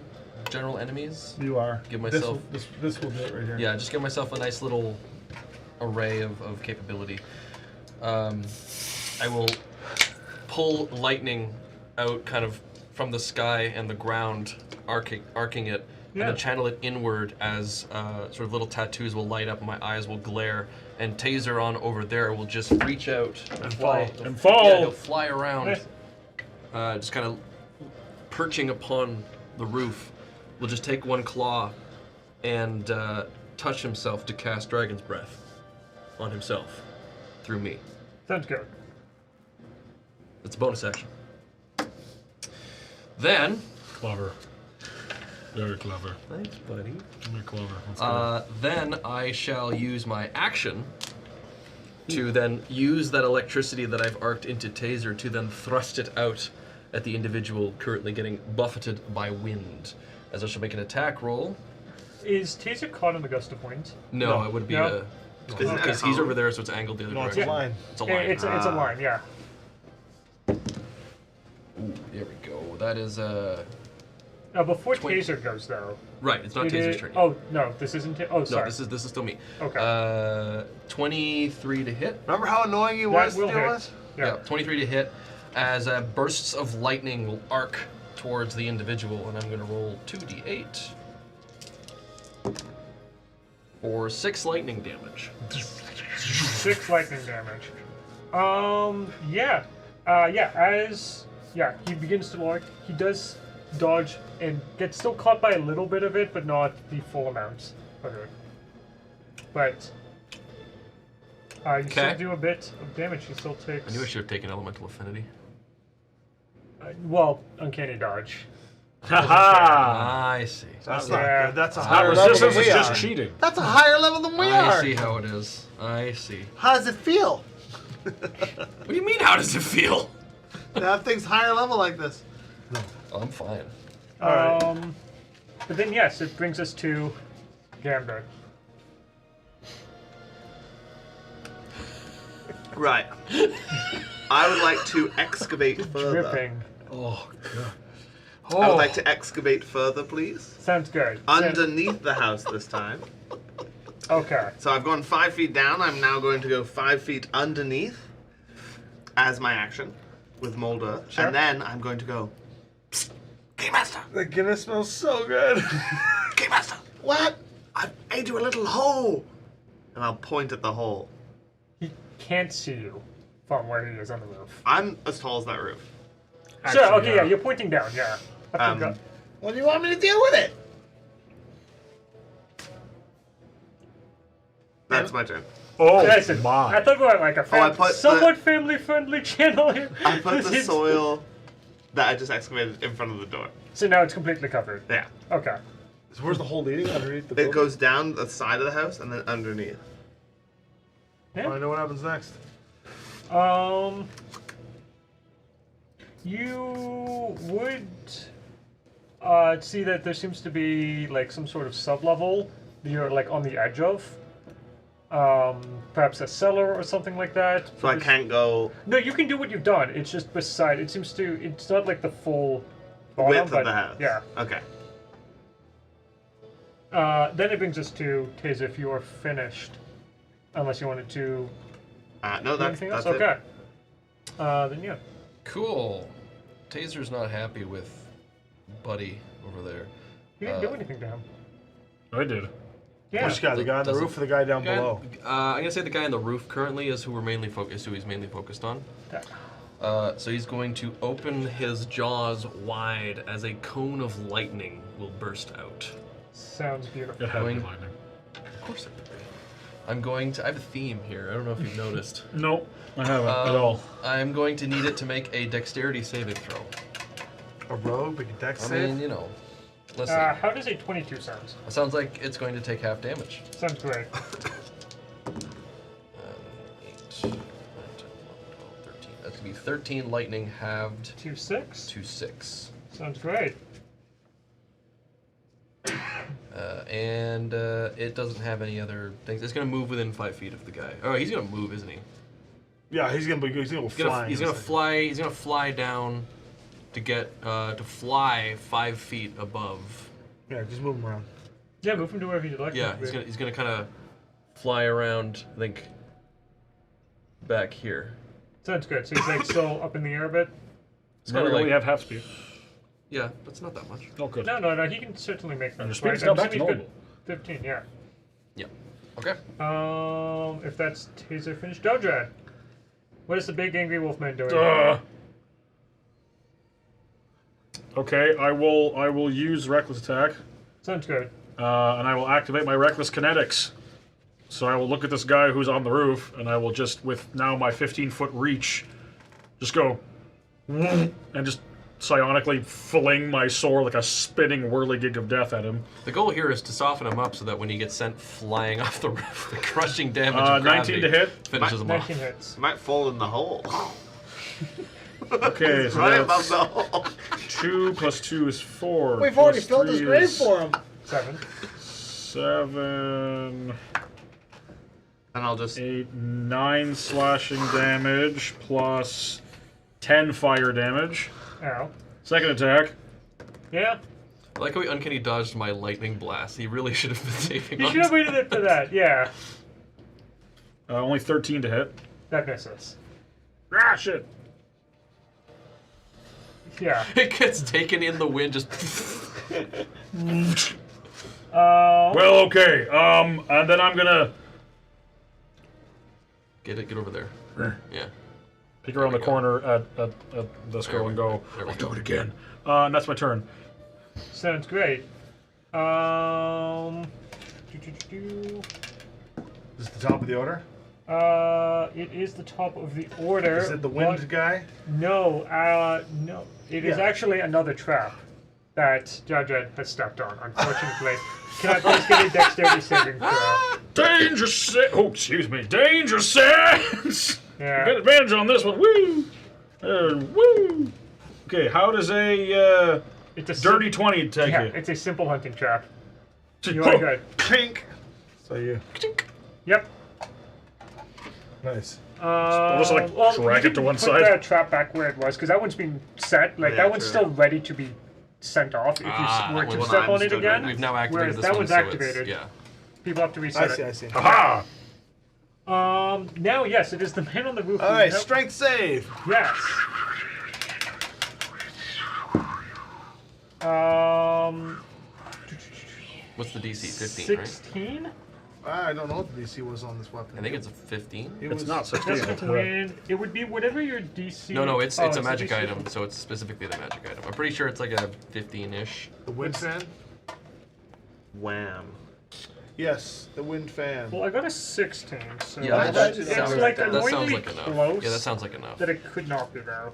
general enemies. You are. Give myself- This will do it right here. Yeah, just give myself a nice little array of capability. I will pull lightning out kind of from the sky and the ground, arcing it, and then channel it inward as sort of little tattoos will light up and my eyes will glare. And Taser on over there will just reach out and fly. And fall. Yeah, he'll fly around, just kind of perching upon the roof. Will just take one claw and touch himself to cast Dragon's Breath on himself through me. Sounds good. It's a bonus action. Then, Clever. Very clever. thanks, buddy. Very clever. That's good. Then I shall use my action to then use that electricity that I've arced into Taser to then thrust it out at the individual currently getting buffeted by wind. As I shall make an attack roll. Is Taser caught in the gust of wind? No, it would be No. because he's over there, so it's angled the other No, it's direction. a line. It's a line. It's a line, yeah. Ooh, there we go. That is Now, before 20. Taser goes, though. right. It's not it Taser's is- turn. Oh, no, this isn't. Oh, no, sorry. this is still me. Okay. 23 to hit. Remember how annoying he was will to deal hit. with? Yeah. 23 to hit, as bursts of lightning will arc towards the individual, and I'm going to roll 2d8 for 6 lightning damage. 6 lightning damage. He begins to arc. He does dodge and gets still caught by a little bit of it, but not the full amount of it. But you still do a bit of damage. He still takes. I knew I should have taken Elemental Affinity. Uncanny dodge. Haha! I see. That's Yeah. not good. That's a Not higher level resistance, than it's we just are. cheating. That's a higher level than we I are. see how it is. I see. How does it feel What do you mean, how does it feel? to have things higher level like this? I'm fine. Alright. But then yes, it brings us to Gambit. Right. I would like to excavate further. Dripping. Oh, God. I would like to excavate further, please. Sounds good. Underneath the house this time. Okay. So I've gone 5 feet down. I'm now going to go 5 feet underneath as my action with mold earth. Sure. And then I'm going to go, Psst, Game Master, The Guinness smells so good. Game Master, what? I've made you a little hole. And I'll point at the hole. He can't see you from where he is on the roof. I'm as tall as that roof. Sure, okay, yeah, you're pointing down, yeah. I forgot. What do you want me to deal with it? That's my turn. Oh, Listen, my. I thought we were like a I put somewhat family-friendly channel here. I put the It's- soil that I just excavated in front of the door. So now it's completely covered. Yeah. Okay. So where's the hole leading? Underneath the It building? goes down the side of the house and then underneath. Yeah. I know what happens next. You would see that there seems to be like some sort of sub-level that you're like on the edge of. Perhaps a cellar or something like that. So I can't go No, you can do what you've done. It's just beside. It seems to. It's not like the full bottom, width but of the house. yeah. Okay. Then it brings us to Taze. If you are finished, unless you wanted to No, do that's anything else. it. Okay. Then yeah. Cool. Taser's not happy with Buddy over there. You didn't do anything to him. I did. Yeah. Which guy? The guy on the Doesn't- roof or the guy down Guy- below? I'm gonna say the guy on the roof currently is who he's mainly focused on. Yeah. So he's going to open his jaws wide as a cone of lightning will burst out. Sounds beautiful. It had to be Going- lightning. Of course it would be. I have a theme here. I don't know if you've noticed. Nope, I haven't at all. I'm going to need it to make a dexterity saving throw. A rogue, but you dex I save? mean, you know. Listen, How does a 22 sound? it sounds like it's going to take half damage. Sounds great. 8, 9, 10, 11, 12, 13. That's going to be 13 lightning halved 2-6. to 6. Sounds great. And it doesn't have any other things. It's going to move within 5 feet of the guy. Oh, he's going to move, isn't he? Yeah, he's gonna go flying. He's gonna fly. He's gonna fly down to get to fly 5 feet above. Yeah, just move him around. Yeah, move him to wherever you'd like. Yeah, him to he's be. gonna kind of fly around, I think, back here. Sounds good. So he's like still up in the air a bit? It's No, kind we of only like, have half speed. yeah, that's not that much. Oh, good. No, he can certainly make that. And your speed's now back to he's good. normal. 15, yeah. Yeah. Okay. If that's taser finished, Doja. What is the big angry wolfman doing? Okay, I will use reckless attack, Sounds good. and I will activate my reckless kinetics. So I will look at this guy who's on the roof, and I will just, with now my 15-foot reach, just go, and just psionically fling my sword like a spinning whirligig of death at him. The goal here is to soften him up so that when he gets sent flying off the roof, the crushing damage of gravity 19 to hit. finishes him off. 19 hits. Might fall in the hole. Okay, so Right above that's the hole. 2 plus 2 is 4. We've plus already filled 3 his grave is for him. 7. 7, And I'll just 8, 9 slashing damage, plus 10 fire damage. Ow. Second attack. Yeah. I like how he uncanny dodged my lightning blast. He really should have been saving You on should have waited it for that, yeah. Only 13 to hit. That misses. Ah, shit. Yeah. It gets taken in the wind, just. Well, okay. And then I'm gonna Get over there. Yeah. peek around the we go. corner at this girl and go, There we I'll go. do it again. And that's my turn. Sounds great. Is it the top of the order? It is the top of the order. Is it the wind but guy? No, no. It is Yeah. actually another trap that Jaja has stepped on, unfortunately. Can I please get a dexterity saving throw? Danger sense. Oh, excuse me. Danger sense. Yeah. Get advantage on this one. Woo. Woo. Okay, how does a It's a dirty 20 take Yeah, it? it's a simple hunting trap. You are good. Pink. So you. Yep. Nice. just, like, well, drag you it to can one put side. the trap back where it was, because that one's been set. Like, Yeah, that one's true. still ready to be sent off if you were to well, step I'm on it still again. doing We've now activated Whereas this that one, one's so activated. It's, yeah. People have to I reset see, it. I see. Aha! Now, yes, it is the man on the roof. who Alright, helped- strength save. Yes. What's the DC? 15, right? 16? I don't know what the DC was on this weapon. I think it's a 15. It It's was not 16. Just to win. It would be whatever your DC. No, it's oh, a magic DC. item, so it's specifically the magic item. I'm pretty sure it's like a 15-ish. the wind fan. wham. Yes, the wind fan. Well, I got a 16, so Yeah, that it's sounds like that That sounds annoyingly like enough. close Yeah, that sounds like enough. that it could not be though.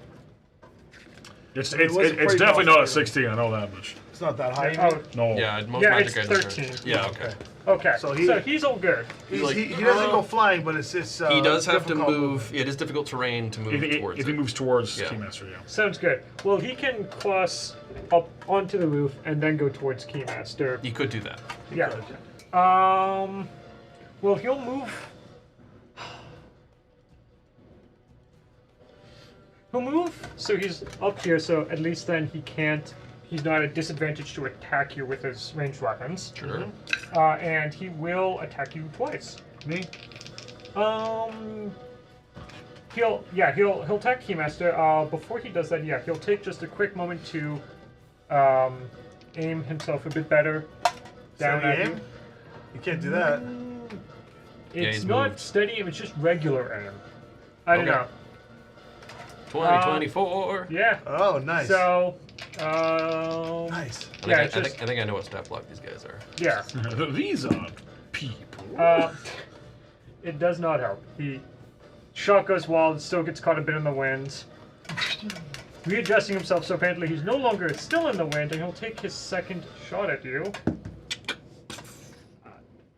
It's was a it's pretty definitely not a tough 16. I know that much. It's not that high. Oh, No. Yeah, most Yeah, magic it's items 13. are. Yeah, okay. okay. So So, he- he's all good. He's, like, he doesn't go flying, but it's He does have to difficult move. It is difficult terrain to move towards If he it. moves towards Yeah. Keymaster, yeah. Sounds good. Well, he can cross up onto the roof and then go towards Keymaster. You could do that. Yeah. Well, he'll move. He'll move, so he's up here, so at least then he can't. He's not at a disadvantage to attack you with his ranged weapons. Sure. And he will attack you twice. Me? He'll attack Keymaster. Before he does that, yeah, he'll take just a quick moment to aim himself a bit better down Steady at aim? you. You can't do that. Yeah, It's he's not moved. steady aim, it's just regular aim. I don't Okay. know. 2024. Yeah. Oh, nice. So, Nice. yeah, I it's just, think I know what stat block these guys are. yeah. These are people. It does not help. The shot goes wild, still gets caught a bit in the wind. Readjusting himself, so apparently he's no longer still in the wind, and he'll take his second shot at you.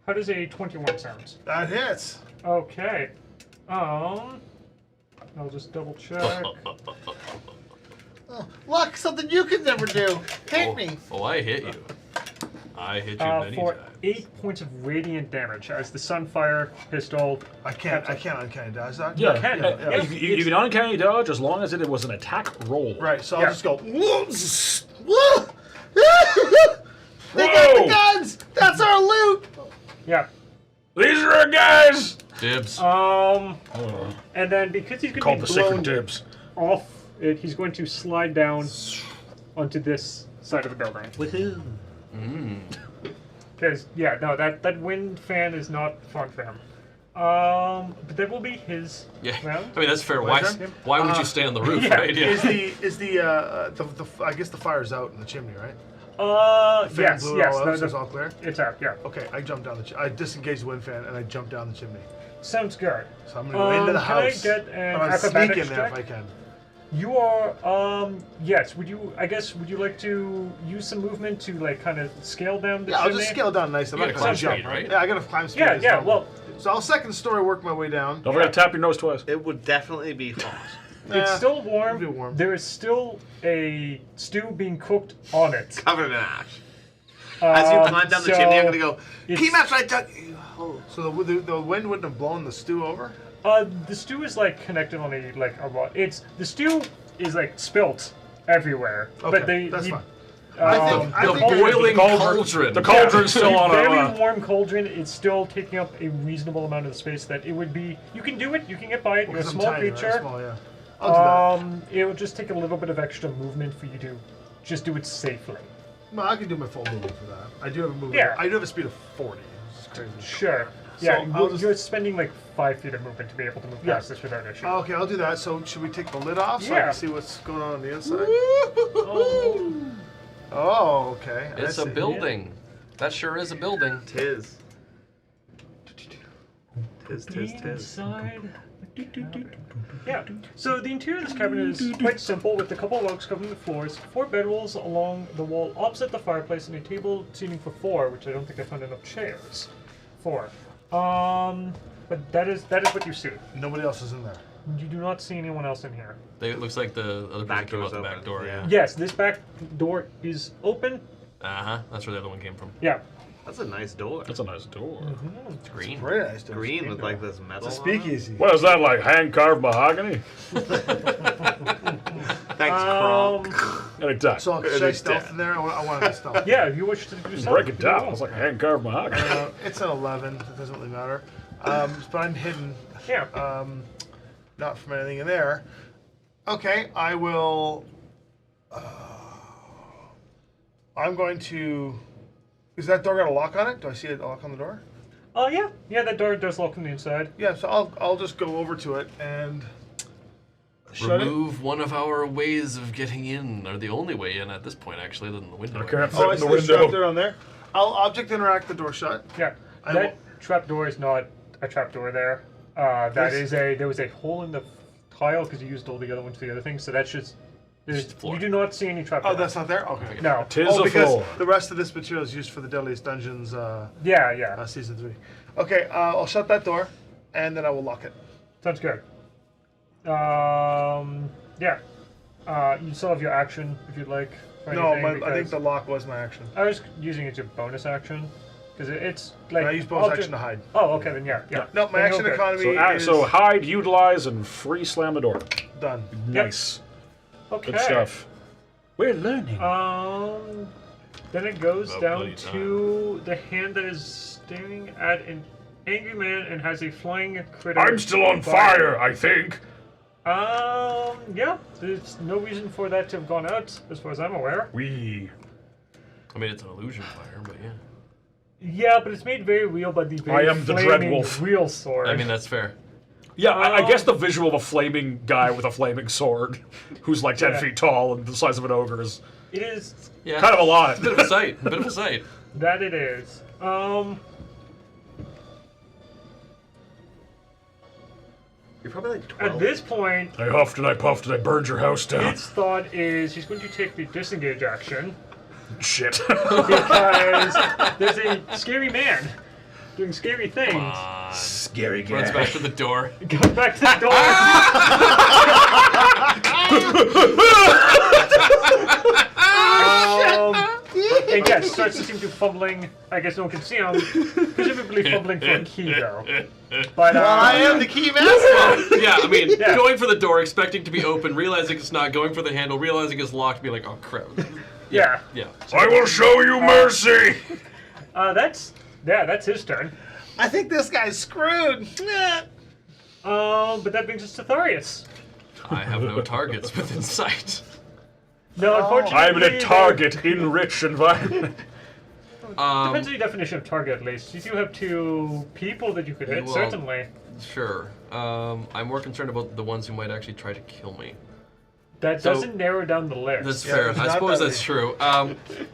How does a 21 sound? That hits. Okay. I'll just double check. Look, something you can never do. Hit me. Oh, I hit you. I hit you many For times. 8 points of radiant damage as the Sunfire pistol. I can't uncanny dodge that. Yeah, can. yeah, Yeah. You can uncanny dodge as long as it was an attack roll. Right, so Yeah. I'll just go. Whoa! They got the Whoa! guns. That's our loot. Yeah. These are our guys! Dibs. And then because he's going Called to the be blown Sacred Dibs. off it, he's going to slide down onto this side of the building. Woohoo! Because, yeah, no, that wind fan is not fun for him. But that will be his round. I mean, that's fair. My Why, turn? why would you stay on the roof, yeah. right? Is the I guess the fire's out in the chimney, right? Fan Yes, blew it yes. all out, No, so it's all clear. it's out, yeah. Okay, I jump down I disengage the wind fan and I jump down the chimney. Sounds good. So I'm gonna go into the Can I house. get an I'm gonna sneak in acrobatics there if check? I can. You are, yes, would you like to use some movement to, like, kind of scale down the Yeah, I'll chimney? just scale down nice. I'm You not got gonna climb jump, speed, right? Yeah, I gotta climb speed. Yeah, as yeah, normal. well, So I'll second story work my way down. Don't forget to tap your nose twice. It would definitely be hot. it's still it'll warm. be warm. There is still a stew being cooked on it. Covered in ash. As you climb down the chimney, I'm gonna go. it's- Keep out right down. Oh. So the wind wouldn't have blown the stew over? The stew is, like, connected on a rod. The stew is, like, spilt everywhere. Okay, But they that's you- fine. um, I The think boiling cauldron. cauldron. The cauldron's still on very a... warm cauldron. It's still taking up a reasonable amount of the space that it would be. You can do it. You can get by it. You're a Because I'm small tiny, right? creature. Small, yeah. I'll do It will just take a little bit of extra movement for you to just do it safely. that. Well, I can do my full movement for that. I do have a movement. Yeah. I do have a speed of 40. This is crazy. Sure. So Yeah, I'll just- you're spending like 5 feet of movement to be able to move Yeah. past this without issue. Okay, I'll do that. So should we take the lid off so I Yeah. can see what's going on the inside? Oh. Oh, okay. I It's a see. building. That sure is a building. Tis. Tis. Inside. Yeah. So the interior of this cabin is quite simple, with a couple of rugs covering the floors, 4 bedrolls along the wall opposite the fireplace, and a table seating for 4, which I don't think I found enough chairs for. But that is what you see. Nobody else is in there. You do not see anyone else in here. It looks like the other Back person came out door's the back open, door. yeah. Yes, this back door is open. That's where the other one came from. Yeah. That's a nice door. That's a nice door. It's green. Very nice. to Green speak with of. like this metal. It's a on it. speakeasy. What is that, like hand-carved mahogany? Thanks, Kronk. Anytime. So should I stealth in there? I want to be stealth. Yeah, if you wish to do so. Break it down. It's like hand-carved mahogany. It's an 11. It doesn't really matter. But I'm hidden. Yeah. Not from anything in there. Okay, I will. I'm going to. Is that door got a lock on it? Do I see a lock on the door? Oh yeah. Yeah, that door does lock on the inside. Yeah, so I'll just go over to it and shut it. Remove one of our ways of getting in, or the only way in at this point, actually, other than the window. I can't Oh, I fit see in the the trap window. door on there. I'll object interact the door shut. Yeah. I That will- trap door is not a trap door there. There was a hole in the tile because you used all the other ones for the other things. So that's just. Just the floor. You do not see any trap Oh, door. that's not there? Okay. No. Tis Oh, a because floor. the rest of this material is used for the Deadliest Dungeons Yeah. season 3. Okay, I'll shut that door and then I will lock it. Sounds good. Yeah. You still have your action if you'd like. For No, anything, I think because the lock was my action. I was using it as your bonus action because it's like. And I use bonus object- action to hide. Oh, okay then. Yeah. No, my Then action you're good. economy So is hide, utilize, and free slam the door. done. Nice. Okay. Good stuff. We're learning. Then it goes About down bloody to the hand that is staring at an angry man and has a flying critter. I'm still on fire, I think. Yeah. There's no reason for that to have gone out, as far as I'm aware. I mean, it's an illusion fire, but yeah. Yeah, but it's made very real by the very I am the flaming Dreadwolf. real sword. I mean, that's fair. Yeah, I guess the visual of a flaming guy with a flaming sword who's like 10 Yeah. feet tall and the size of an ogre is it is Yeah. kind of a lot. Bit of a sight. Bit of a sight. that it is. You're probably like 12. At this point, I huffed and I puffed and I burned your house down. its thought is he's going to take the disengage action. Shit. Because there's a scary man doing scary things. Scary Runs back to the door. Goes back to the door. And yes, starts to seem to fumbling. I guess no one can see him. Presumably fumbling for a key though. But I am the key master. Yeah, I mean, Yeah. going for the door, expecting to be open, realizing it's not, going for the handle, realizing it's locked, be like, oh crap. yeah. Yeah. I will show you mercy. That's his turn. I think this guy's screwed. But that brings us to Tharius. I have no targets within sight. No, unfortunately, I'm in a target in rich environment. Depends on your definition of target, at least. You do have 2 people that you could hit, Well, certainly. Sure. I'm more concerned about the ones who might actually try to kill me. That so- doesn't narrow down the list. That's Yeah, fair. it's I not suppose that that's true.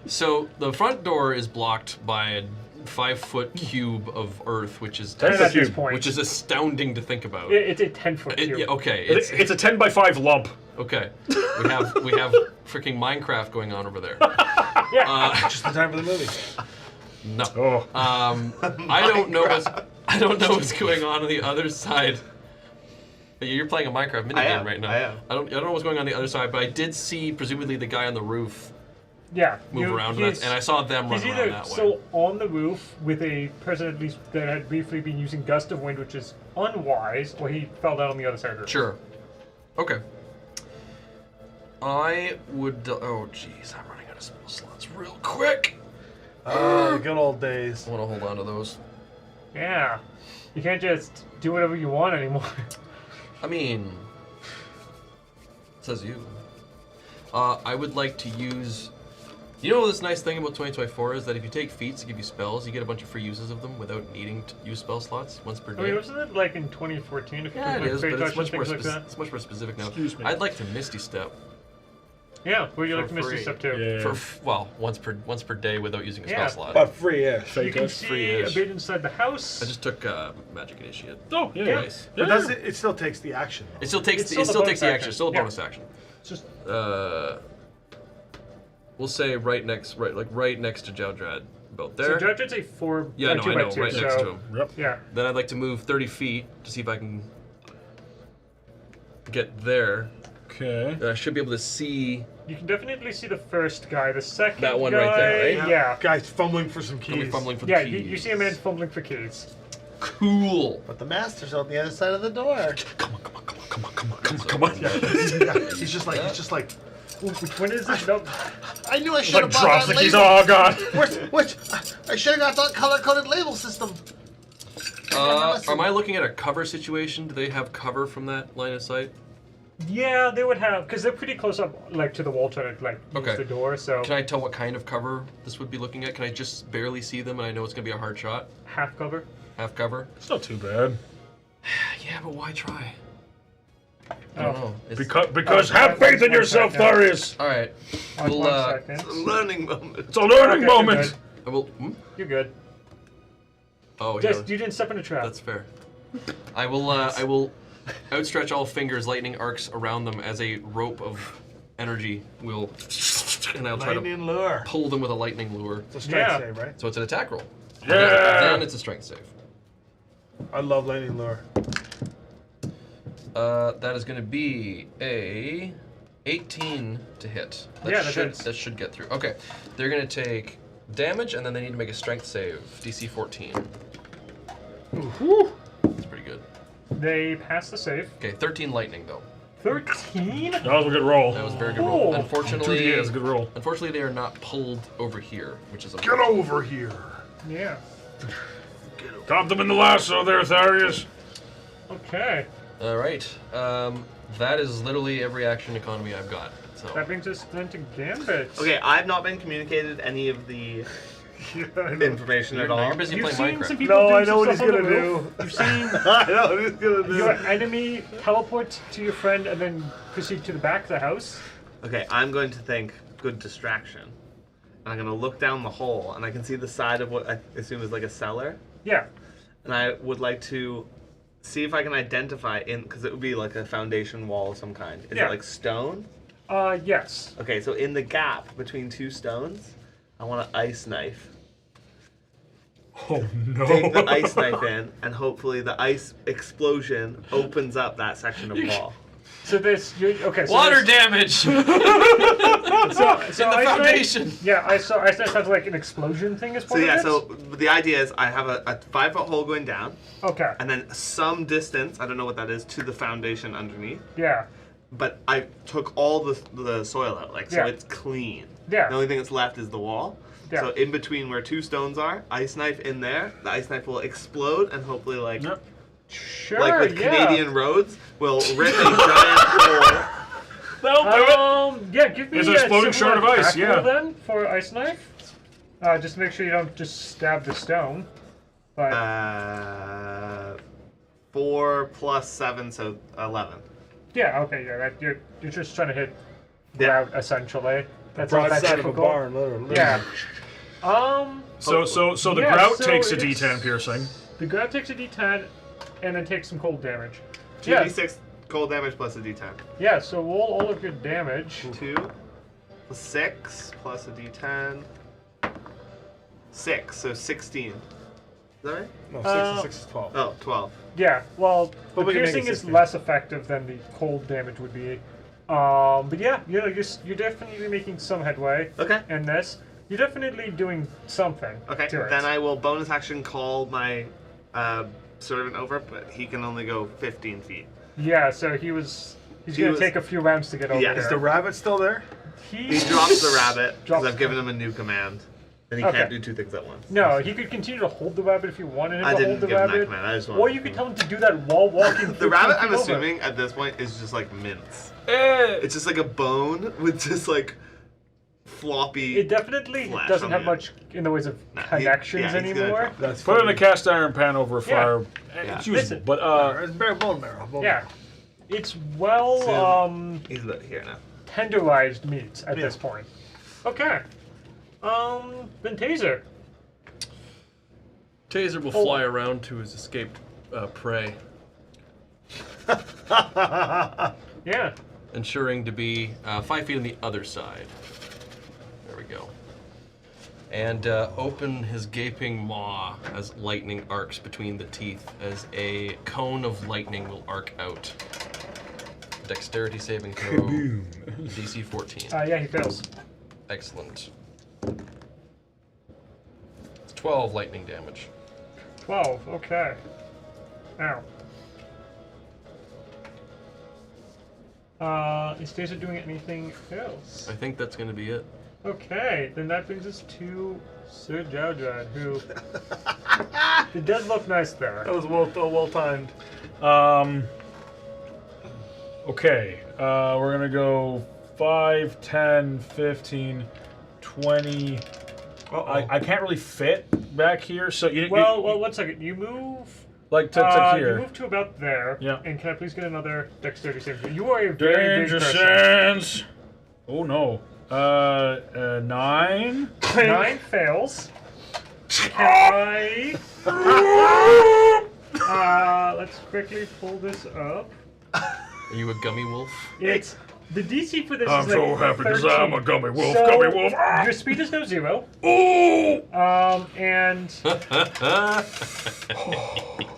So the front door is blocked by a 5-foot cube of earth, which is And at this point, which is astounding to think about. it's a 10-foot cube. Yeah, okay. It's a 10 by 5 lump. Okay. We have freaking Minecraft going on over there. Just the time for the movie. No. Oh. I don't know what's going on the other side. You're playing a Minecraft minigame right now. I am. I don't know what's going on the other side, but I did see presumably the guy on the roof Yeah. move around, and I saw them run He's around either that way. so on the roof with a person at least that had briefly been using gust of wind, which is unwise, or he fell down on the other side of the roof. Sure. Okay. I would. Oh, jeez, I'm running out of spell slots real quick. Oh, good old days. I want to hold on to those. Yeah. You can't just do whatever you want anymore. I mean, says you. I would like to use. You know, this nice thing about 2024 is that if you take feats to give you spells, you get a bunch of free uses of them without needing to use spell slots once per day. I mean, wasn't it like in 2014? If you Yeah, took, it like, is, Fey but Touch it's much and more things like that? it's much more specific now. Excuse me. I'd like to Misty Step Yeah, would you like For to Misty free. Step too? Yeah. for once per day without using a Yeah. spell slot. But free ish. You Fake can us. see free-ish. a bit inside the house. I just took Magic Initiate. Oh, yeah. Yeah. Nice. But does it still takes the action. It still takes It's it still still the takes bonus the action. action. Still a Yeah. bonus action. It's just We'll say right next to Jowdrad, about there. so Judge would say 4. Yeah, no, 2 I by know, 2, right so, next to him. Yep. Yeah. Then I'd like to move 30 feet to see if I can get there. Okay. And I should be able to see You can definitely see the first guy. The second That one guy, right there, right? Yeah. Guy's fumbling for some somebody keys. fumbling for the Yeah, keys. you see a man fumbling for keys. Cool. But the master's on the other side of the door. Come on. He's just like. Ooh, which one is it? No. I knew I should Like have drops bought the that keys. label. Oh, God. Which I should have got that color-coded label system. Am I looking at a cover situation? Do they have cover from that line of sight? Yeah, they would have, because they're pretty close up, like to the wall to like use Okay. the door. So Can I tell what kind of cover this would be looking at? Can I just barely see them and I know it's gonna be a hard shot? half cover. Half cover? It's not too bad. Yeah, but why try? I Oh. don't know. Because have faith in yourself, Tharius. All right. On We'll, 1 second. It's a learning moment. It's a learning Okay, moment. I will. You're good. Oh, yeah. Just you didn't step in a trap. That's fair. I will outstretch all fingers, lightning arcs around them as a rope of energy will, and I'll try to Lightning lure. pull them with a lightning lure. It's a strength Yeah. save, right? So it's an attack roll. Yeah. Then it's a strength save. I love lightning lure. That is going to be a 18 to hit. Yeah, that hits. That should get through. Okay, they're going to take damage, and then they need to make a strength save. DC 14. That's pretty good. They pass the save. Okay, 13 lightning though. 13. That was a good roll. That was a very good roll. Oh. Unfortunately, That was a good roll. Unfortunately, they are not pulled over here, which is a Get over here. Yeah. Caught them in the lasso there, Tharius. Okay. All right. That is literally every action economy I've got. So That brings us then to Gambit. Okay, I've not been communicated any of the information at all. you're busy You've playing seen Minecraft. some people No, do I know some what he's stuff on gonna the do. roof. You've seen I know what he's gonna do. your enemy teleport to your friend and then proceed to the back of the house. Okay, I'm going to think good distraction. And I'm going to look down the hole, and I can see the side of what I assume is like a cellar. Yeah. And I would like to see if I can identify because it would be like a foundation wall of some kind. Is Yeah. it like stone? Yes. Okay, so in the gap between two stones, I want an ice knife. Oh no. Dig the ice knife in, and hopefully the ice explosion opens up that section of wall. So okay. So Water this- damage So in the ice knife- foundation. Yeah, ice knife has like an explosion thing as So part yeah, of it. so the idea is I have a 5-foot hole going down, Okay. and then some distance, I don't know what that is, to the foundation underneath. Yeah. but I took all the soil out, like, so Yeah. it's clean. Yeah. The only thing that's left is the wall. Yeah. So in between where 2 stones are, ice knife in there, the ice knife will explode and hopefully, like, Yep. Sure, like with yeah. Canadian roads, will rip a giant hole. That'll do it. Yeah, give me It's an a exploding shard of ice, similar attack roll yeah. then for ice knife. Just make sure you don't just stab the stone. But 4 plus 7, so 11. yeah, okay, yeah, you're just trying to hit Yeah. grout essentially. That's not that Broadside of a difficult. barn, literally. Yeah. So the Yeah, grout so takes a it's- D10 piercing. The grout takes a D10, and then takes some cold damage. 2d6 cold damage plus a d10. Yeah. So roll all of your damage. 2 plus 6 plus a d10. 6, so 16. Is that right? No, 6 and 6 is 12. Oh, 12. Yeah. Well, the But we can make it piercing is 16. less effective than the cold damage would be. But yeah, you're definitely making some headway. Okay. In this, you're definitely doing something. Okay, To it. then I will bonus action call my servant over, but he can only go 15 feet. Yeah. So he's He gonna was- take a few rounds to get over Yeah, there. Is the rabbit still there? He drops the rabbit because Drops I've given him a new command, and he Okay. can't do 2 things at once. No, he could continue to hold the rabbit if you wanted him I to didn't hold the give him that rabbit. command. I just Or wanted you could tell him to do that while walking. the rabbit. 15 I'm feet over. assuming at this point is just like mince. Eh, It's just like a bone with just like floppy. It definitely Flash doesn't on have the much in the ways of Nah, connections he's gonna anymore. drop That's Put it in a funny. cast iron pan over a fire. Yeah. It's usable, Listen. but It's bare bone marrow. Bone Yeah, it's well So- He's here now. tenderized meat at Yeah. this point. Okay. Then Taser. Taser will fly around to his escaped prey, Yeah. ensuring to be 5 feet on the other side. There we go. And open his gaping maw as lightning arcs between the teeth, as a cone of lightning will arc out. Dexterity saving throw, DC 14. Yeah, he fails. Excellent. It's 12 lightning damage. 12. Okay. Ow. Is Taser doing anything else? I think that's going to be it. Okay, then that brings us to Sir Jowdrad, who it does look nice there. That was well timed. okay. We're gonna go 5, 10, 15, 20. I can't really fit back here, so you Well, 1 second. You move. like to You here. move to about there. Yeah. And can I please get another dexterity save? You are a very big Danger person. sense. Oh no. 9. 9 fails. Can I? Let's quickly pull this up. Are you a gummy wolf? It's the DC for this I'm is so like happy because I'm a 13. gummy wolf. So, Gummy wolf. Your speed is now 0. Ooh! And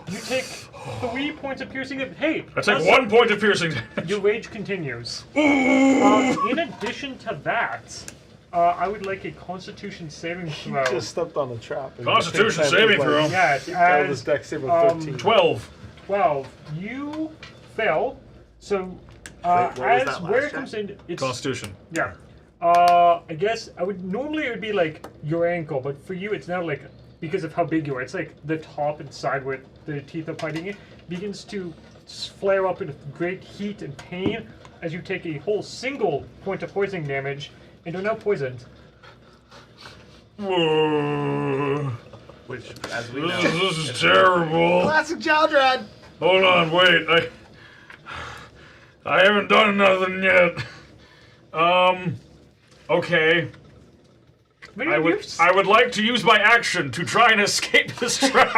you take 3 points of piercing. Hey, I take also, 1 point of piercing. Your rage continues. Ooh! In addition to that, I would like a Constitution saving throw. Just stepped on a trap. and Constitution at the same saving time, throw. like, Yes, Eldest and dex save of 13. 12. 12. You fail. So, Wait, what was as that where last it comes in, it's Constitution. yeah. I guess normally it would be like your ankle, but for you it's now like because of how big you are. It's like the top and side where the teeth are fighting it begins to flare up in great heat and pain as you take a whole single point of poisoning damage and are now poisoned. Whoa. Which, as we know, This is terrible. Classic Jowdrad. Hold on, wait. I haven't done nothing yet. Okay. I would like to use my action to try and escape this trap.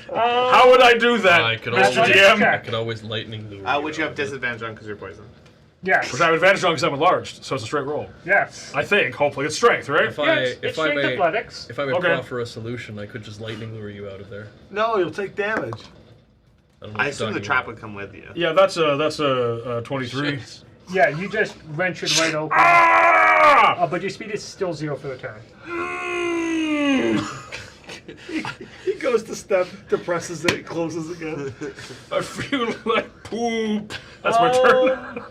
How would I do that, I could Mr. always, DM? I could always lightning lure which you have disadvantage on because you're poisoned. Yes. Which I have advantage on because I'm enlarged, so it's a straight roll. Yes. I think. Hopefully, it's strength, right? If Yeah, I it's if I strength may athletics. if I may Okay. proffer a solution, I could just lightning lure you out of there. No, you'll take damage. I don't know I what assume you're the talking trap about. would come with you. Yeah, that's a 23. Shit. Yeah, you just wrench it right open. Ah! But your speed is still 0 for the turn. He goes to step, depresses it, closes again. I feel like poop. That's my turn.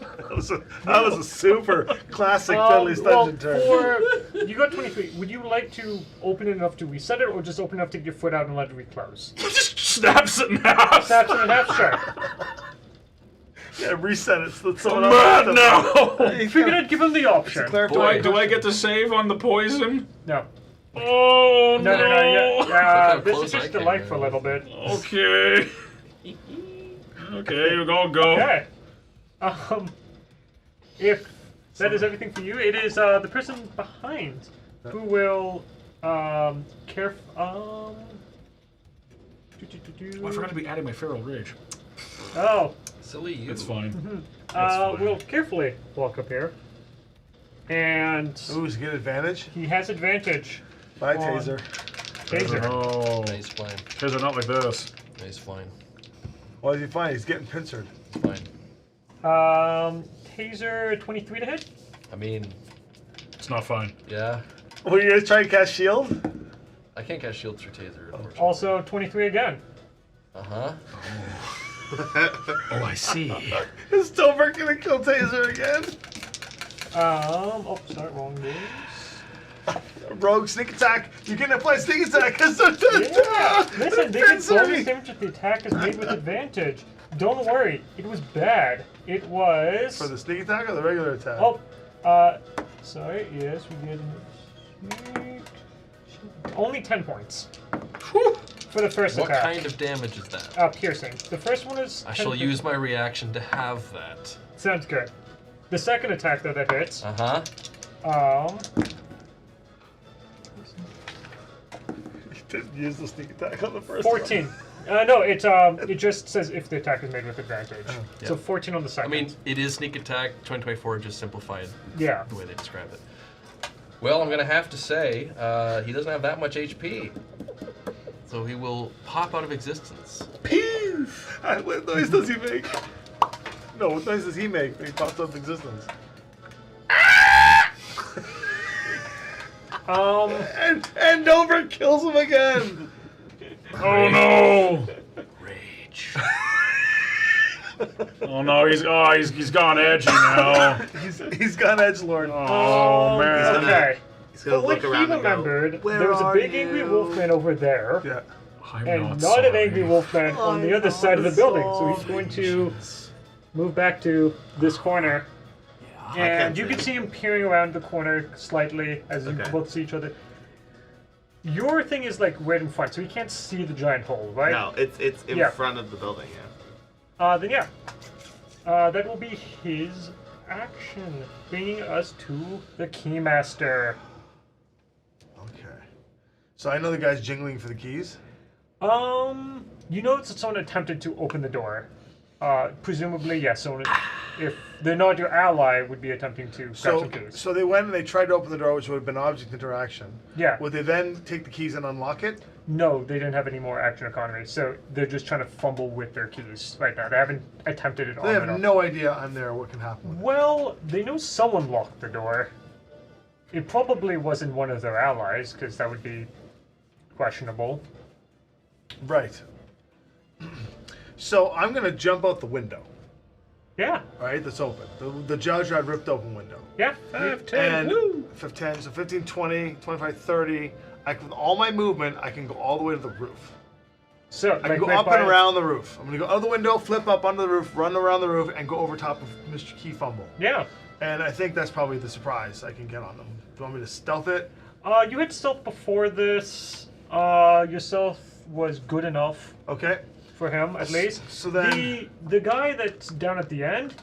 That was a super classic Deadliest Dungeon turn. You got 23. Would you like to open it enough to reset it, or just open enough to get your foot out and let it reclose? Just snaps it in half. Snaps it in half, sure. Yeah, reset it so that someone Man, else. no. Figured I'd give him the option. Do I get to save on the poison? No. Oh No. how This close is I just came the light in. for a little bit. Okay. Okay, we'll go. Okay. If that is everything for you, it is the person behind who will care. Oh, I forgot to be adding my feral rage. Oh. Silly you. It's fine. We'll carefully walk up here. And Ooh, does he get advantage? he has advantage. Bye, On- Taser. Taser. Oh, Nice fine. Taser not like this. Nice fine. What is he find? He's getting pincered. Fine. Taser 23 to hit. I mean, It's not fine. yeah. Were you guys trying to cast shield? I can't cast shield through taser, unfortunately. Also 23 again. Uh-huh. Oh, I see. Is Doverick gonna kill Taser again? Sorry, wrong news. Rogue sneak attack. You can apply sneak attack. Yeah. Listen, they get bonus damage if the attack is made with advantage. Don't worry, it was bad. It was. For the sneak attack or the regular attack? Sorry, yes, we did. Only 10 points. For the first What attack. kind of damage is that? Piercing. The first one is. I shall use my reaction to have that. Sounds good. The second attack, though, that hits. Uh-huh. He didn't use the sneak attack on the first 14. one. No, it just says if the attack is made with advantage. So 14 on the I second. mean, it is sneak attack. 2024 just simplified yeah. the way they described it. Well, I'm going to have to say, he doesn't have that much HP. So he will pop out of existence. What noise does he make? No, what noise does he make when he pops up existence? And Doverick kills him again! Oh no! Rage. Oh no, he's gone edgy now. He's gone edgelord. Oh man. Okay. He's gonna But what look he around and go, remembered, "Where there was a are big angry you?" wolfman over there, Yeah. I'm and not sorry. an angry wolfman on the other side of the building. So he's going to move back to this corner. And you can see him peering around the corner slightly as you both see each other. Your thing is like right in front, so you can't see the giant hole, right? No, it's in Yeah. front of the building, yeah. Then yeah. That will be his action, bringing us to the Keymaster. Okay. So I know the guy's jingling for the keys. You notice that someone attempted to open the door. Presumably, yes. Someone, if they're not your ally, would be attempting to grab some keys. So they went and they tried to open the door, which would have been object interaction. Yeah. Would they then take the keys and unlock it? No, they didn't have any more action economy, so they're just trying to fumble with their keys right now. They haven't attempted it all. They have no idea on there what can happen with it. Well, they know someone locked the door. It probably wasn't one of their allies, because that would be questionable. Right. So I'm going to jump out the window. Yeah. Right, that's open. The judge had ripped open window. Yeah. 10, 10, so 15, 20, 25, 30. With all my movement, I can go all the way to the roof. So I can go up and around the roof. I'm going to go out the window, flip up onto the roof, run around the roof, and go over top of Mr. Key Fumble. Yeah. And I think that's probably the surprise I can get on them. Do you want me to stealth it? You had stealth before this. Your stealth was good enough. Okay. For him, at least. So then... The guy that's down at the end,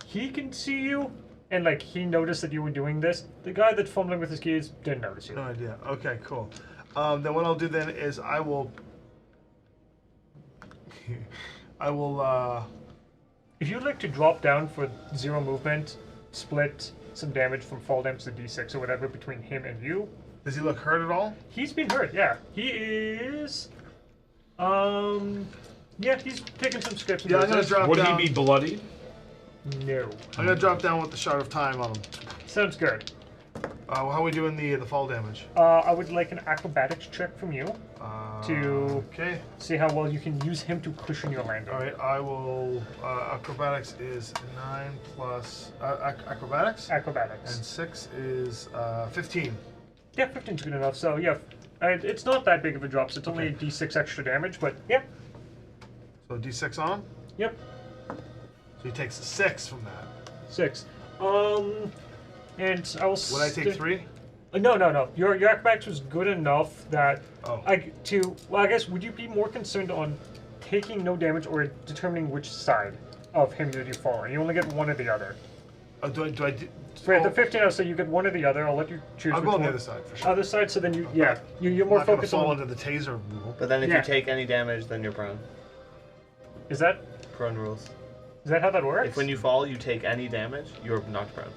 he can see you, and like he noticed that you were doing this. The guy that's fumbling with his keys didn't notice you. No idea. Okay, cool. Then what I'll do then is I will... If you'd like to drop down for 0 movement, split some damage from fall damage to D6 or whatever between him and you. Does he look hurt at all? He's been hurt, yeah. He is... Yeah, he's taking some skips. Yeah, I'm going to drop Would down... he be bloody? No. I'm going to drop down with the Shard of Time on him. Sounds good. How are we doing the fall damage? I would like an acrobatics check from you to Okay. see how well you can use him to cushion your landing. All right. I will. Acrobatics is 9 plus acrobatics, Acrobatics. and 6 is 15. Yeah, 15's good enough. So yeah, it's not that big of a drop. So it's only a d6 extra damage, but yeah. So D6 on him. Yep. So he takes 6 from that. 6. And I will. Would I take 3? No. Your acrobatics was good enough that Oh. I guess would you be more concerned on taking no damage or determining which side of him that you fall on? You only get one or the other. Do I do? For the 15, I'll say you get one or the other. I'll let you choose. I'll which go on one. the other side for sure. Other side. So then you're I'm more not gonna focused fall on. into the taser rule. But then if Yeah. you take any damage, then you're prone. Is that Prone rules. how that works? If when you fall, you take any damage, you're knocked prone.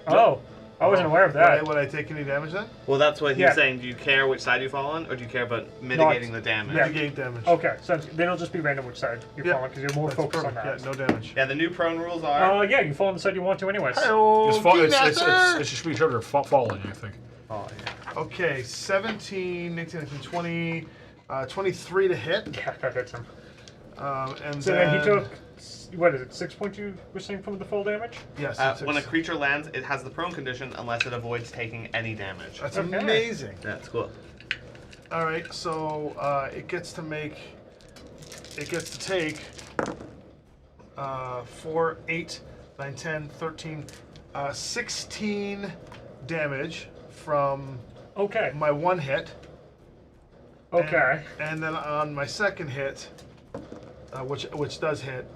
Oh, I wasn't aware of that. Would I take any damage then? Well, that's what he's Yeah. saying. Do you care which side you fall on, or do you care about mitigating the damage? Yeah. Mitigate damage. Okay, so then it'll just be random which side you're Yeah, falling because you're more That's focused perfect. on that. Yeah, no damage. Yeah, the new prone rules are. Yeah, you fall on the side you want to anyways. It should be triggered falling, I think. Oh, yeah. Okay, 17, 18, 19, 20, 23 to hit. Yeah, that hits him. And So then he took, what is it, 6 points you were saying from the fall damage? Yes. When a creature lands, it has the prone condition unless it avoids taking any damage. That's Okay. amazing. That's cool. All right, so it gets to take 4, 8, 9, 10, 13, 16 damage from Okay. my one hit. Okay. And then on my second hit, which does hit,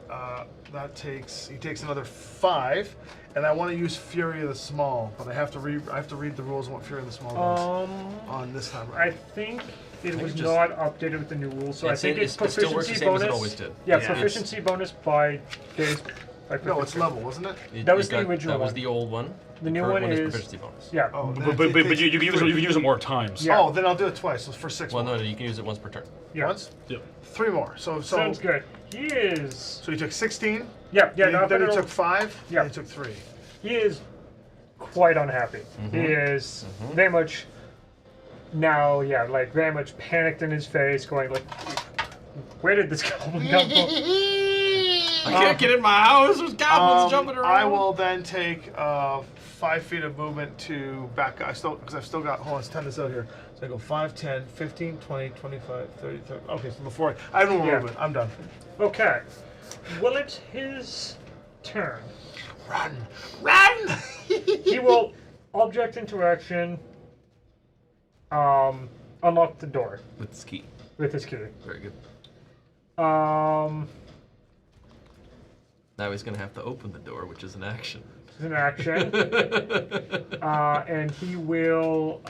he takes another 5, and I want to use Fury of the Small, but I have to read the rules on what Fury of the Small does on this time. I think it was just- not updated with the new rules, so I think it's it still works proficiency the same bonus. as it always did. Yeah, Yeah. proficiency bonus by days. By No, it's proficiency. level, wasn't it? That was the original That was one. the old one. The new current one is proficiency bonus. Yeah. Oh, then But it takes you can use it more times. Yeah. Oh, then I'll do it twice. So for 6 Well, more. no, you can use it once per turn. Yeah. Once? Yep. 3 more. So Sounds good. He is. So he took 16. Yeah. Then, No, then he but took 5. Yeah. Then he took 3. he is quite unhappy. He is very much now, like very much panicked in his face, going like, "Where did this goblin come from?" I can't get in my house. There's goblins jumping around. I will then take 5 feet of movement to back. Because I've still got. Hold on, let's time this out here. So I go 5, 10, 15, 20, 25, 30, 30. Okay, so before I have no more Yeah. movement. I'm done. Okay. Well, it's his turn. Run! Run! He will object interaction. Unlock the door With this key. with his key. Very good. Now he's going to have to open the door, which is an action. It's an action. And he will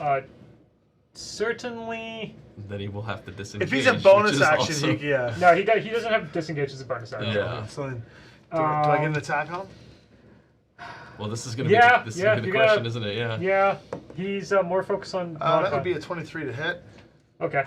certainly. Then he will have to disengage. If he's a bonus which is action, also- yeah. No, he doesn't have disengage as a bonus action. Yeah. So then, do I get an attack on him? Well, this is going to Yeah, be this is yeah, gonna be the you're gonna- question, isn't it? Yeah. Yeah, he's more focused on. That would be a 23 to hit. Okay.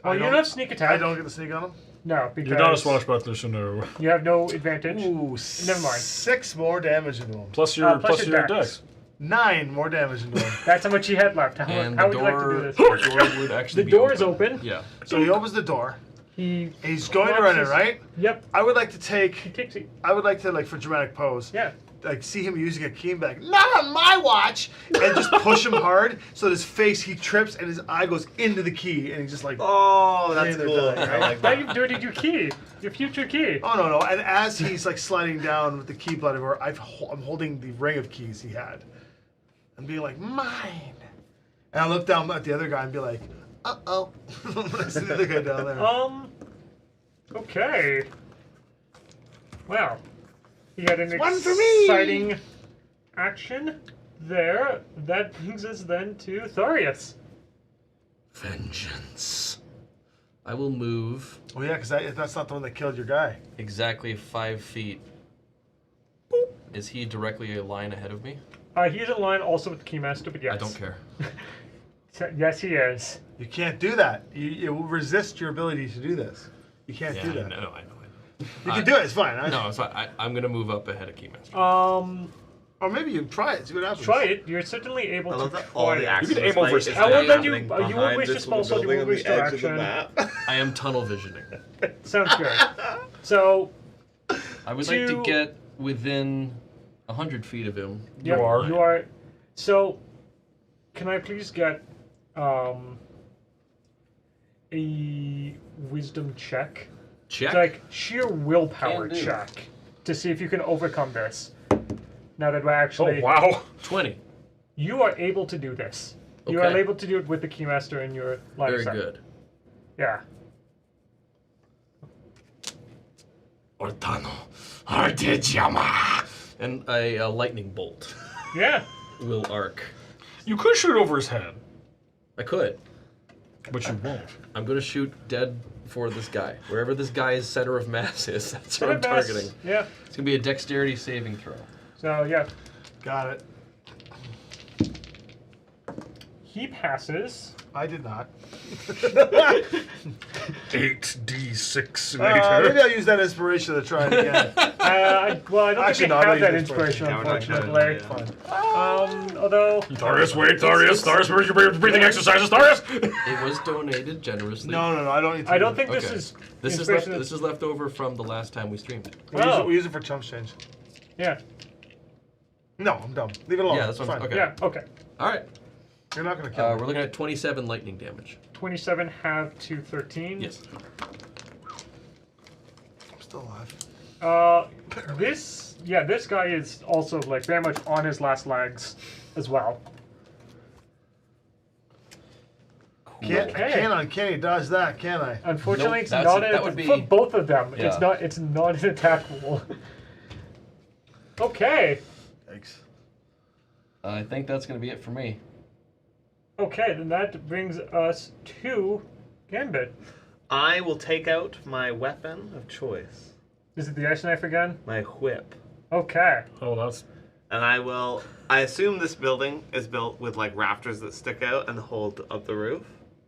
I Well, you don't have sneak attack. I don't get the sneak on him. No, because You're not a swashbuckler, so no. you have no advantage. Ooh, Never mind. 6 more damage into him. Plus your Plus your dex. dex. 9 more damage into him. That's how much he had left. How And would the you like to door, do this? the door would actually The be door is open. Yeah. So he opens the door. He's going to run it, collapses- right? Yep. I would like to He take. takes it. I would like to, like, for dramatic pose. Yeah. Like, see him using a key and be like, not on my watch! And just push him hard so that his face, he trips and his eye goes into the key and he's just like, Oh, that's They're cool. dying, I like Now that. you've dirtied your key. Your future key. oh no. And as he's like sliding down with the key blood everywhere, I'm holding the ring of keys he had. And being like, mine! And I look down at the other guy and be like, uh-oh. When I see the other guy down there. Okay. Well, he had an One for me! exciting action there. That brings us then to Thorius. Vengeance. I will move Oh yeah, because that's not the one that killed your guy. exactly 5 feet. Is he directly a line ahead of me? He is in line also with the Keymaster, but yes. I don't care. Yes, he is. You can't do that. It will resist your ability to do this. You can't Yeah, do I that. know. You can do it. It's fine. No, it's fine. I'm going to move up ahead of Keymaster. Or maybe you try it. See what happens. Try it. You're certainly able I to love try that all the it. action You can aim over his is head. I will let you. happening You won't behind waste your this spell slot. You building won't on waste the your edge of the action. map. I am tunnel visioning. Sounds good. So I would like to get within 100 feet of him. yep, are. You are. So, can I please get a wisdom check? Check. It's like sheer willpower Can do. check to see if you can overcome this. Now that we're Oh, actually, wow. 20. you are able to do this. You are Okay. able to do it with the Keymaster in your line of Very sight. good. Yeah. Ortano. Ardejama. And a lightning bolt Yeah. will arc. You could shoot over his head, I could. but you won't. I'm going to shoot dead for this guy. Wherever this guy's center of mass is, that's Set what I'm a mass. targeting. Yeah. It's going to be a dexterity saving throw. So yeah, Got it. he passes. I did not. 8d6 Maybe later. I'll use that inspiration to try it again. Well, I don't Actually, think no, we I'm have not that using inspiration, Yeah, we're not gonna do unfortunately. it, Fine. Although Tharius, wait, Tharius, Tharius, breathing exercises, Tharius! It was donated generously. No, I don't need to. I don't think this Okay. is This is left. inspiration. This is left over from the last time we streamed. We use it for chump change. Yeah. No, I'm dumb. Leave it alone. Yeah, that's what I'm- Fine. okay. Yeah. Okay. All right. You're not gonna kill me. We're looking at 27 lightning damage. 27 halved to 13. Yes. I'm still alive. This guy is also like very much on his last legs as well. I Okay. can't uncanny dodge that, can I? Unfortunately, Nope, it's that's- not that would be- for both of them. Yeah. It's not an attack roll. Okay. Thanks. I think that's going to be it for me. Okay, then that brings us to Gambit. I will take out my weapon of choice, Is it the ice knife again? my whip, Okay. Oh, that's... and I assume this building is built with like rafters that stick out and hold up the roof.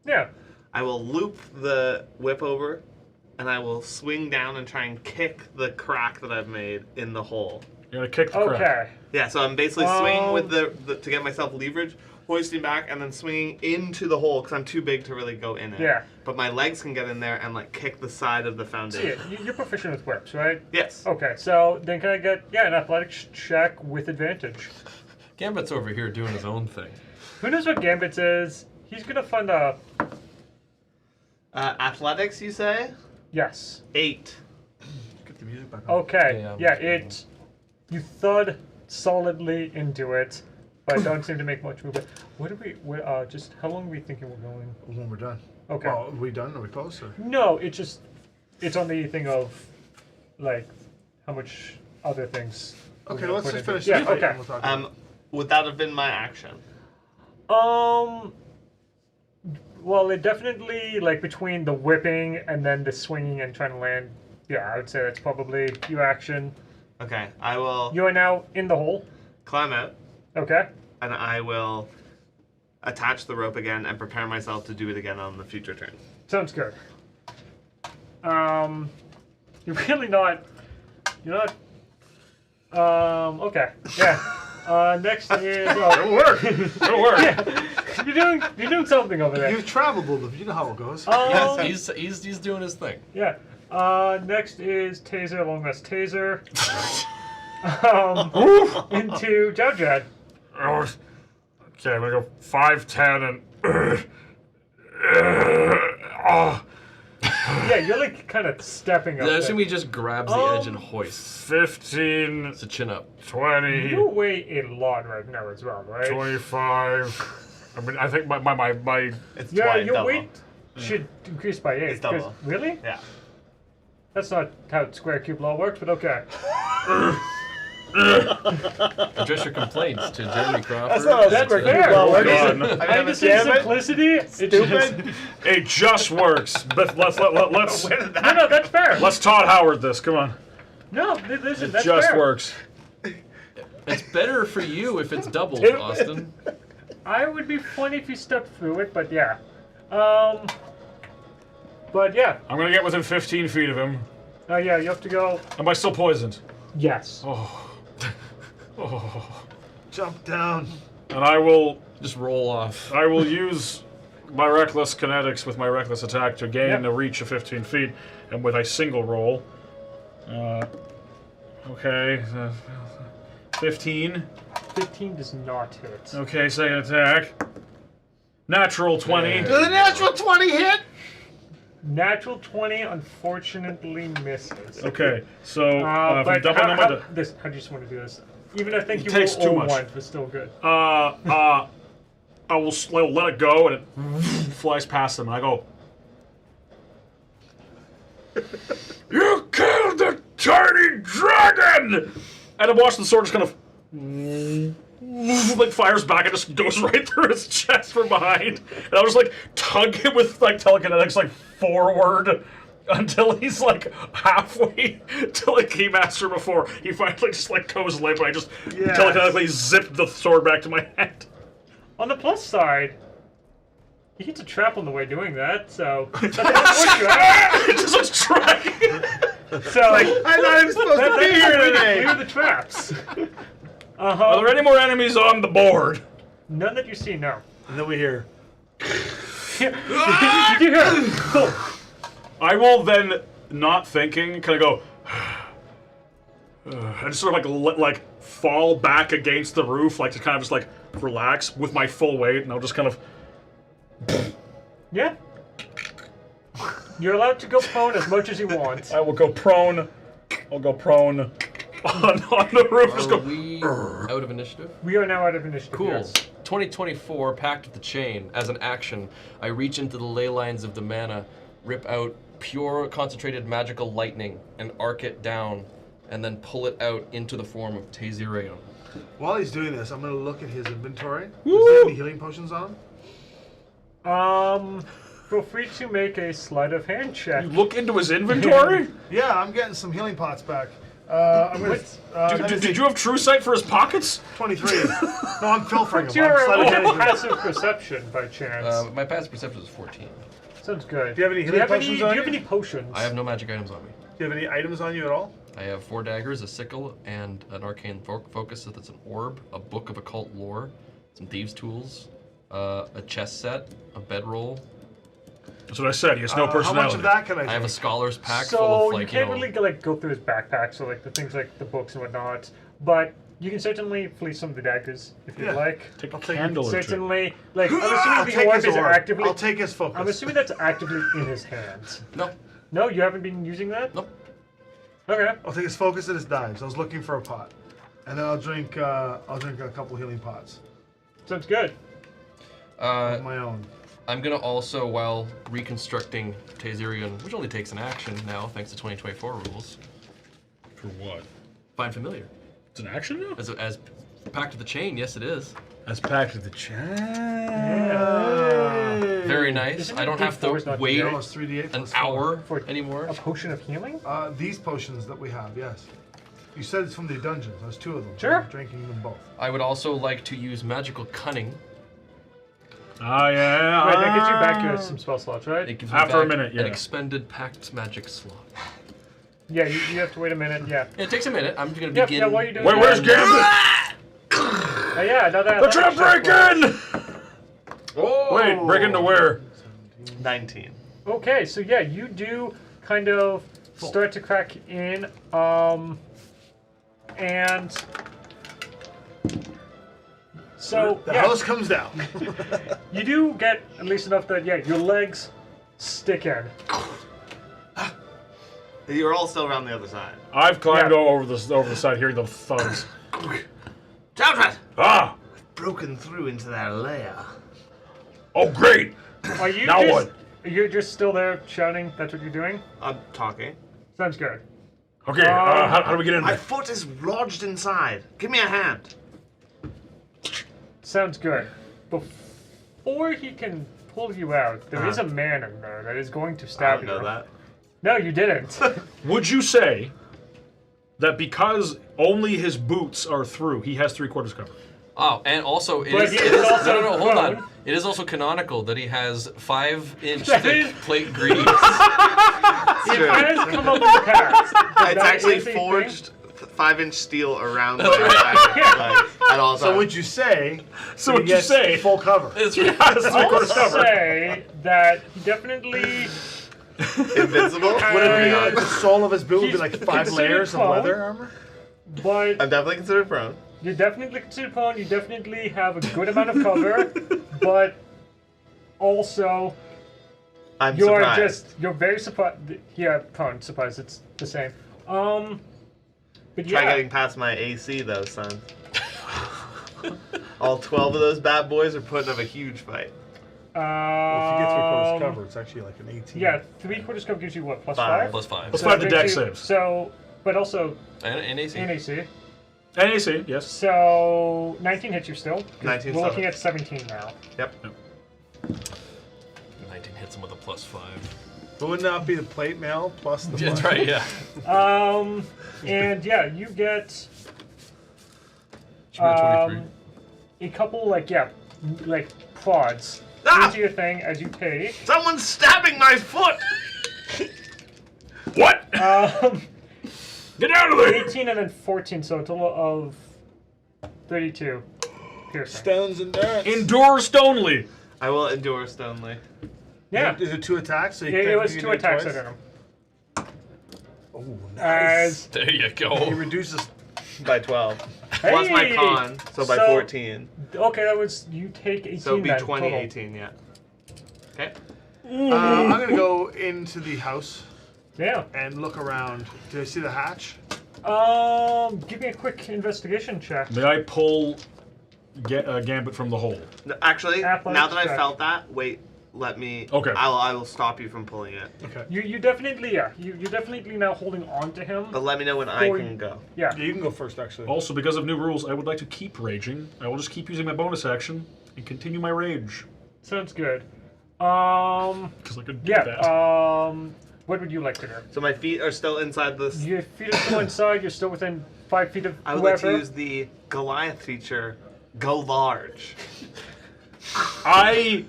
Yeah. I will loop the whip over, and I will swing down and try and kick the crack that I've made in the hole. You're gonna kick the crap. Okay. Yeah, so I'm basically swinging with the to get myself leverage, hoisting back, and then swinging into the hole because I'm too big to really go in it. Yeah. But my legs can get in there and like kick the side of the See foundation. it. You're proficient with whips, right? Yes. Okay, so then can I get an athletics check with advantage? Gambit's over here doing his own thing. Who knows what Gambit is? He's gonna find a Athletics, you say? yes. 8. Get the music back on. Okay. Yeah, Yeah, you thud solidly into it, but don't seem to make much movement. Just how long are we thinking we're going? When we're done. Okay. Well, are we done? Are we close? Or? No, it's on the thing of, like, how much other things. we're Okay, gonna let's put just into- finish Yeah, this fight okay. and we'll talk about it. Would that have been my action? Well, it definitely, like, between the whipping and then the swinging and trying to land, yeah, I would say that's probably your action. Okay, I will You are now in the hole. climb out, Okay. and I will attach the rope again and prepare myself to do it again on the future turn. Sounds good. You're really not. You're not. Okay. Yeah. Next is. It'll work. It'll work. You're doing something over there. You've traveled a little bit. You know how it goes. Yes, he's doing his thing. Yeah. Next is Taser, long rest Taser. Into Jowjad. Oh, okay, I'm gonna go 5, 10, and... oh, Yeah, you're like kind of stepping up. I assume there. he just grabs the edge and hoists. 15, It's a chin up. 20, You weigh a lot right now as well, right? 25. I mean, I think my It's Yeah, twice your double. weight should increase by 8. It's double. 'cause- Really? Yeah. That's not how square cube law works, but okay. Address your complaints to Jeremy Crawford. That's not how That's square fair. cube law works. Done. I just say Damn it. simplicity. It Stupid. It just works. But let's No, that's fair. let's Todd Howard this. Come on, No, listen, it that's just fair. works. It's better for you if it's doubled, Stupid. Austin. I would be funny if you stepped through it, but yeah. But yeah. I'm gonna get within 15 feet of him. Yeah, you have to go. Am I still poisoned? Yes. Oh. Jump down. And I will Just roll off. use my reckless kinetics with my reckless attack to gain Yep. a reach of 15 feet, and with a single roll. Okay, 15. 15 does not hit. Okay, second attack. Natural 20. Does the natural 20 hit? Natural 20 unfortunately misses. Okay, so if I'm But doubling on my how do you just want to do this? Even I think It you takes roll too much. 1, but still good. I will let it go, and it flies past them, and I go, "You killed the tiny dragon!" And I watch the sword just kind of like fires back and just goes right through his chest from behind. And I'll just like tug him with like telekinetics like forward until he's like halfway to like Keymaster before he finally just like goes limp, and I just Yes. telekinetically zip the sword back to my hand. On the plus side, he hits a trap on the way doing that, so that's unfortunate. It just looks tracking. So I'm not even supposed to be here today. clear the traps. Are there any more enemies on the board? None that you see, no. And then we hear. You do hear cool. I will then, not thinking, kind of go, and just sort of like fall back against the roof, like to kind of just like relax with my full weight, and I'll just kind of. Yeah. You're allowed to go prone as much as you want. I will go prone. I'll go prone on the roof. Just Are go. we out of initiative? We are now out of initiative. Cool. Yes. 2024, Pact of the Chain. As an action, I reach into the ley lines of the mana, rip out pure concentrated magical lightning, and arc it down, and then pull it out into the form of Tazirion. While he's doing this, I'm going to look at his inventory. Does he have any healing potions on? Feel free to make a sleight of hand check. You look into his inventory? Yeah, I'm getting some healing pots back. I'm going to. Did you have true sight for his pockets? 23. No, I'm filtering What's them. your I'm sleight of handing them. passive perception by chance? My passive perception is 14. Sounds good. Do you have any healing potions Do on you have you? any potions? I have no magic items on me. Do you have any items on you at all? I have 4 daggers, a sickle, and an arcane focus that's an orb, a book of occult lore, some thieves' tools, a chess set, a bedroll. That's what I said. He has no How personality. much of that can I take? I have a scholar's pack So full of you like, can't know, really like go through his backpack, so like the things like the books and whatnot. But you can certainly fleece some of the daggers if you'd Yeah. like. Take a I'll take it. candle or two. Certainly, like I'm I'll assuming take the orb his is orb. actively. I'll take his focus. I'm assuming that's actively in his hands. No, No, you haven't been using that. nope. Okay. I'll take his focus and his dives. I was looking for a pot, and then I'll drink a couple healing pots Sounds good. of my own. I'm gonna also, while reconstructing Tazirion, which only takes an action now, thanks to 2024 rules, For what? find familiar. It's an action now? As Pact of the Chain, yes it is. As Pact of the Chain. Very nice. Isn't I it don't have D4 is to not wait No, it's 3d8 an plus 4. hour For- anymore. A potion of healing. These potions that we have, yes. You said it's from the dungeons. There's 2 of them. Sure. I'm drinking them both. I would also like to use magical cunning. Ah, yeah. Right, that gets you back some spell slots, right? It gives me After a back minute, yeah. an expended Pact magic slot. Yeah, you have to wait a minute. Yeah. It takes a minute. I'm gonna Yep. begin. Yeah. While you're doing Wait, that. where's Gambit? Yeah. Another. The trap break in! Oh. Wait, break into where? 19. Okay, so yeah, you do kind of start to crack in, and so The yeah, house comes down. you do get at least enough that yeah, your legs stick in. You're all still around the other side. I've climbed Yeah. over the side, hearing the thuds. Jaldred! Ah! Broken through into their lair. Oh, great! Are you Now just, what? You're just still there shouting? That's what you're doing? I'm talking. Sounds good. Okay, how do we get in My there? foot is lodged inside. Give me a hand. Sounds good. Before he can pull you out, there is a man in there that is going to I stab don't you. know that. No, you didn't. Would you say that because only his boots are through, he has 3/4 cover? Oh, and also it But is. he It is is also no, hold prone. on. It is also canonical that he has 5-inch That thick is- plate greaves. It has come up in the past. It's That actually is a thing. forged 5-inch steel around my back, like, at all times. So would you say? So would you gets say? full cover? It's right. I'll say that he definitely. Invincible? Would it be the sole of his boot would be He's like 5 considered layers of prone. leather armor? But I'm definitely considered prone. you're definitely considered prone. You definitely have a good amount of cover, but also I'm you're surprised. you're very surprised. Yeah, prone, surprised. It's the same. But Try yeah, getting past my AC though, son. All 12 of those bad boys are putting up a huge fight. Well, if you get 3/4 cover, it's actually like an 18. Yeah, 3/4 cover gives you what, plus 5. 5? Plus 5. Plus 5 to it deck gives you- saves. So, but also And AC. NAC. NAC, yes. So 19 hits you still. 19 We're solid. looking at 17 now. Yep. 19 hits him with a plus 5. But would not be the plate mail plus the That's plus- right, yeah. And yeah, you get Should be a 23. a couple like prods Ah! into your thing as you pay. Someone's stabbing my foot! What? Get out of there! 18 and then 14, so a total of 32 piercing. Stones endurance. Endure stonely. I will endure stonely. Yeah, Is it 2 attacks? So you it can was you 2 do it attacks twice? at him. Oh, nice. As There you He go. reduces. By 12. Plus my Hey! con, so by So- 14. okay, that was you take 18. So it'd be then, 20, total. 18, yeah. Okay. I'm gonna go into the house Yeah. and look around. Do I see the hatch? Give me a quick investigation check. May I pull Gambit from the hole? No, actually, Athletics now that I check. felt that, wait, let me. Okay. I will stop you from pulling it. Okay. You definitely you're definitely now holding on to him. But let me know when I Or- can go. Yeah. Yeah, you can go first, actually. Also, because of new rules, I would like to keep raging. I will just keep using my bonus action and continue my rage. Sounds good. Because I could do Yeah. that. What would you like to do? So my feet are still inside this. Your feet are still inside. You're still within 5 feet of I would like whoever. to use the Goliath feature, go large. I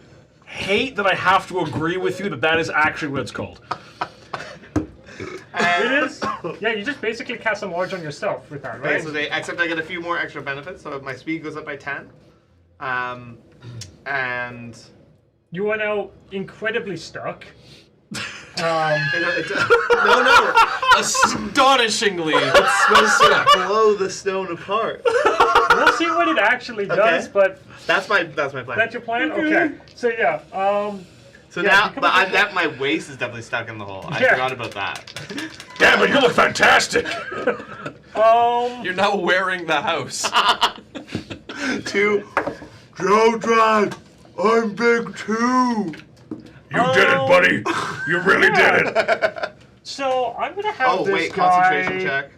hate that I have to agree with you that that is actually what it's called. It is. Yeah, you just basically cast some large on yourself with that, Okay, right? so except I get a few more extra benefits, so my speed goes up by 10. And You are now incredibly stuck. no, Astonishingly. it's supposed to blow the stone apart. We'll see what it actually does, Okay. but That's my plan. that's your plan. Okay. So yeah. So yeah, now, become but a- that my waist is definitely stuck in the hole. I Yeah. forgot about that. Gambit, you look fantastic! You're now wearing the house. Two, Joe Drag, I'm big too. You did it, buddy! You really did it! So I'm gonna have Oh this wait, guy. concentration check.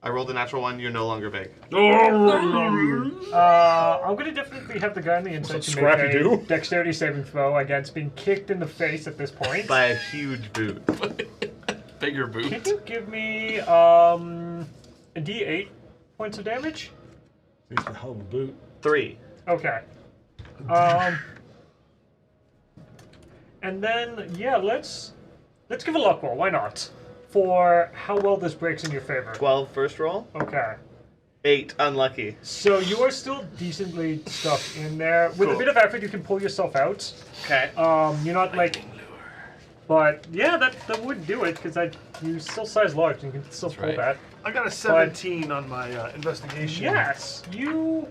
I rolled a natural one. You're no longer big. I'm gonna definitely have the guy on the inside What's to up, make a Scrappy-Doo? dexterity saving throw against being kicked in the face at this point. By a huge boot. Bigger Can boot. you give me a D8 points of damage? It's a hell of a boot. 3. Okay. And then yeah, let's give a luck roll. Why not? For how well this breaks in your favor. 12 first roll. Okay. 8 unlucky. So you are still decently stuck in there. With a Cool. bit of effort, you can pull yourself out. Okay. You're not like, but yeah, that would do it because you still size large and you can still pull right. that. I got a 17 on my investigation. Yes, you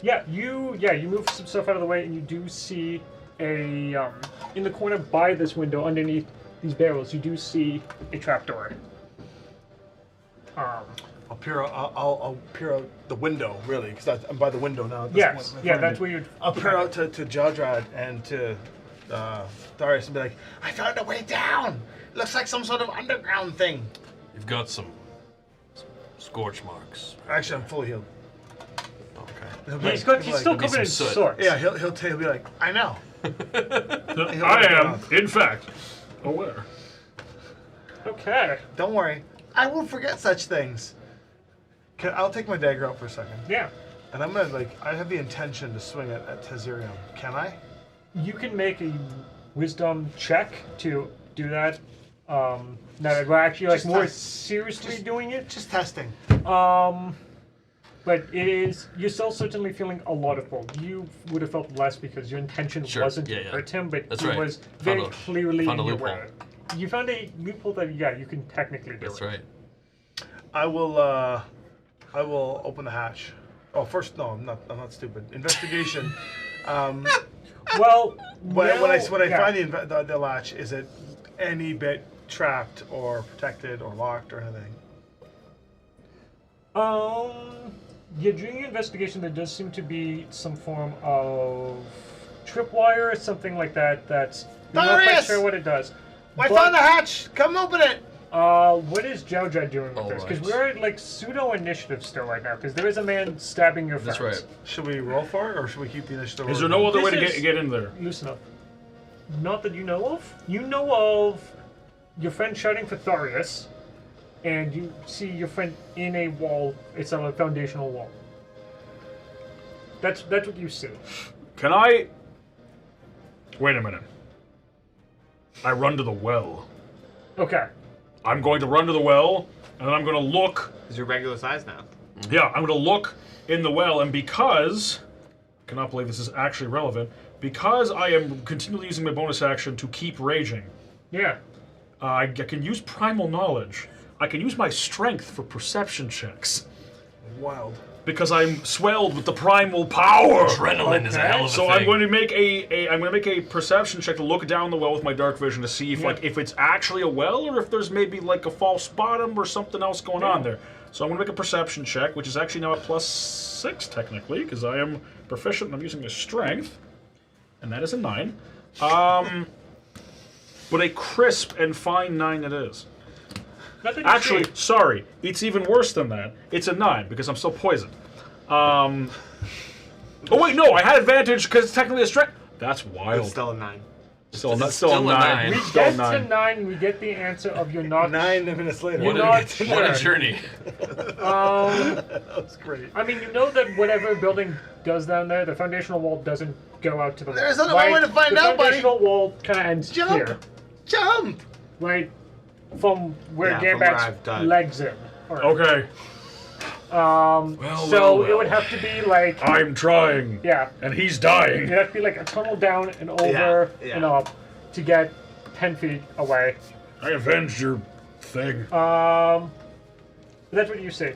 you move some stuff out of the way and you do see a in the corner by this window underneath these barrels you do see a trapdoor. I'll peer out the window, really, because I'm by the window now. at this Yes, point. yeah, that's where you'd. I'll peer out to Jodrad and to Darius and be like, I found a way down! Looks like some sort of underground thing. You've got some scorch marks. Actually, I'm fully healed. Okay. He's He'll still give me covered in some soot. sorts. Yeah, he'll be like, I know. I am, in fact, aware. Okay. Don't worry, I won't forget such things. I'll take my dagger out for a second, Yeah. and I'm gonna I have the intention to swing it at Tezirium. Can I? You can make a wisdom check to do that. Now that we're actually like Just more test. seriously doing it. Just testing. But it is, you're still certainly feeling a lot of pull. You would have felt less because your intention Sure, wasn't yeah, to yeah. hurt him, but That's he right. was Found very a- clearly found a in your loophole. way. You found a loophole that, yeah, you can technically do That's it. right. I will open the hatch. Oh, first, no, I'm not stupid. Investigation. Well, when I yeah. find the latch, is it any bit trapped or protected or locked or anything? Yeah, during your investigation, there does seem to be some form of tripwire or something like that. That's you're not quite Darius! sure what it does. I But, found the hatch. Come open it. What is Joja doing with this? Because Alright. we're at like pseudo initiative still right now. Because there is a man stabbing your friends. That's right. Should we roll for it or should we keep the initiative? Is there order? no other way to This is- get in there? Loosen up. Not that you know of. You know of your friend shouting for Tharius, and you see your friend in a wall. It's a foundational wall. That's what you see. Can I... Wait a minute. I run to the well. Okay. I'm going to run to the well, and then I'm going to look... Is your regular size now? Yeah, I'm going to look in the well, and because... I cannot believe this is actually relevant. Because I am continually using my bonus action to keep raging, Yeah. I can use primal knowledge. I can use my strength for perception checks. Wild. Because I'm swelled with the primal power. Adrenaline is a Okay. hell of a So thing. I'm going to make a perception check to look down the well with my dark vision to see if if it's actually a well or if there's maybe like a false bottom or something else going on there. So I'm going to make a perception check, which is actually now a +6 technically because I am proficient and I'm using a strength, and that is a 9. But a crisp and fine 9 it is. Nothing to Actually, see. sorry, it's even worse than that. It's a 9 because I'm still poisoned. Oh wait, no, I had advantage because it's technically a strength. That's wild. It's still a 9. Still a still a 9. We Still get a 9. to 9. We get the answer of your not. 9 minutes later. You're What not a, what a sure. journey. That was great. I mean, you know that whatever building does down there, the foundational wall doesn't go out to the wall. There's only one way to find out, buddy. The foundational wall kind of ends Jump. here, Jump. right from where Yeah, from where I've Gambat's done. legs in. Alright. Okay, So it would have to be like, I'm trying. yeah, And he's dying. it'd have to be like a tunnel down and over Yeah. and up to get 10 feet away. I avenged your thing. That's what you say.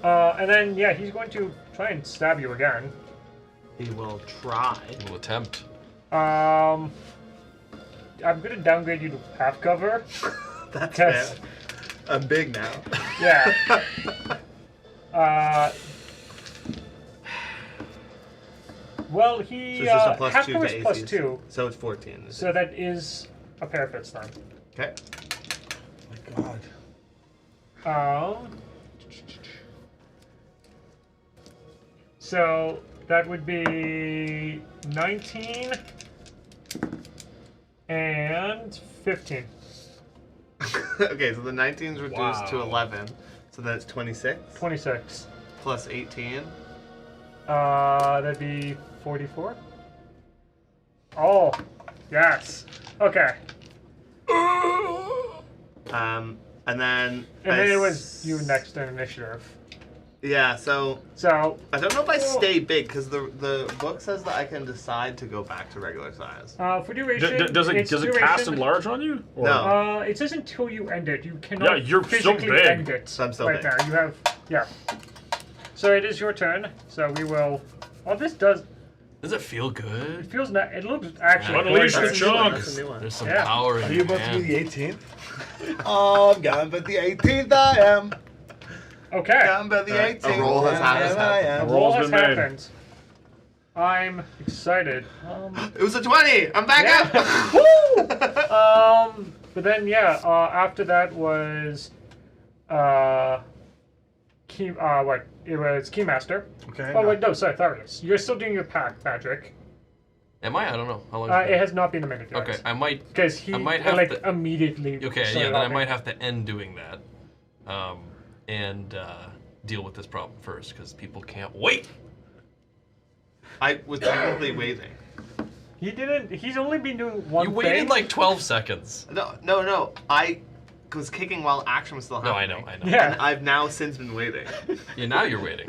And then, yeah, he's going to try and stab you again. He will try. We'll attempt. I'm going to downgrade you to half cover. That's Yes. fair. I'm big now. Yeah. Well, he So it's just a plus half 2 cover to is plus ACs. 2, So it's 14. so that is a parapet then. Okay. Oh my God. So that would be 19 and 15. Okay, so the 19's reduced to Wow. 11. So then it's 26 26. plus 18. That'd be 44. Oh, yes. Okay. And then. And then it was you next in initiative. Yeah, so So, I don't know if I stay big because the book says that I can decide to go back to regular size. for duration, Does it it's cast duration- enlarge on you? Or? No. It says until you end it. You cannot Yeah, you're so physically big. end it So I'm so right big. now. You have, yeah. So it is your turn. So we will. Oh, this does. Does it feel It good? feels not. It looks actually. Unleash the gorgeous. That's a new one, chunks. That's a new one. There's some Yeah. power in Are you your about to be hand. the 18th? Oh, I'm gone, but the 18th I am. Okay. Gone, but the Alright, 18th a roll has happened. I am. A Roll roll's has been made. happened. I'm excited. It was a 20! I'm back Yeah. up! Woo! But then yeah, after that was Key what? It was Keymaster. Okay. Oh wait, no, sorry, Tharius. You're still doing your pack, Patrick. Am I? I don't know. How long? It has not been a minute yet. Okay, I might. Because he I might have like to- immediately. Okay, started yeah, then I off might it. have to end doing that, and deal with this problem first because people can't wait. I was technically waiting. He didn't. He's only been doing one You thing. waited like 12 seconds. No. I was kicking while action was still No, I happening. know. Yeah. And I've now since been waiting. Yeah, now you're waiting.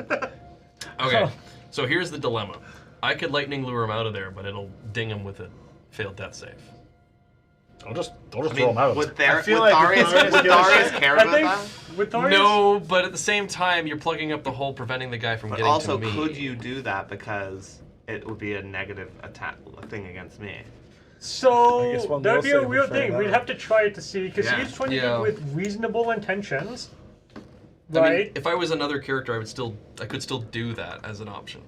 Okay, so here's the dilemma. I could lightning lure him out of there, but it'll ding him with a failed death save. I'll just throw him out. Would I feel like if Darius care I about think that? with Darius, No, but at the same time, you're plugging up the hole, preventing the guy from But getting also, to me. could you do that because it would be a negative attack thing against me? So I guess one that'd will be save a weird for thing. that. We'd have to try it to see because Yeah. he's trying to Yeah. do with reasonable intentions, I right? mean, if I was another character, I could still do that as an option.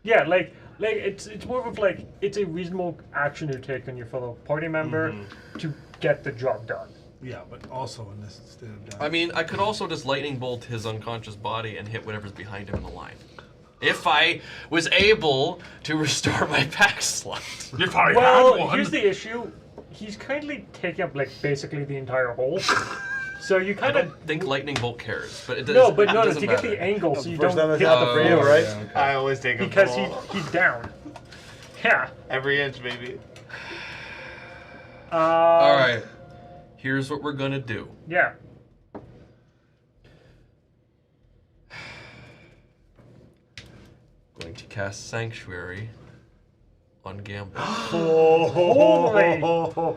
Yeah, like it's more of like it's a reasonable action to take on your fellow party member to get the job done. Yeah, but also in this instead of death. I mean, I could also just lightning bolt his unconscious body and hit whatever's behind him in the line. If I was able to restore my pack slot. If I had Well, one. here's the issue. He's kindly taking up like basically the entire hole. So you I kind of don't think lightning bolt cares, but it does. no, but it no, doesn't to get matter. the angle so you First time don't that's hit happened the for you, floor. right? yeah, okay. I always take a Because pull. he's down. Yeah. Every inch, baby. All right. Here's what we're gonna do. Yeah. Going to cast Sanctuary on Gambit. Holy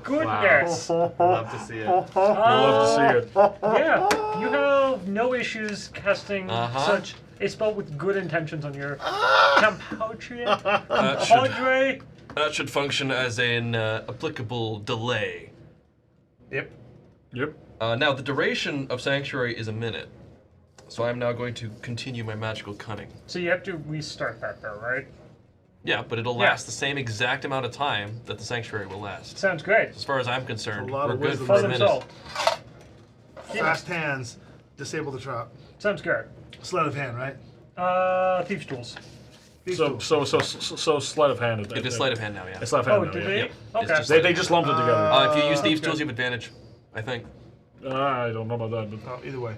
goodness. Love to see it. I'd love to see it. Yeah, you have no issues casting Uh-huh. such a spell with good intentions on your compatriot, That should, compadre. that should function as an applicable delay. Yep. Yep. Now, the duration of Sanctuary is a minute. So I'm now going to continue my magical cunning. So you have to restart that though, right? Yeah, but it'll Yeah. last the same exact amount of time that the Sanctuary will last. Sounds great. As far as I'm concerned, A lot we're of good wisdom for a Fun minute. himself. Fast hands, disable the trap. Sounds good. Sleight of hand, right? Thieves' tools. These So two. sleight of hand. It is sleight of hand now, yeah. It's sleight of hand. Oh, now, did yeah. they? Yep. It's Okay. just They just lumped it together. if you use Thieves' Okay. Tools, you have advantage, I think. I don't know about that, but Oh, either way.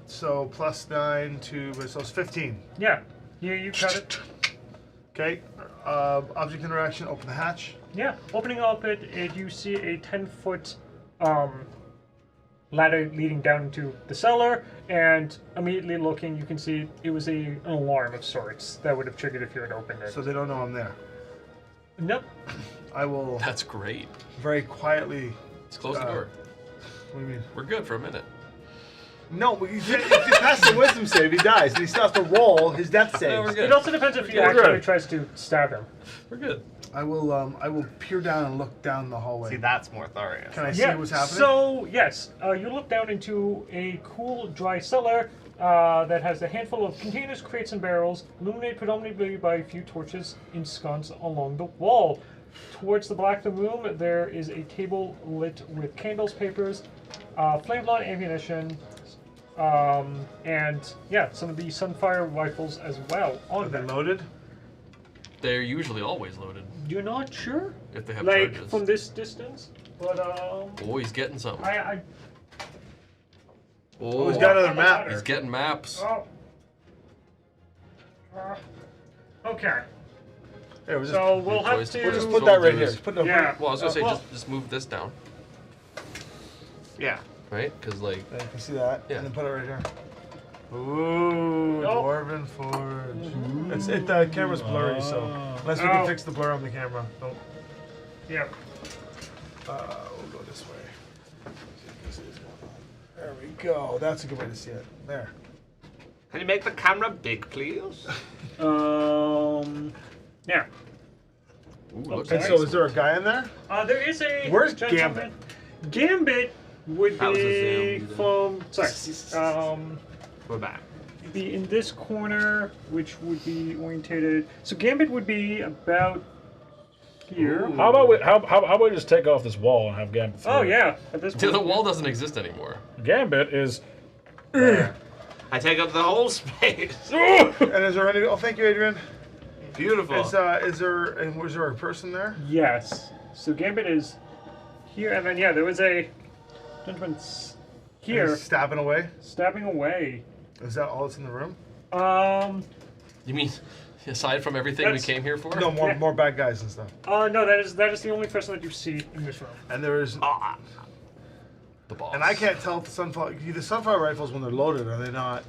So +9 to, so it's 15. Yeah. You cut it. Okay. Object interaction, open the hatch. Yeah. Opening up it, you see a 10-foot ladder leading down into the cellar, and immediately looking, you can see it was an alarm of sorts that would have triggered if you had opened it. So they don't know I'm there. Nope. I will That's great. very quietly. Let's close the door. What do you mean? We're good for a minute. No, but if he passes the wisdom save, he dies. And he still has to roll his death No, save. we're It good. also depends if he We're actually good. tries to stab him. We're good. I will peer down and look down the hallway. See, that's more Tharius. Can I see what's happening? So yes, you look down into a cool, dry cellar that has a handful of containers, crates, and barrels, illuminated predominantly by a few torches ensconced along the wall. Towards the back of the room, there is a table lit with candles, papers, flame-blown ammunition, and yeah, some of the Sunfire rifles as well Are on they them. loaded? They're usually always loaded You're not sure, if they have like charges. from this distance, but Oh, he's getting something. I Oh, he's got another map. He's getting maps. Oh. Okay. Hey, we'll just, So we'll have We'll to. we'll just So put we'll that right do here. is- Just put it up Yeah. Well, I was gonna say well- just move this down, Yeah. right? Because like There, you can see that. Yeah. And then put it right here. Ooh, Nope. Dwarven Forge. The camera's blurry, so unless we Oh. can fix the blur on the camera. Don't. Yeah. We'll go this way. There we go. That's a good way to see it. There. Can you make the camera big, please? Yeah. ooh, looks And Okay. so, is there a guy in there? There is a. Where's gentleman. Gambit would That was a be zoom. from. Sorry. We're back. Be in this corner, which would be orientated. So Gambit would be about here. how about we just take off this wall and have Gambit through Oh it? yeah. At this the point. wall doesn't exist anymore. Gambit is. I take up the whole space. And is there any? Oh, thank you, Adrian. Beautiful. Is there a person there? Yes. So Gambit is here, and then yeah, there was a gentleman here He's stabbing away. stabbing away. Is that all that's in the room? You mean aside from everything That's- we came here for? No, more Yeah. more bad guys and stuff. No, that is the only person that you see in this room. And there is, The boss. and I can't tell if the sunfire rifles when they're loaded, are they not?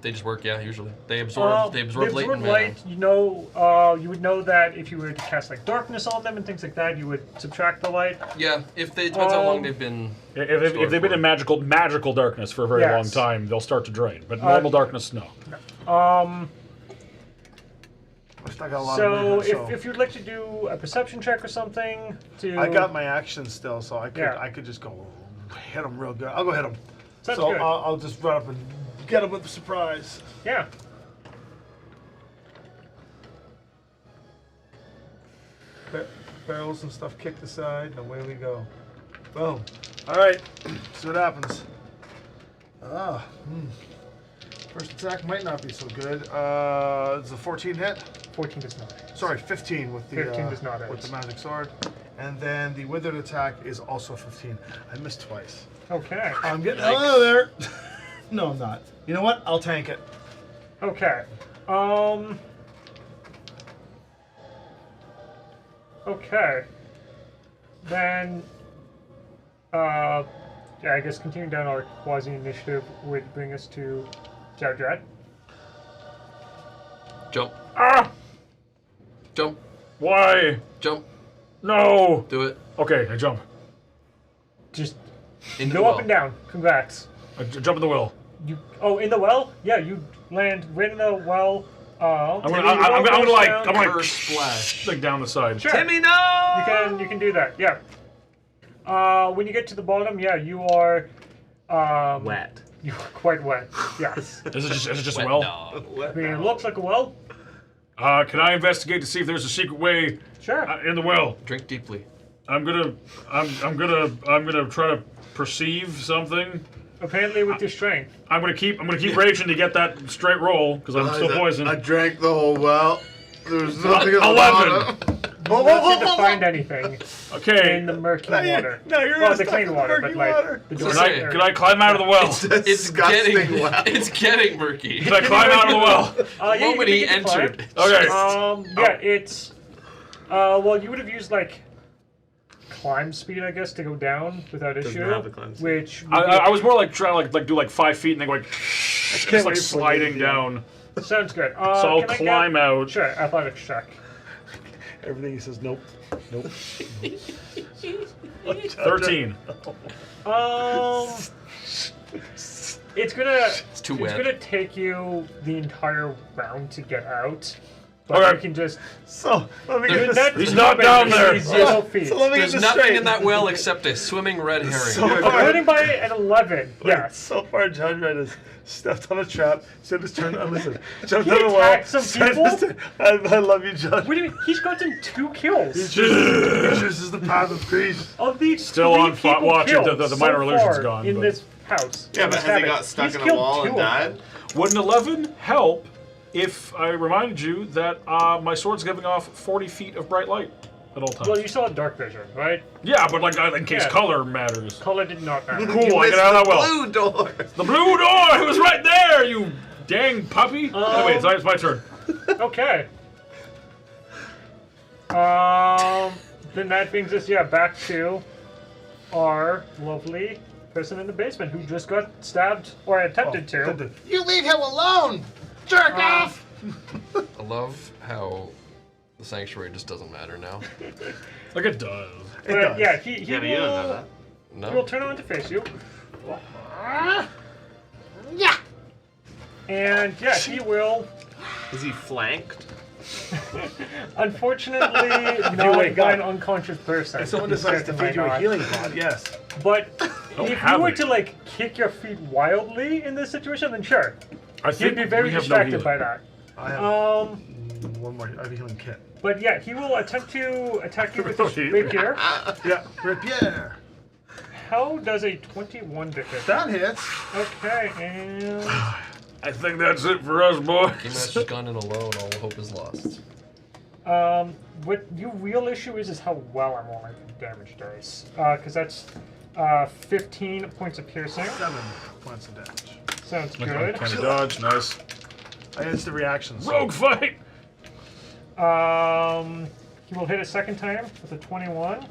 They just work, yeah, usually. They absorb light and mana. light. You know, you would know that if you were to cast like darkness on them and things like that, you would subtract the light. Yeah, if they depends how long they've been. If they've been in magical darkness for a very long Yes. time, they'll start to drain. But normal darkness, no. I got a lot of So movement, if you'd like to do a perception check or something to, I got my action still, so I Yeah. could just go hit him real good. I'll go hit him. Sounds so good. I'll just run up and get him with a surprise. Yeah. Barrels and stuff kicked aside, and away we go. Boom. All right. See what happens. First attack might not be so good. It's a 14 hit. 14 does not hit. Sorry, 15 with the 15 does not hit. with the magic sword, and then the withered attack is also 15. I missed twice. Okay. I'm getting out of there. No, I'm not. You know what? I'll tank it. Okay. Okay. Then, yeah, I guess continuing down our quasi initiative would bring us to Jadred. Jump. Ah! Jump. Why? Jump. No! Do it. Okay, I jump. Just Into go the up well. and down. Congrats. I jump in the well. In the well? Yeah, you land right in the well. I'm Timmy, gonna you go down. I'm like First splash. like down the side. Sure. Timmy, no! You can do that. Yeah. When you get to the bottom, yeah, you are Wet. You are quite wet. Yes. Is it just Wet well? dog. I mean, it looks like a well. Can I investigate to see if there's a secret way Sure. in the well? Drink deeply. I'm gonna try to perceive something. Apparently, with your strength. I'm gonna keep raging to get that straight roll because I'm still poisoned. I drank the whole well. There's nothing in the 11. water. You don't seem to find anything Okay. in the murky Now water. you're the stuck clean in the water, murky but like water. the Can door. I- Can I climb out of the well? It's Disgusting getting well. it's getting murky. Can I climb out of the well? The Yeah, you moment can he begin to climb. entered. Okay. Yeah, it's. Well, you would have used like climb speed, I guess, to go down without issue. have the climb speed. Which would I was more like trying to like do like 5 feet and then going just can't like wait for sliding you, down. be, sounds good. So I'll can I climb get, out. Sure, athletics check. Everything he says, nope. Nope. 13. It's gonna. It's too It's wet. gonna take you the entire round to get out. But Okay. you can just. So let me There- get this. That's He's not down there. 0 feet. So let me There's get this nothing straight. in that well except a swimming red herring. So According by an 11, yes. So far, John Red has stepped on a trap, said his turn. Listen, jumped He on a well. attacked some said people? his turn. I love you, John. What do you mean? He's gotten 2 kills. He chooses the path of peace. Of these Still 3 on people watch killed until the minor so illusion's far gone, in but- this house. Yeah, in but this has he cabin. got stuck He's in a killed wall 2 and of them. died? Would an 11 help if I reminded you that my sword's giving off 40 feet of bright light at all times? Well, you saw dark vision, right? Yeah, but like in case Yeah. color matters. Color did not matter. Cool, You I missed get out of that the well. blue door. The blue door! It was right there, you dang puppy! Anyway, it's my turn. Okay. Then that brings us, back to our lovely person in the basement who just got stabbed or attempted to. You leave him alone! Jerk off! I love how the sanctuary just doesn't matter now. Like it does. It But does. yeah, he Yeah, but you don't know that. he will No. turn around to face you. Yeah! And yeah, he will. Is he flanked? Unfortunately, not wake by up. an unconscious person. If someone He decides to certainly feed you a not. healing pod, yes. But if you have were any. to like kick your feet wildly in this situation, then sure, I you'd think be very we have distracted no by healing. that. I have one more. I have a healing kit. But yeah, he will attempt to attack you with his Really? rapier. Yeah, Rapier. How does a 21 to hit? That hits. Okay, and I think that's it for us, boys. Game Master's gone in alone, all hope is lost. what your real issue is how well I'm rolling the damage dice. Because that's 15 points of piercing. 7 points of damage. Sounds Like good. uncanny dodge, nice. Instant reaction. So. Rogue fight. He will hit a second time with a 21.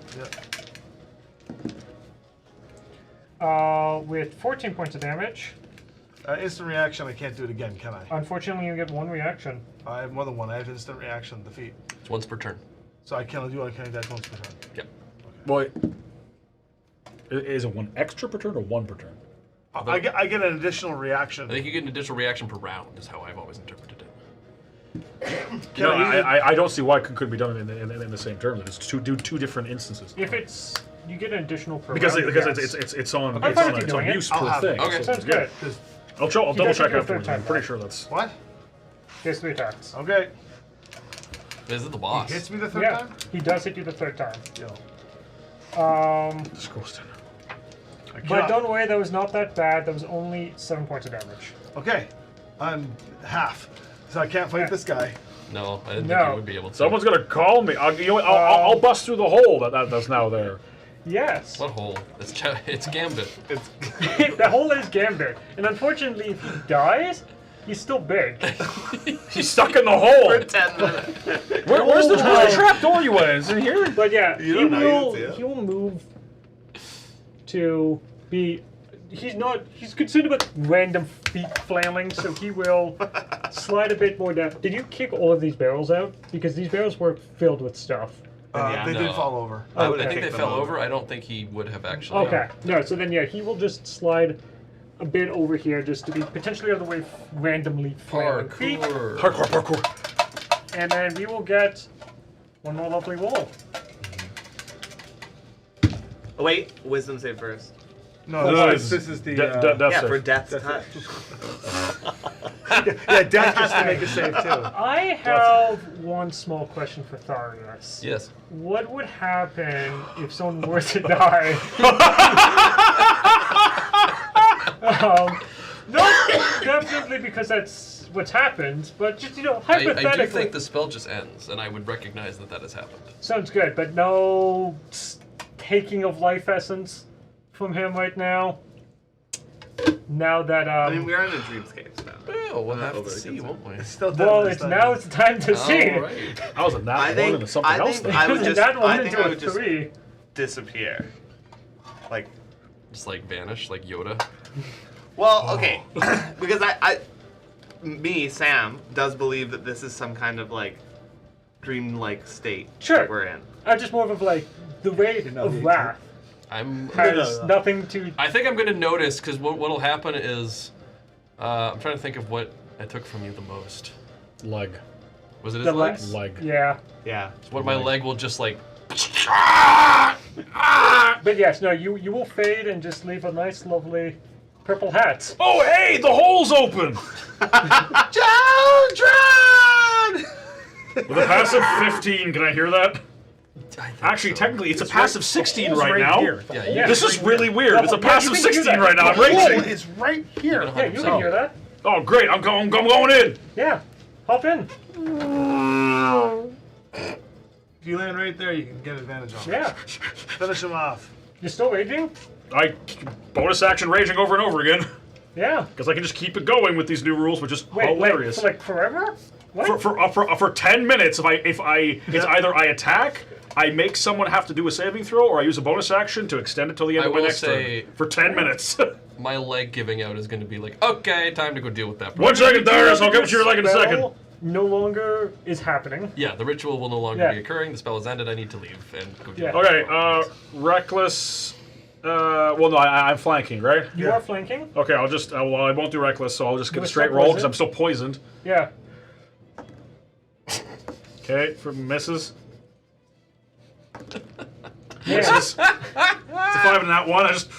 Yeah. With 14 points of damage. Instant reaction. I can't do it again, can I? Unfortunately, you get one reaction. I have more than one. I have instant reaction defeat. It's once per turn. So I can only do uncanny dodge once per turn. Yep. Boy, is it one extra per turn or one per turn? I get an additional reaction. I think you get an additional reaction per round, is how I've always interpreted it. No, I don't see why it could be done in the same term. It's two different instances. If it's you get an additional per Because round, it's yes. on I'm fine with you it's doing on it. use I'll per have thing. it. Okay. Sounds good. I'll double doesn't check do a afterwards. third I'm pretty time, sure that's. What? He has 3 attacks. Okay. Is it the boss? He hits me the third Yeah, time? he does hit you the 3rd time. Yo. Just goes down. I But cannot- don't worry, that was not that bad. That was only 7 points of damage. Okay. I'm half. So I can't fight Yeah. this guy. No, I didn't No. think you would be able to. Someone's gonna call me. I'll bust through the hole that's now there. Yes. What hole? It's Gambit. The hole is Gambit. And unfortunately, if he dies, he's still big. He's stuck in the hole. 10 minutes. Where's the trap door you went? Is it here? But yeah, You don't know, you didn't see it. he will move to be. He's concerned about random feet flailing, so he will slide a bit more down. Did you kick all of these barrels out? Because these barrels were filled with stuff. Yeah, They no. did fall over. I Okay. think they Kick them fell over. over. I don't think he would have actually. Okay. No, so then yeah, he will just slide a bit over here just to be potentially out of the way randomly flailing feet. Parkour. Parkour. And then we will get one more lovely roll. Oh, wait, wisdom save first. No, this is the. Death Yeah, save. for death's touch. yeah, Death has to make a save too. I have one small question for Tharius. Yes. What would happen if someone were to die? Not definitely because that's what's happened, but just, hypothetically. I do think the spell just ends, and I would recognize that that has happened. Sounds good, but no taking of life essence from him right now. Now that I mean, we're in a dreamscape now. Oh, we'll have to overly see, concerned. won't we? It's still well, dead it's this now time. it's time to see. All right. I was a nat I one think- into something I else. think then. I would just- that one I think into I a would just- 3. Disappear. Like, Just like vanish, like Yoda. well, okay. Because Sam, does believe that this is some kind of, like, dream-like state Sure. that we're in. Just more of like the rate know of the wrath I'm. has nothing to. I think I'm going to notice because what'll happen is, I'm trying to think of what I took from you the most. Leg. Was it his The legs? Leg. Yeah, Yeah. What my leg will just like. but yes, no, you will fade and just leave a nice, lovely purple hat. Oh, hey, the hole's open! With a passive 15, can I hear that? I think Actually, so. technically, it's a passive 16 hole's right right now. here. Yeah, Yeah. This is really weird. The It's a hole- yeah, passive you can do 16 that. right now. I'm The hole raging. is right here. Yeah, you can hear that. Oh, great. I'm going in. Yeah, hop in. If you land right there, you can get advantage on it. Yeah, Finish him off. you're still raging. I bonus action raging over and over again. Yeah. Because I can just keep it going with these new rules, which is Wait, hilarious. for like forever? What? For 10 minutes, it's either I attack, I make someone have to do a saving throw, or I use a bonus action to extend it till the end I of my will next say- turn. For 10 minutes. My leg giving out is going to be like, okay, time to go deal with that. 1 second, Darius. I'll get with your leg in a Spell second. No longer is happening. Yeah, the ritual will no longer Yeah. be occurring. The spell is ended. I need to leave and go deal Yeah. with Okay, it. reckless. Well, no, I'm flanking, right? You Yeah. are flanking. Okay, I'll just. Well, I won't do reckless, so I'll just get You a straight still roll because poisoned? I'm still poisoned. Yeah. Okay, for misses. Yeah. Misses. It's a 5 and that one. I just.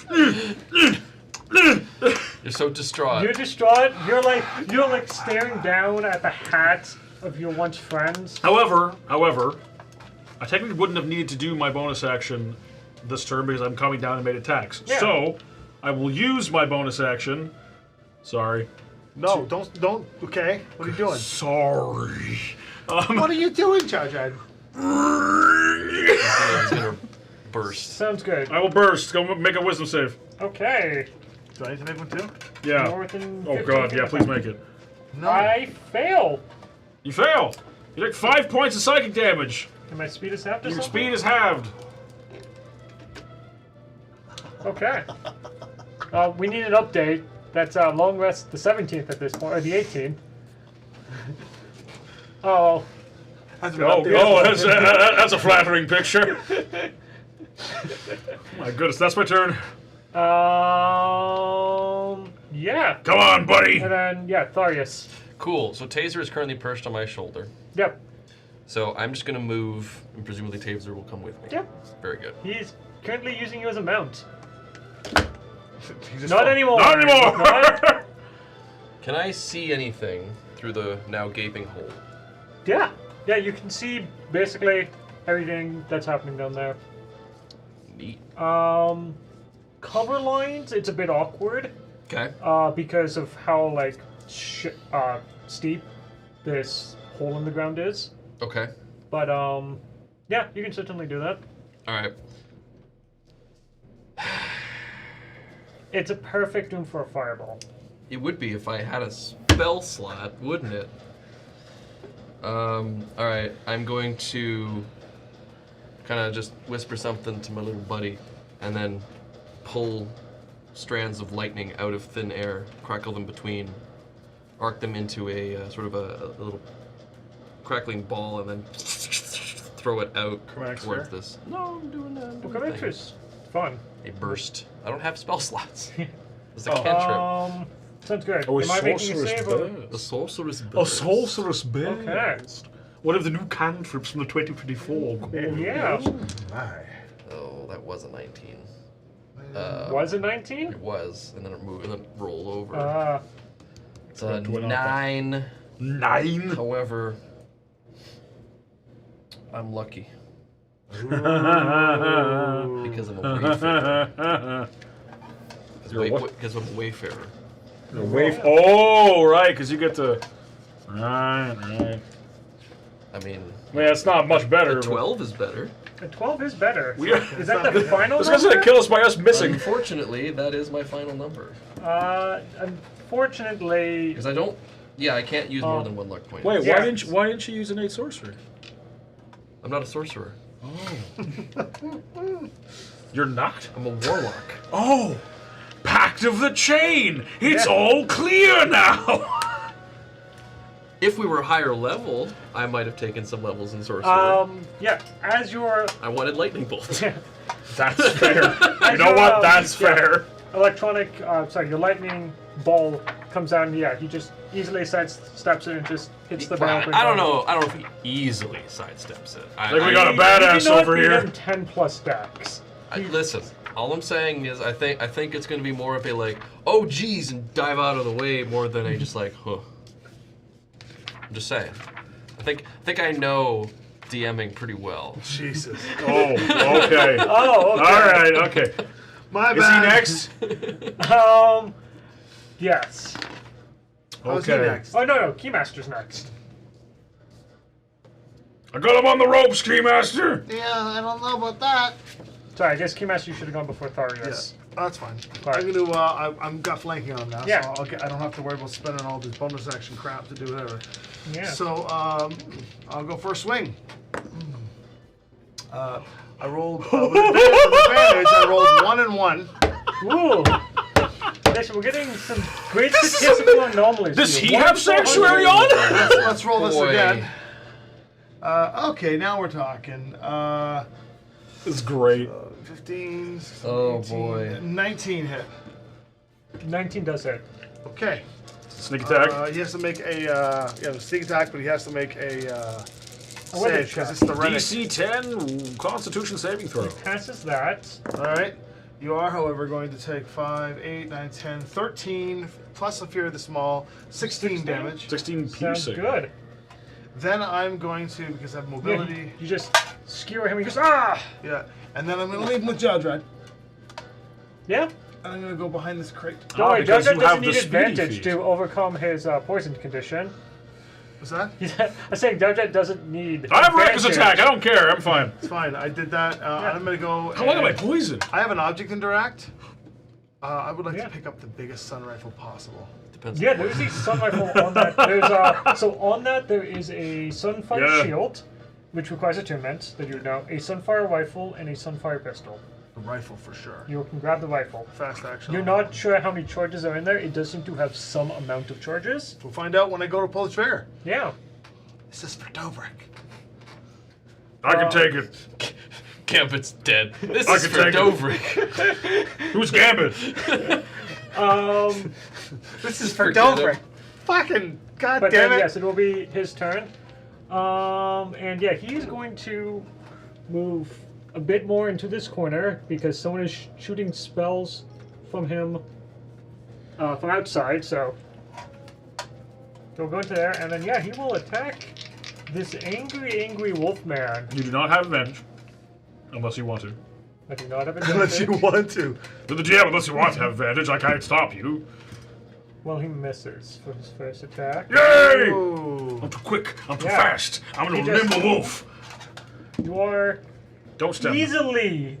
You're so distraught. You're distraught. You're like staring down at the hat of your once friends. However, I technically wouldn't have needed to do my bonus action this turn because I'm coming down and made attacks. Yeah. So, I will use my bonus action. Sorry. No, don't. Okay, what are you doing? Sorry. What are you doing, Chad? He's gonna burst. Sounds good. I will burst. Go make a wisdom save. Okay. Do I need to make one too? Yeah. More than Oh 15. god, yeah, please make it. No. I fail. You fail. You take 5 points of psychic damage. And my speed is halved or Your something? speed is halved. Okay. We need an update. That's long rest the 17th at this point, or the 18th. Oh. That's That's a flattering picture. My goodness, that's my turn. Yeah. Come on, buddy. And then, yeah, Tharius. Cool. So Taser is currently perched on my shoulder. Yep. So I'm just going to move, and presumably Taser will come with me. Yep. Very good. He's currently using you as a mount. Just Not anymore. Not anymore. Not- Can I see anything through the now gaping hole? Yeah. Yeah, you can see basically everything that's happening down there. Neat. Cover lines, it's a bit awkward. Okay. Because of how, like, steep this hole in the ground is. Okay. But, yeah, you can certainly do that. All right. It's a perfect room for a fireball. It would be if I had a spell slot, wouldn't it? All right. I'm going to kind of just whisper something to my little buddy, and then pull strands of lightning out of thin air, crackle them between, arc them into a sort of a little crackling ball, and then throw it out Chromatic towards sphere? this. No, I'm doing that. What kind of interest? Fun. A burst. I don't have spell slots. It's a cantrip. Sounds good. Oh, a Am I making a sorcerer's save? Or... The sorceress burst. Oh, sorcerer's burst. Okay. One of the new cantrips from the 2024. Yeah. My. Oh, that was a 19. Was it 19? It was, and then it moved, and then it rolled over. It's a to an 9. 9. However, I'm lucky Because because I'm a wayfarer. You're a what? Because I'm a wayfarer. Oh, right, because you get to. Right. I mean, Yeah, it's not much better. a 12 is better. A 12 is better. We are- Is that the final I was gonna say number? kill us by us missing. Unfortunately, that is my final number. Unfortunately... Because I don't. Yeah, I can't use more than 1 luck point. Wait, Yeah. why didn't you use innate sorcery? I'm not a sorcerer. You're not? I'm a warlock. Oh! Pact of the Chain! It's Yeah. all clear now! If we were higher level, I might have taken some levels in sorcery. Yeah, as your... I wanted lightning bolt. That's fair. As You know your, what? That's yeah, fair. Electronic, your lightning ball comes out and yeah, he just easily sidesteps it and just hits the Well, barrel. I don't know. I don't know if he easily sidesteps it. Like we got a badass over here. 10 plus stacks. Listen, all I'm saying is I think it's going to be more of a like, oh geez, and dive out of the way more than a just like, huh. I'm just saying. I think I know DMing pretty well. Jesus. Oh, okay. Oh, okay. All right, okay. My Is bad. he next? Yes. How's he Okay. next? Oh, no, Keymaster's next. I got him on the ropes, Keymaster! Yeah, I don't know about that. Sorry, I guess Keymaster you should have gone before Tharius. Oh, that's fine. Alright. I'm gonna. I'm got flanking on him now, Yeah. so I don't have to worry about spending all this bonus action crap to do whatever. Yeah. So I'll go for a swing. I rolled with advantage. I rolled 1 and 1. Ooh. Okay, so we're getting some great statistical anomalies. Does here. he One have for sanctuary 100. on? Let's roll this Boy. again. Okay, now we're talking. This is great. 15. 16, Oh, 18, boy. 19 hit. 19 does hit. Okay. Sneak attack. He has to make a sneak attack, but he has to make a weapon save because check. it's the relic. DC 10 Constitution saving throw. Passes that. All right. You are, however, going to take 5, 8, 9, 10, 13 plus a fear of the small, 16 damage. 16 Sounds piercing. good. Then I'm going to, because I have mobility, You just skewer him and he goes, ah! yeah, and then I'm going to leave him with Jadred. Yeah? And I'm going to go behind this crate. Don't worry, because Judge you have doesn't the need speedy advantage feat. to overcome his poison condition. What's that? I'm saying Judge doesn't need I have reckless advantage. attack. I don't care. I'm fine. It's fine. I did that. I'm going to go. How long am I poisoned? I have an object interact. I would like Yeah. to pick up the biggest sun rifle possible. Depends. Yeah, there's a sun rifle on that. So on that there is a Sunfire shield, which requires attunement that you know, a Sunfire rifle, and a Sunfire pistol. The rifle for sure. You can grab the rifle. Fast action. You're not sure how many charges are in there. It does seem to have some amount of charges. We'll find out when I go to pull the trigger. Yeah. This is for Doverick. I can take it. Gambit's dead. This I is can for take it. Doverick. Who's Gambit? This is for Forget Doverick. it. Fucking But goddamn then, it! yes, it will be his turn. And yeah, he's going to move a bit more into this corner because someone is shooting spells from him from outside. So he'll go into there, and then yeah, he will attack this angry wolf man. You do not have advantage. Unless you want to. I do not have Unless you advantage. want to. To the GM, unless you want to have advantage, I can't stop you. Well, he misses for his first attack. Yay! Ooh. I'm too quick. I'm too Yeah. fast. I'm a He little just- nimble wolf. You are Don't stab me. easily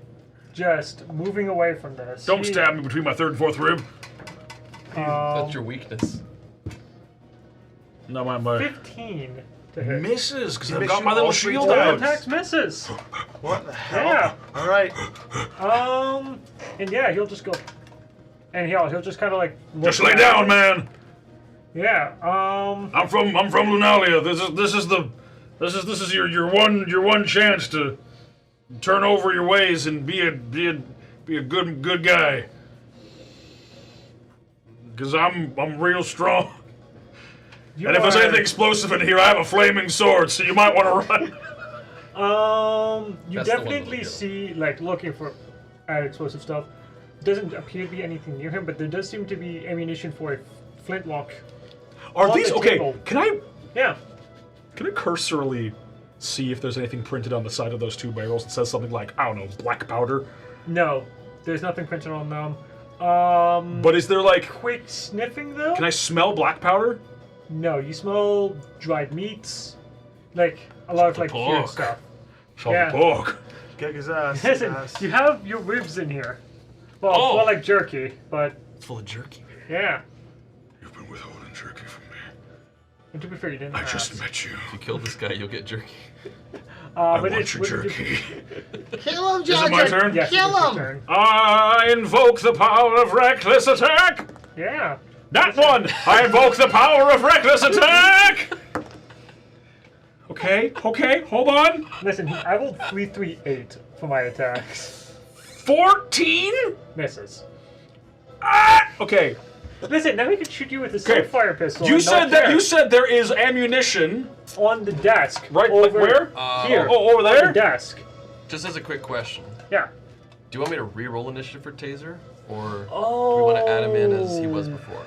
just moving away from this. Don't stab me between my third and fourth rib. That's your weakness. No, my 15 to hit. misses because I've miss got you my little all three shield All times. out. attacks misses. What the hell? Yeah. All right. And yeah, he'll just go, and he'll just kind of like look Just lay around. down, man. Yeah. I'm from Lunalia. This is your one chance to turn over your ways and be a good guy. Because I'm real strong. You And if there's are- anything explosive in here, I have a flaming sword, so you might want to run. You That's the one that'll definitely kill. see like looking for explosive stuff. Doesn't appear to be anything near him, but there does seem to be ammunition for a flintlock. Are On these the okay? table. Can I Yeah. cursorily see if there's anything printed on the side of those two barrels that says something like, I don't know, black powder? No, there's nothing printed on them. But is there like, Quick sniffing though. can I smell black powder? No, you smell dried meats, like a lot of like cured pork. stuff. Salt Yeah. pork. Kick his ass. Listen, ass. you have your ribs in here. Well, Oh. more like jerky, but It's full of jerky. yeah. You've been withholding jerky from me. And to be fair, you didn't. I ask. just met you. If you kill this guy, you'll get jerky. I But want it's your wouldn't jerky. Kill him, Is it my turn? Yes, Kill it is your him! turn. I invoke the power of reckless attack! Yeah. That one! I invoke the power of reckless attack! Okay, hold on. Listen, I rolled 338 for my attacks. 14? Misses. Ah! Okay. Listen, now he can shoot you with a Okay. fire pistol. You and not said that care. you said there is ammunition. On the desk. Right, over like where? Here. Oh, over On there? the desk. Just as a quick question, Yeah. do you want me to re-roll initiative for Taser, or do Oh. we want to add him in as he was before?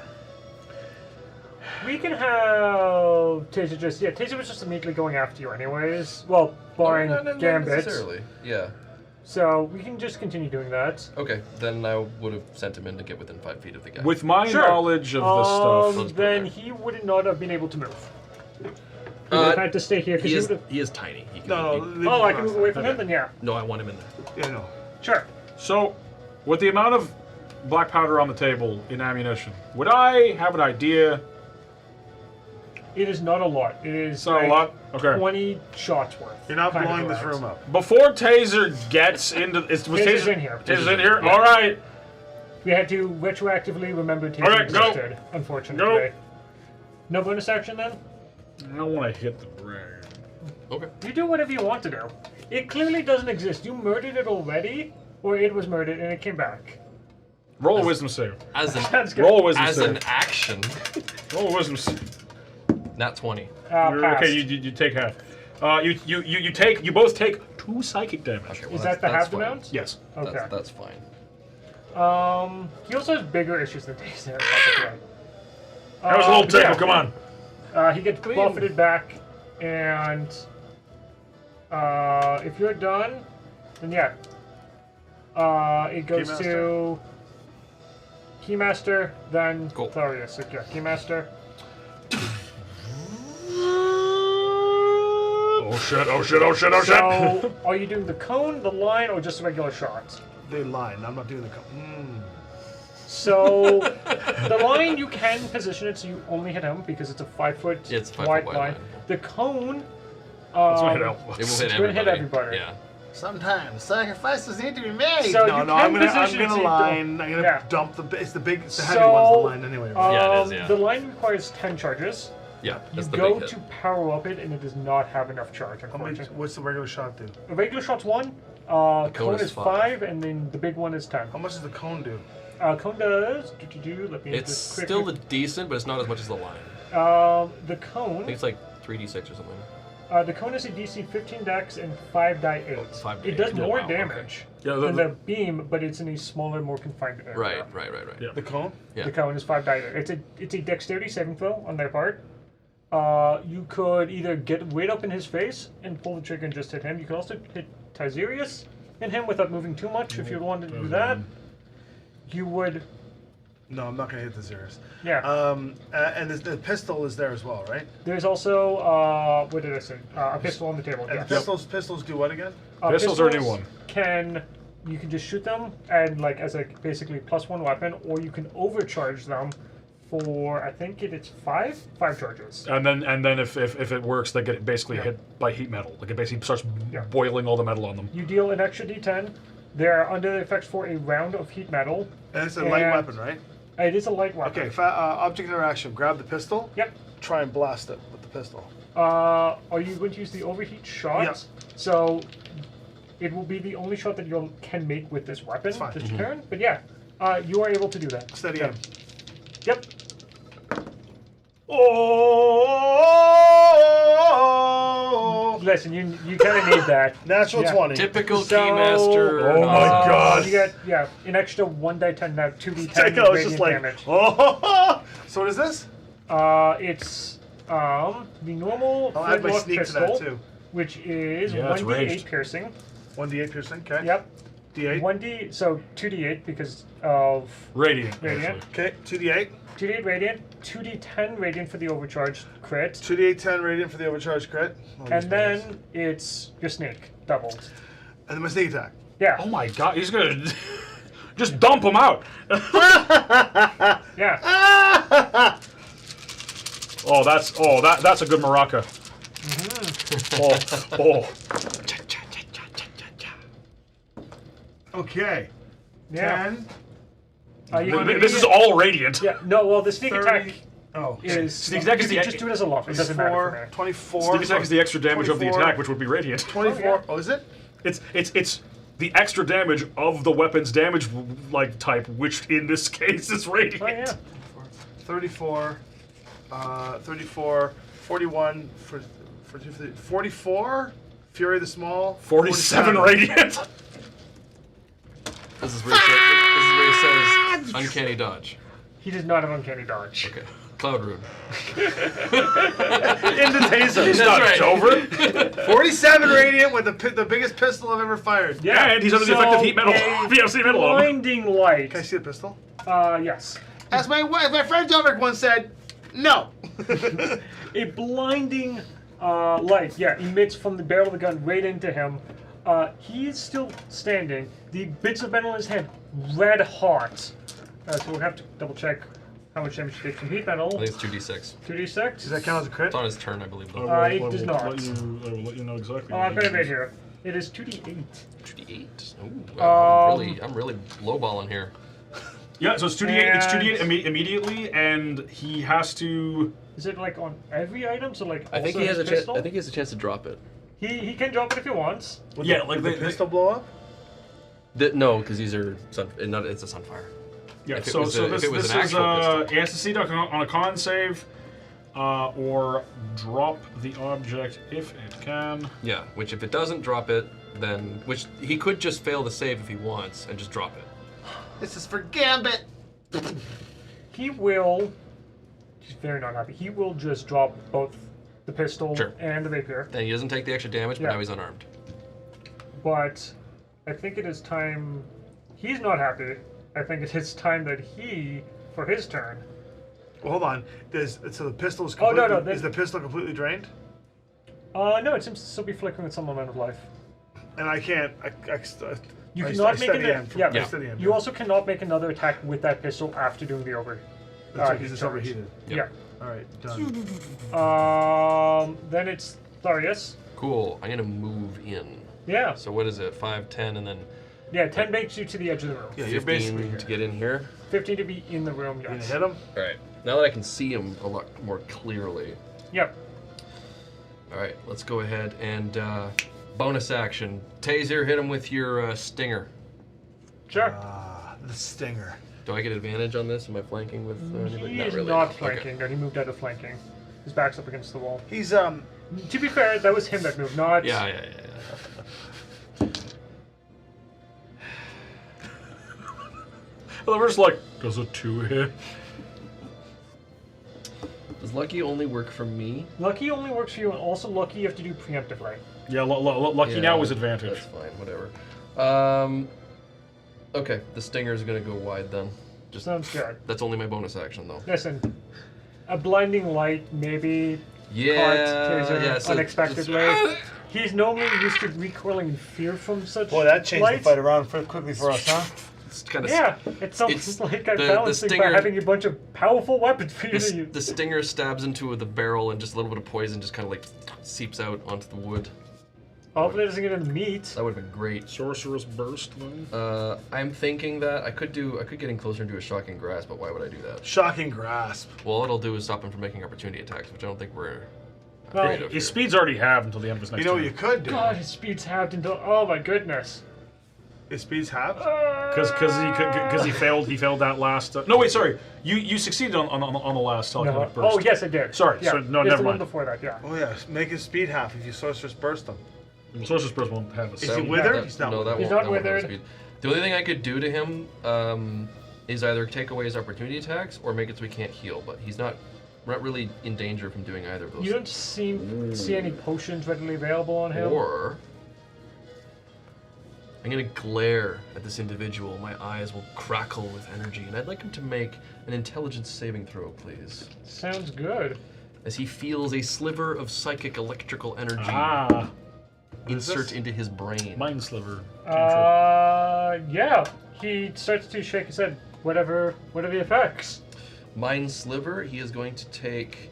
We can have Taser just Taser was just immediately going after you anyways. Well, barring Not Gambit. necessarily. Yeah. So we can just continue doing that. Okay, then I would have sent him in to get within 5 feet of the guy. With my Sure. knowledge of this stuff. Let's put Then it he would not have been able to move. He Uh, would have had to stay here because he he is would have. he is tiny. He can, No. Oh, I can move away from him. Then yeah, no, I want him in there. Yeah, no. sure. So, with the amount of black powder on the table in ammunition, would I have an idea? It is not a lot. It is It's not a lot? Okay. 20 shots worth. You're not kind of blowing this rounds. room up. Before Taser gets into... Was Taser's in here. Taser's in here? Alright. We had to retroactively remember Taser Alright, go. existed, unfortunately. No bonus action then? I don't want to hit the ring. Okay. You do whatever you want to do. It clearly doesn't exist. You murdered it already, or it was murdered and it came back. Roll a wisdom save. As an That's good. Roll a wisdom as save. an action, Roll a wisdom save. nat 20. Passed. Okay, you take half. You both take 2 psychic damage. Okay, well, Is that the that's half fine. amount? Yes. Okay. That's fine. He also has bigger issues than Taser. That was a little table, come on. He gets buffeted back, and if you're done, then yeah. It goes Keymaster. to Keymaster, then Cool. Thorius. So yeah, Keymaster. Oh shit, oh shit, oh shit, oh shit. So, are you doing the cone, the line, or just a regular shot? The line. I'm not doing the. So the line you can position it so you only hit him because it's a 5 foot It's a 5 wide foot line. line. The cone. That's what hit It will Elf. hit It's gonna everybody. hit everybody. Yeah. Sometimes sacrifices need to be made. So no, you no, can I'm gonna position it so you line. don't- I'm gonna yeah. dump the. It's the big. It's the So, heavy one's the line anyway. Right? Yeah, it is, yeah. The line requires 10 charges. Yeah, You that's the go big hit. to power up it, and it does not have enough charge, How many, unfortunately. what's the regular shot do? A regular shot's 1, cone cone is is 5. 5, and then the big one is 10. How much does the cone do? Cone does. Let me It's just still quickly. decent, but it's not as much as the line. The I cone. think it's like 3d6 or something. The cone is a DC 15 dex and 5 die 8. 5 die It does 8. more Wow, okay. damage Yeah, than the beam, but it's in a smaller, more confined area. Right. Yeah. The cone? Yeah. The cone is 5 die 8. It's a dexterity saving throw on their part. You could either get right up in his face and pull the trigger and just hit him. You could also hit Tizerius and him without moving too much if you wanted to do that. You would, No, I'm not gonna hit the zeros. yeah. And the pistol is there as well, right? There's also, what did I say? A pistol on the table. And Yes. the pistols do what again? Pistols are a new one. You can just shoot them and like as a basically +1 weapon, or you can overcharge them for I think it's 5 charges. And then if it works, they get basically hit by heat metal. Like it basically starts boiling all the metal on them. You deal an extra D10. They're under the effects for a round of heat metal. And it's a light And- weapon, right? It is a light weapon. Okay. Object interaction. Grab the pistol. Yep. Try and blast it with the pistol. Are you going to use the overheat shot? Yes. So it will be the only shot that you can make with this weapon fine. this turn. But yeah, you are able to do that. Steady Yeah. aim. Yep. Oh! Listen, you kind of need that. Natural Yeah. 20. Typical So- Keymaster. Oh my God. You get an extra 1d10 now 2d10 I know, it's radiant just like, damage. oh! So what is this? It's the normal I'll add my flintlock sneak pistol, to that too. which is Yeah, it's 1d8 ranged. piercing. 1d8 piercing. Okay. Yep. D8. So 2d8 because of Radiant. radiant. actually. Okay. 2d8. 2d8 radiant, 2d10 radiant for the overcharged crit, 2d8 10 radiant for the overcharge crit. I'll use and then bonus. it's your snake doubled. And then my sneak attack. Yeah. Oh my God, he's gonna just dump him out. Yeah. Oh, that's a good maraca. Oh. Okay. Yeah. 10. You can This is all radiant. Yeah. No. Well, the sneak 30. attack Oh. is. Sneak attack is you the can just do it as a lock. It doesn't matter for me. 24. Sneak attack is the extra damage of the 24. attack, which would be radiant. 24. Oh, is it? It's the extra damage of the weapon's damage like type, which in this case is radiant. Oh yeah. 34. 34. 41. 44. Fury the Small. 47 radiant. This is where he says uncanny dodge. He does not have uncanny dodge. Okay. Cloud Rune. In the taser. It's not over. 47 radiant with the biggest pistol I've ever fired. Yeah. And he's under the effect of heat metal. VFC metal on him. Blinding light. Can I see the pistol? Yes. As my friend Doverick once said, no. A blinding light, emits from the barrel of the gun right into him. He is still standing. The bits of metal in his hand, red hot. So we'll have to double check how much damage he takes from heat metal. I think it's 2d6. 2d6. Does that count as a crit? It's on his turn, I believe, though. It does not. I will let you know exactly. Oh, I've got it right here. It is 2d8. 2d8. Ooh, I'm really lowballing here. Yeah, so it's 2d8. It's 2d8 And- immediately, and he has to. Is it like on every item? So like I think also he has his a chance. pistol? I think he has a chance to drop it. He can drop it if he wants. Yeah, like the pistol blow up? No, because these are it's a sunfire. Yeah, If it so was so a- if this it was this an is actual pistol. he has to see on a con save, or drop the object if it can. Yeah, which if it doesn't drop it, then which he could just fail the save if he wants and just drop it. This is for Gambit. He will. He's very not happy. He will just drop both the pistol Sure. and the rapier. Then he doesn't take the extra damage, but Yeah. now he's unarmed. But I think it is time. He's not happy. I think it is time that he, for his turn. Well, hold on. So the pistol is Oh, no, completely, no, is the pistol completely drained? No, it seems to still be flickering with some amount of life. And I can't. You I cannot make steady another. him. Yeah. I steady him, You yeah. also cannot make another attack with that pistol after doing the over. That's right, 'cause it's charge. overheated. Yeah. All right, done. Then it's Tharius. Cool. I'm gonna move in. Yeah. So what is it? 5, 10, and then Yeah. 10 makes you to the edge of the room. Yeah, you're 15 basically here. to get in here. 15 to be in the room. You gonna Yes. hit him? All right. Now that I can see him a lot more clearly. Yep. All right. Let's go ahead and bonus action. Taser, hit him with your stinger. Sure. Ah, the stinger. Do I get advantage on this? Am I flanking with anybody? He Not is really. not Okay. flanking. No, he moved out of flanking. His back's up against the wall. He's To be fair, that was him that moved, not. Yeah. Well, first, like, does a 2 hit? Does lucky only work for me? Lucky only works for you, and also lucky you have to do preemptively. Yeah, lucky Yeah, now is advantage. That's fine. Whatever. Okay. The stinger is gonna go wide then. Just Sounds good. that's only my bonus action though. Listen, a blinding light maybe Yeah. caught Taser Yeah. So unexpectedly. He's normally used to recoiling in fear from such boy, that changed light. the fight around quickly for us, huh? It's kind of Yeah, it's something it's like I'm the balancing by stinger- having a bunch of powerful weapons for you to use. the stinger stabs into the barrel and just a little bit of poison just kind of like seeps out onto the wood. Hopefully it doesn't get in the meat. That would have been great. Sorcerer's Burst, then? I'm thinking that I could get in closer and do a shocking grasp, but why would I do that? Shocking grasp. Well, all it'll do is stop him from making opportunity attacks, which I don't think we're Well, afraid of. His here. speed's already halved until the end of his next You know turn. what you could do? God, his speed's halved until. Oh my goodness. His speed's halved? Because he failed that last. No, wait, sorry. You succeeded on the last No. telekinetic burst. Oh yes, I did. Sorry, Yeah. so no, it's never the one mind. before that. Yeah. Oh yeah, make his speed half if you sorcerer's burst him. Sorcerer's Burst won't have a Is he sound. withered? That- He's not no, withered. that He's won't, not that won't have withered. speed. The only thing I could do to him is either take away his opportunity attacks or make it so he can't heal. But he's not really in danger from doing either of those. You don't see any potions readily available on him. Or I'm gonna glare at this individual. My eyes will crackle with energy, and I'd like him to make an intelligence saving throw, please. Sounds good. As he feels a sliver of psychic electrical energy Ah, insert into his brain. Mind Sliver. Yeah. He starts to shake his head. What are the effects? Mind Sliver, he is going to take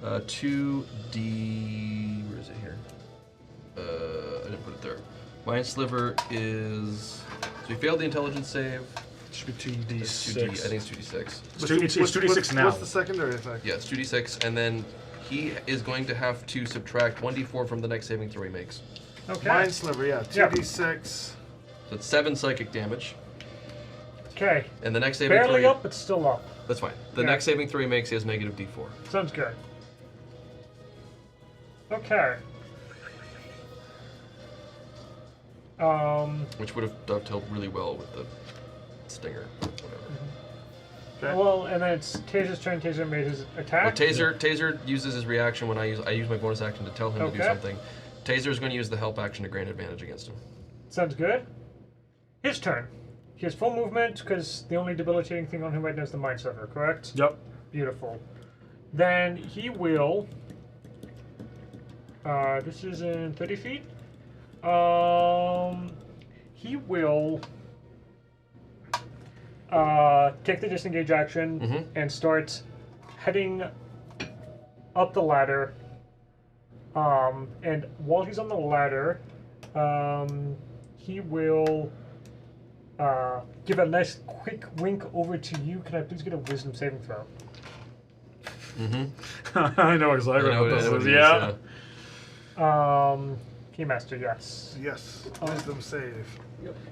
2d. Where is it here? I didn't put it there. Mind Sliver is. So he failed the intelligence save. Should be It's 2d. 2d6. I think it's 2d6. It's 2d6 now. What's the secondary effect? Yeah, it's 2d6, and then he is going to have to subtract 1d4 from the next saving throw he makes. Okay. Mind sliver, yeah. Yeah. 2d6. So it's 7 psychic damage, Okay. and the next saving Barely throw. up, but still up. That's fine. The Yeah. next saving throw he makes, he has negative d4. Sounds good. Okay. Which would have dovetailed really well with the stinger. Whatever. Okay. Well, and then it's Taser's turn. Taser made his attack. Well, Taser uses his reaction when I use my bonus action to tell him to do Okay. something. Taser is going to use the help action to grant advantage against him. Sounds good. His turn. He has full movement because the only debilitating thing on him right now is the mind sliver, correct? Yep. Beautiful. Then he will. This is in 30 feet. He will take the disengage action and start heading up the ladder. And while he's on the ladder, he will give a nice quick wink over to you. Can I please get a wisdom saving throw? I know exactly I know what what this it is. is, Yeah. Keymaster, yes. Yes. Wisdom save.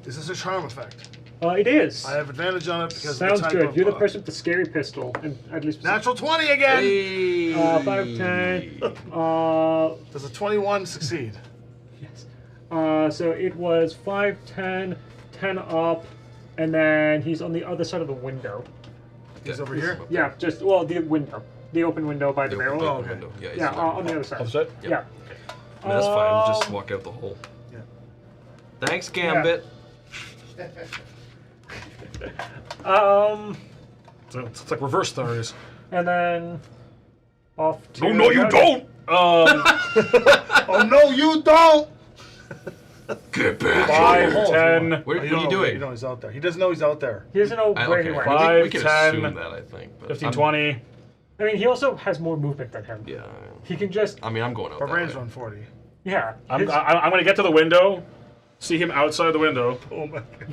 Is this a charm effect? It is. I have advantage on it because Sounds of the type good. of, You're the person with the scary pistol, and at least Natural 20 again! Hey! 5, 10. Does a 21 succeed? Yes. So it was 5, 10, 10 up, and then he's on the other side of the window. He's over here? Yeah, just the window, the open window by the The barrel. open okay. window. Yeah, he's Yeah, not- on the other side. Upset? Yeah. I mean, that's fine. We'll just walk out the hole. Yeah. Thanks, Gambit. So it's like reverse stories. And then off to. Oh no, you don't! Oh no, you don't! Get back 5, here. 10, What are You you know doing? You know he's out there. He doesn't know he's out there. He doesn't know where Okay, he went. Five, we can 10, assume that, I think. But 15, I'm- 20. I mean, he also has more movement than him. Yeah. He can just, I mean, I'm going out that Barbarians way. run 40. yeah. I'm his- going to get to the window, see him outside the window. Oh my god.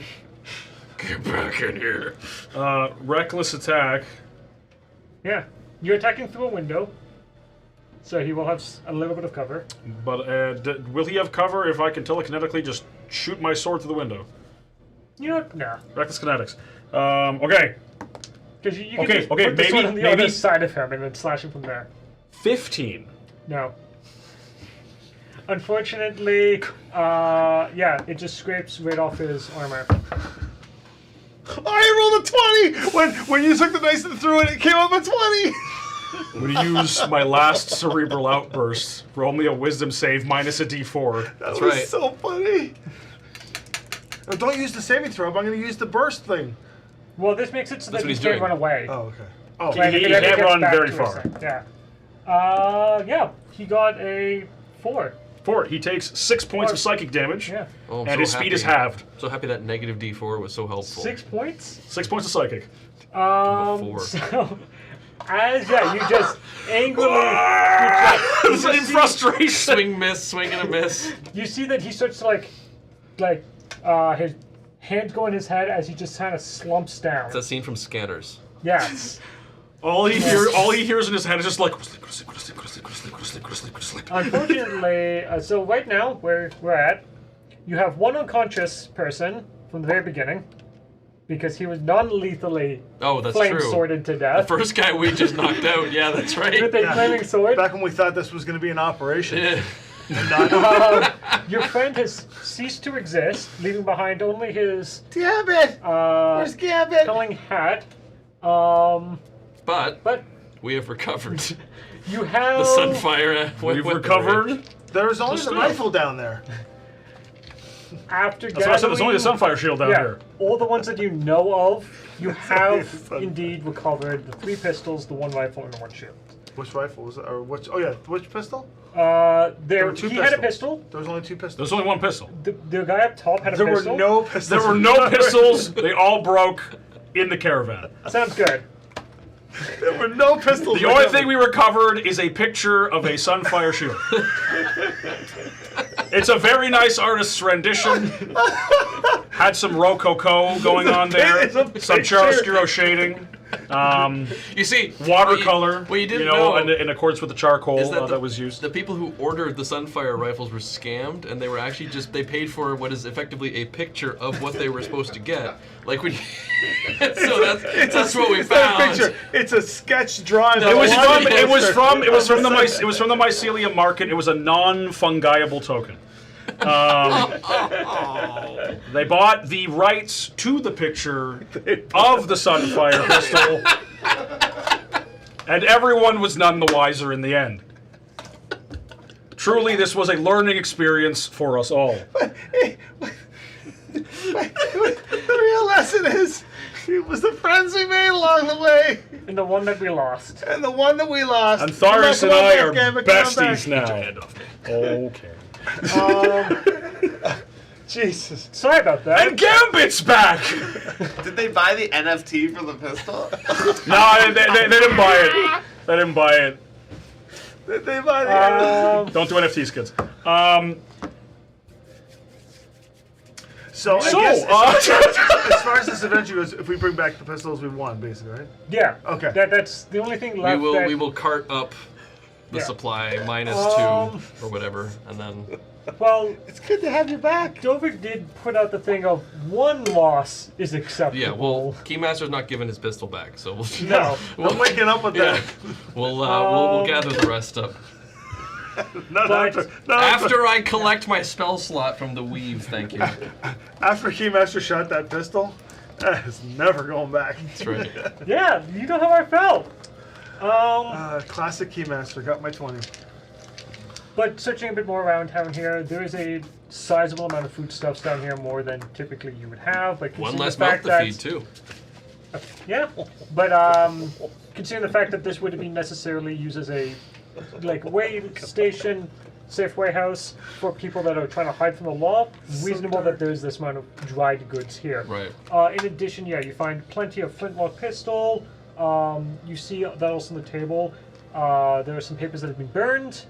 Get back in here. Reckless attack. yeah. You're attacking through a window, so he will have a little bit of cover. But will he have cover if I can telekinetically just shoot my sword through the window? You know what? Nah. Reckless kinetics. Okay. Because you can Okay, just okay, put the sword maybe- on the maybe- other side of him and then slash him from there. 15. No. Unfortunately, yeah, it just scrapes right off his armor. I rolled a 20! When you took the dice and threw it, it came up a 20! I'm going to use my last cerebral outburst. Roll me a wisdom save minus a d4. That was right. so funny. Oh, don't use the saving throw. I'm going to use the burst thing. Well, this makes it so That's that what he he's can't doing. run away. Oh, okay. Oh, Like, if he it ever can't gets run back very to far. his side. Yeah. He got a 4. 4. He takes 6 points of psychic damage, Yeah. Oh, I'm and so his speed is happy. halved. So happy that negative D4 was so helpful. 6 points? 6 points of psychic. 4. So, you just angrily, This is in frustration. Swing, miss, swing and a miss. you see that he starts to his hands go in his head as he just kind of slumps down. It's that scene from Scanners. Yeah. All he hears in his head is just like. Unfortunately, so right now, where we're at, you have one unconscious person from the very beginning, because he was non-lethally Oh, that's flame true. sworded to The death first guy we just knocked out. Yeah, that's right. with a flaming sword. back when we thought this was going to be an operation. Yeah. Your friend has ceased to exist, leaving behind only his Gambit! Where's Gambit? killing hat. But But we have recovered. you have The Sunfire. We've recovered. There's only the still. rifle down there. after That's why I said there's only a gathering- Sunfire shield down yeah, here. all the ones that you know of, you have indeed recovered the 3 pistols, the 1 rifle, and the 1 shield. Which rifle was it? Or which? Oh yeah, which pistol? There were 2 he had a pistols. pistol. There was only 2 pistols. There's only 1 pistol. The guy up top had a There were pistol. no pistols. There were no pistols. They all broke in the caravan. Sounds good. There were no pistols. The only thing we recovered is a picture of a Sunfire shield. It's a very nice artist's rendition. Had some Rococo going on there. It's a Some picture. chiaroscuro shading. You see, Watercolor. What you didn't know, know in accordance with the charcoal is that that was used. The people who ordered the Sunfire rifles were scammed, and they were actually they paid for what is effectively a picture of what they were supposed to get. Like when, so that's what we It's not a found. picture. It's a sketch drawing. No, It was One from it was poster. from it was from the it was from the mycelium market. It was a non-fungible token. They bought the rights to the picture of the Sunfire pistol, and everyone was none the wiser in the end. Truly, this was a learning experience for us all. The real lesson is, it was the friends we made along the way, And the one that we lost. and the one that we lost. And Tharis and Come on I back, are Gambit, come besties back. now. Okay. Jesus. Sorry about that. And Gambit's back! Did they buy the NFT for the pistol? No, they didn't buy it. They didn't buy it. Did they buy the Don't do NFTs, kids. So, I So, guess, as far as this adventure goes, if we bring back the pistols, we won, basically, right? Yeah. Okay. That's the only thing left. We will cart up the Yeah. supply -2 or whatever, and then Well, It's good to have you back. Doverick did put out the thing of 1 loss is acceptable. yeah. Well, Keymaster's not giving his pistol back, so we'll No. I'm waking up with yeah, that. we'll gather the rest up Not But- after I collect my spell slot from the weave. Thank you. After Keymaster shot that pistol, that is never going back. That's right. Yeah, you know how I felt. Classic Keymaster, got my 20. But searching a bit more around town here, there is a sizable amount of foodstuffs down here, more than typically you would have. But One considering less the fact mouth to that, feed too. Yeah, but considering the fact that this wouldn't be necessarily used as a like way station, safe warehouse for people that are trying to hide from the law. Reasonable that there's this amount of dried goods here. Right. In addition, yeah, you find plenty of flintlock pistol. You see that also on the table. There are some papers that have been burned,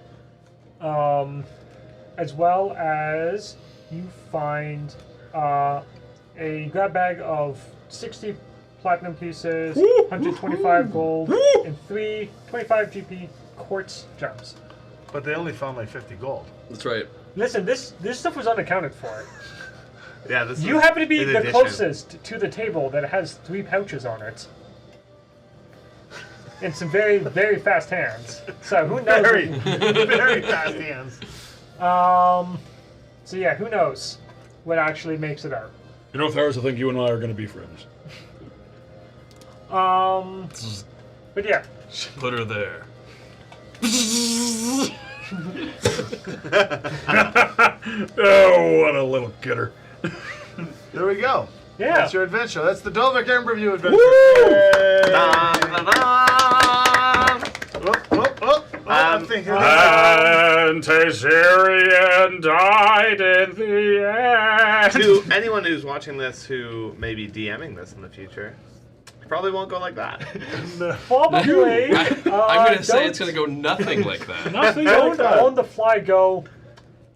as well as you find a grab bag of 60 platinum pieces, 125 gold, and 3 25 GP quartz gems. But they only found like 50 gold. That's right. Listen, this stuff was unaccounted for. Yeah, this You is happen to be in the addition. closest to the table that has 3 pouches on it. And some very, very fast hands. So who knows? Very, very fast hands. So yeah, who knows what actually makes it out. You know, Tharos, I think you and I are going to be friends. But yeah. Put her there. Oh, what a little kidder. There we go. Yeah. That's your adventure. That's the Doverick Emberview adventure. Dun, dun, dun. I'm thinking. And Tazarian died in the end. To anyone who's watching this who may be DMing this in the future, probably won't go like that. Probably. I'm gonna say don't- it's gonna go nothing like that. Nothing Don't like that. on the fly go,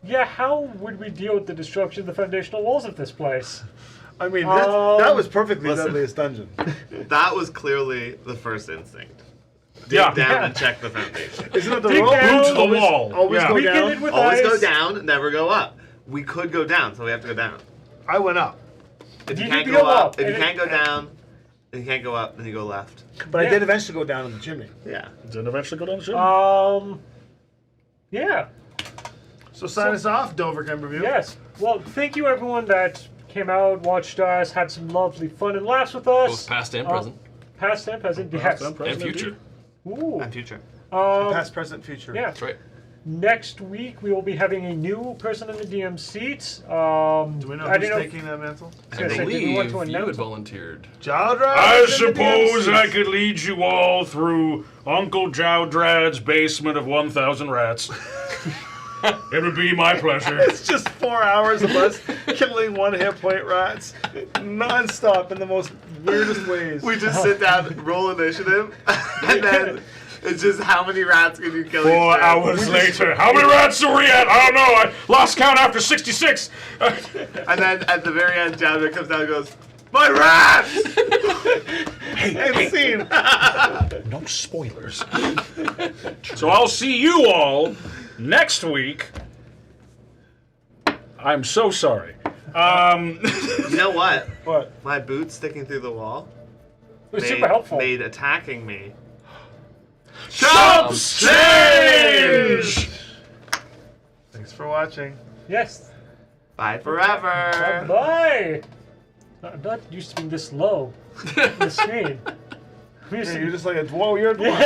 yeah, how would we deal with the destruction of the foundational walls of this place? I mean, that was perfectly Listen. Deadliest Dungeon. That was clearly the first instinct. Dig Yeah. down Yeah. and check the foundation. Isn't it the Dig rule? down. Boot to the wall. Always Yeah. go We down. get it with Always ice. go down, never go up. We could go down, so we have to go down. I went up, If you You can't can go go up, up, if you and can't it- go down, and you can't go up, then you go left. but I Yeah. did eventually go down in the chimney. Yeah. Did it eventually go down the chimney? Yeah. So sign us off, Doverick Emberview. Yes. Well, thank you everyone that came out, watched us, had some lovely fun and laughs with us. Both past and present. Past and present, yes. Past and And present, future. Ooh. And future. Past, present, future. Yeah. That's right. Next week we will be having a new person in the DM seat. Do we know I who's didn't know. taking that mantle? I was I gonna say, did we want believe to you had announce it? volunteered. Jowdrad. I suppose I could lead you all through Uncle Jowdrad's basement of 1,000 rats. It would be my pleasure. It's just 4 hours of us killing 1 hit point rats, non-stop in the most weirdest ways. We just sit down, roll initiative, and then it's just how many rats can you kill? 4 each turn? hours later. How many rats are we at? I don't know. I lost count after 66. And then at the very end, Jadwick comes down and goes, "My rats!" End scene. No spoilers. So I'll see you all next week. I'm so sorry. You know what? What? My boots sticking through the wall It was super helpful. made attacking me. Chumps change! Thanks for watching. Yes. Bye forever. Bye. I'm not used to being this low on the screen. I'm used Yeah, to you're just like a dwarf. You're a dwarf.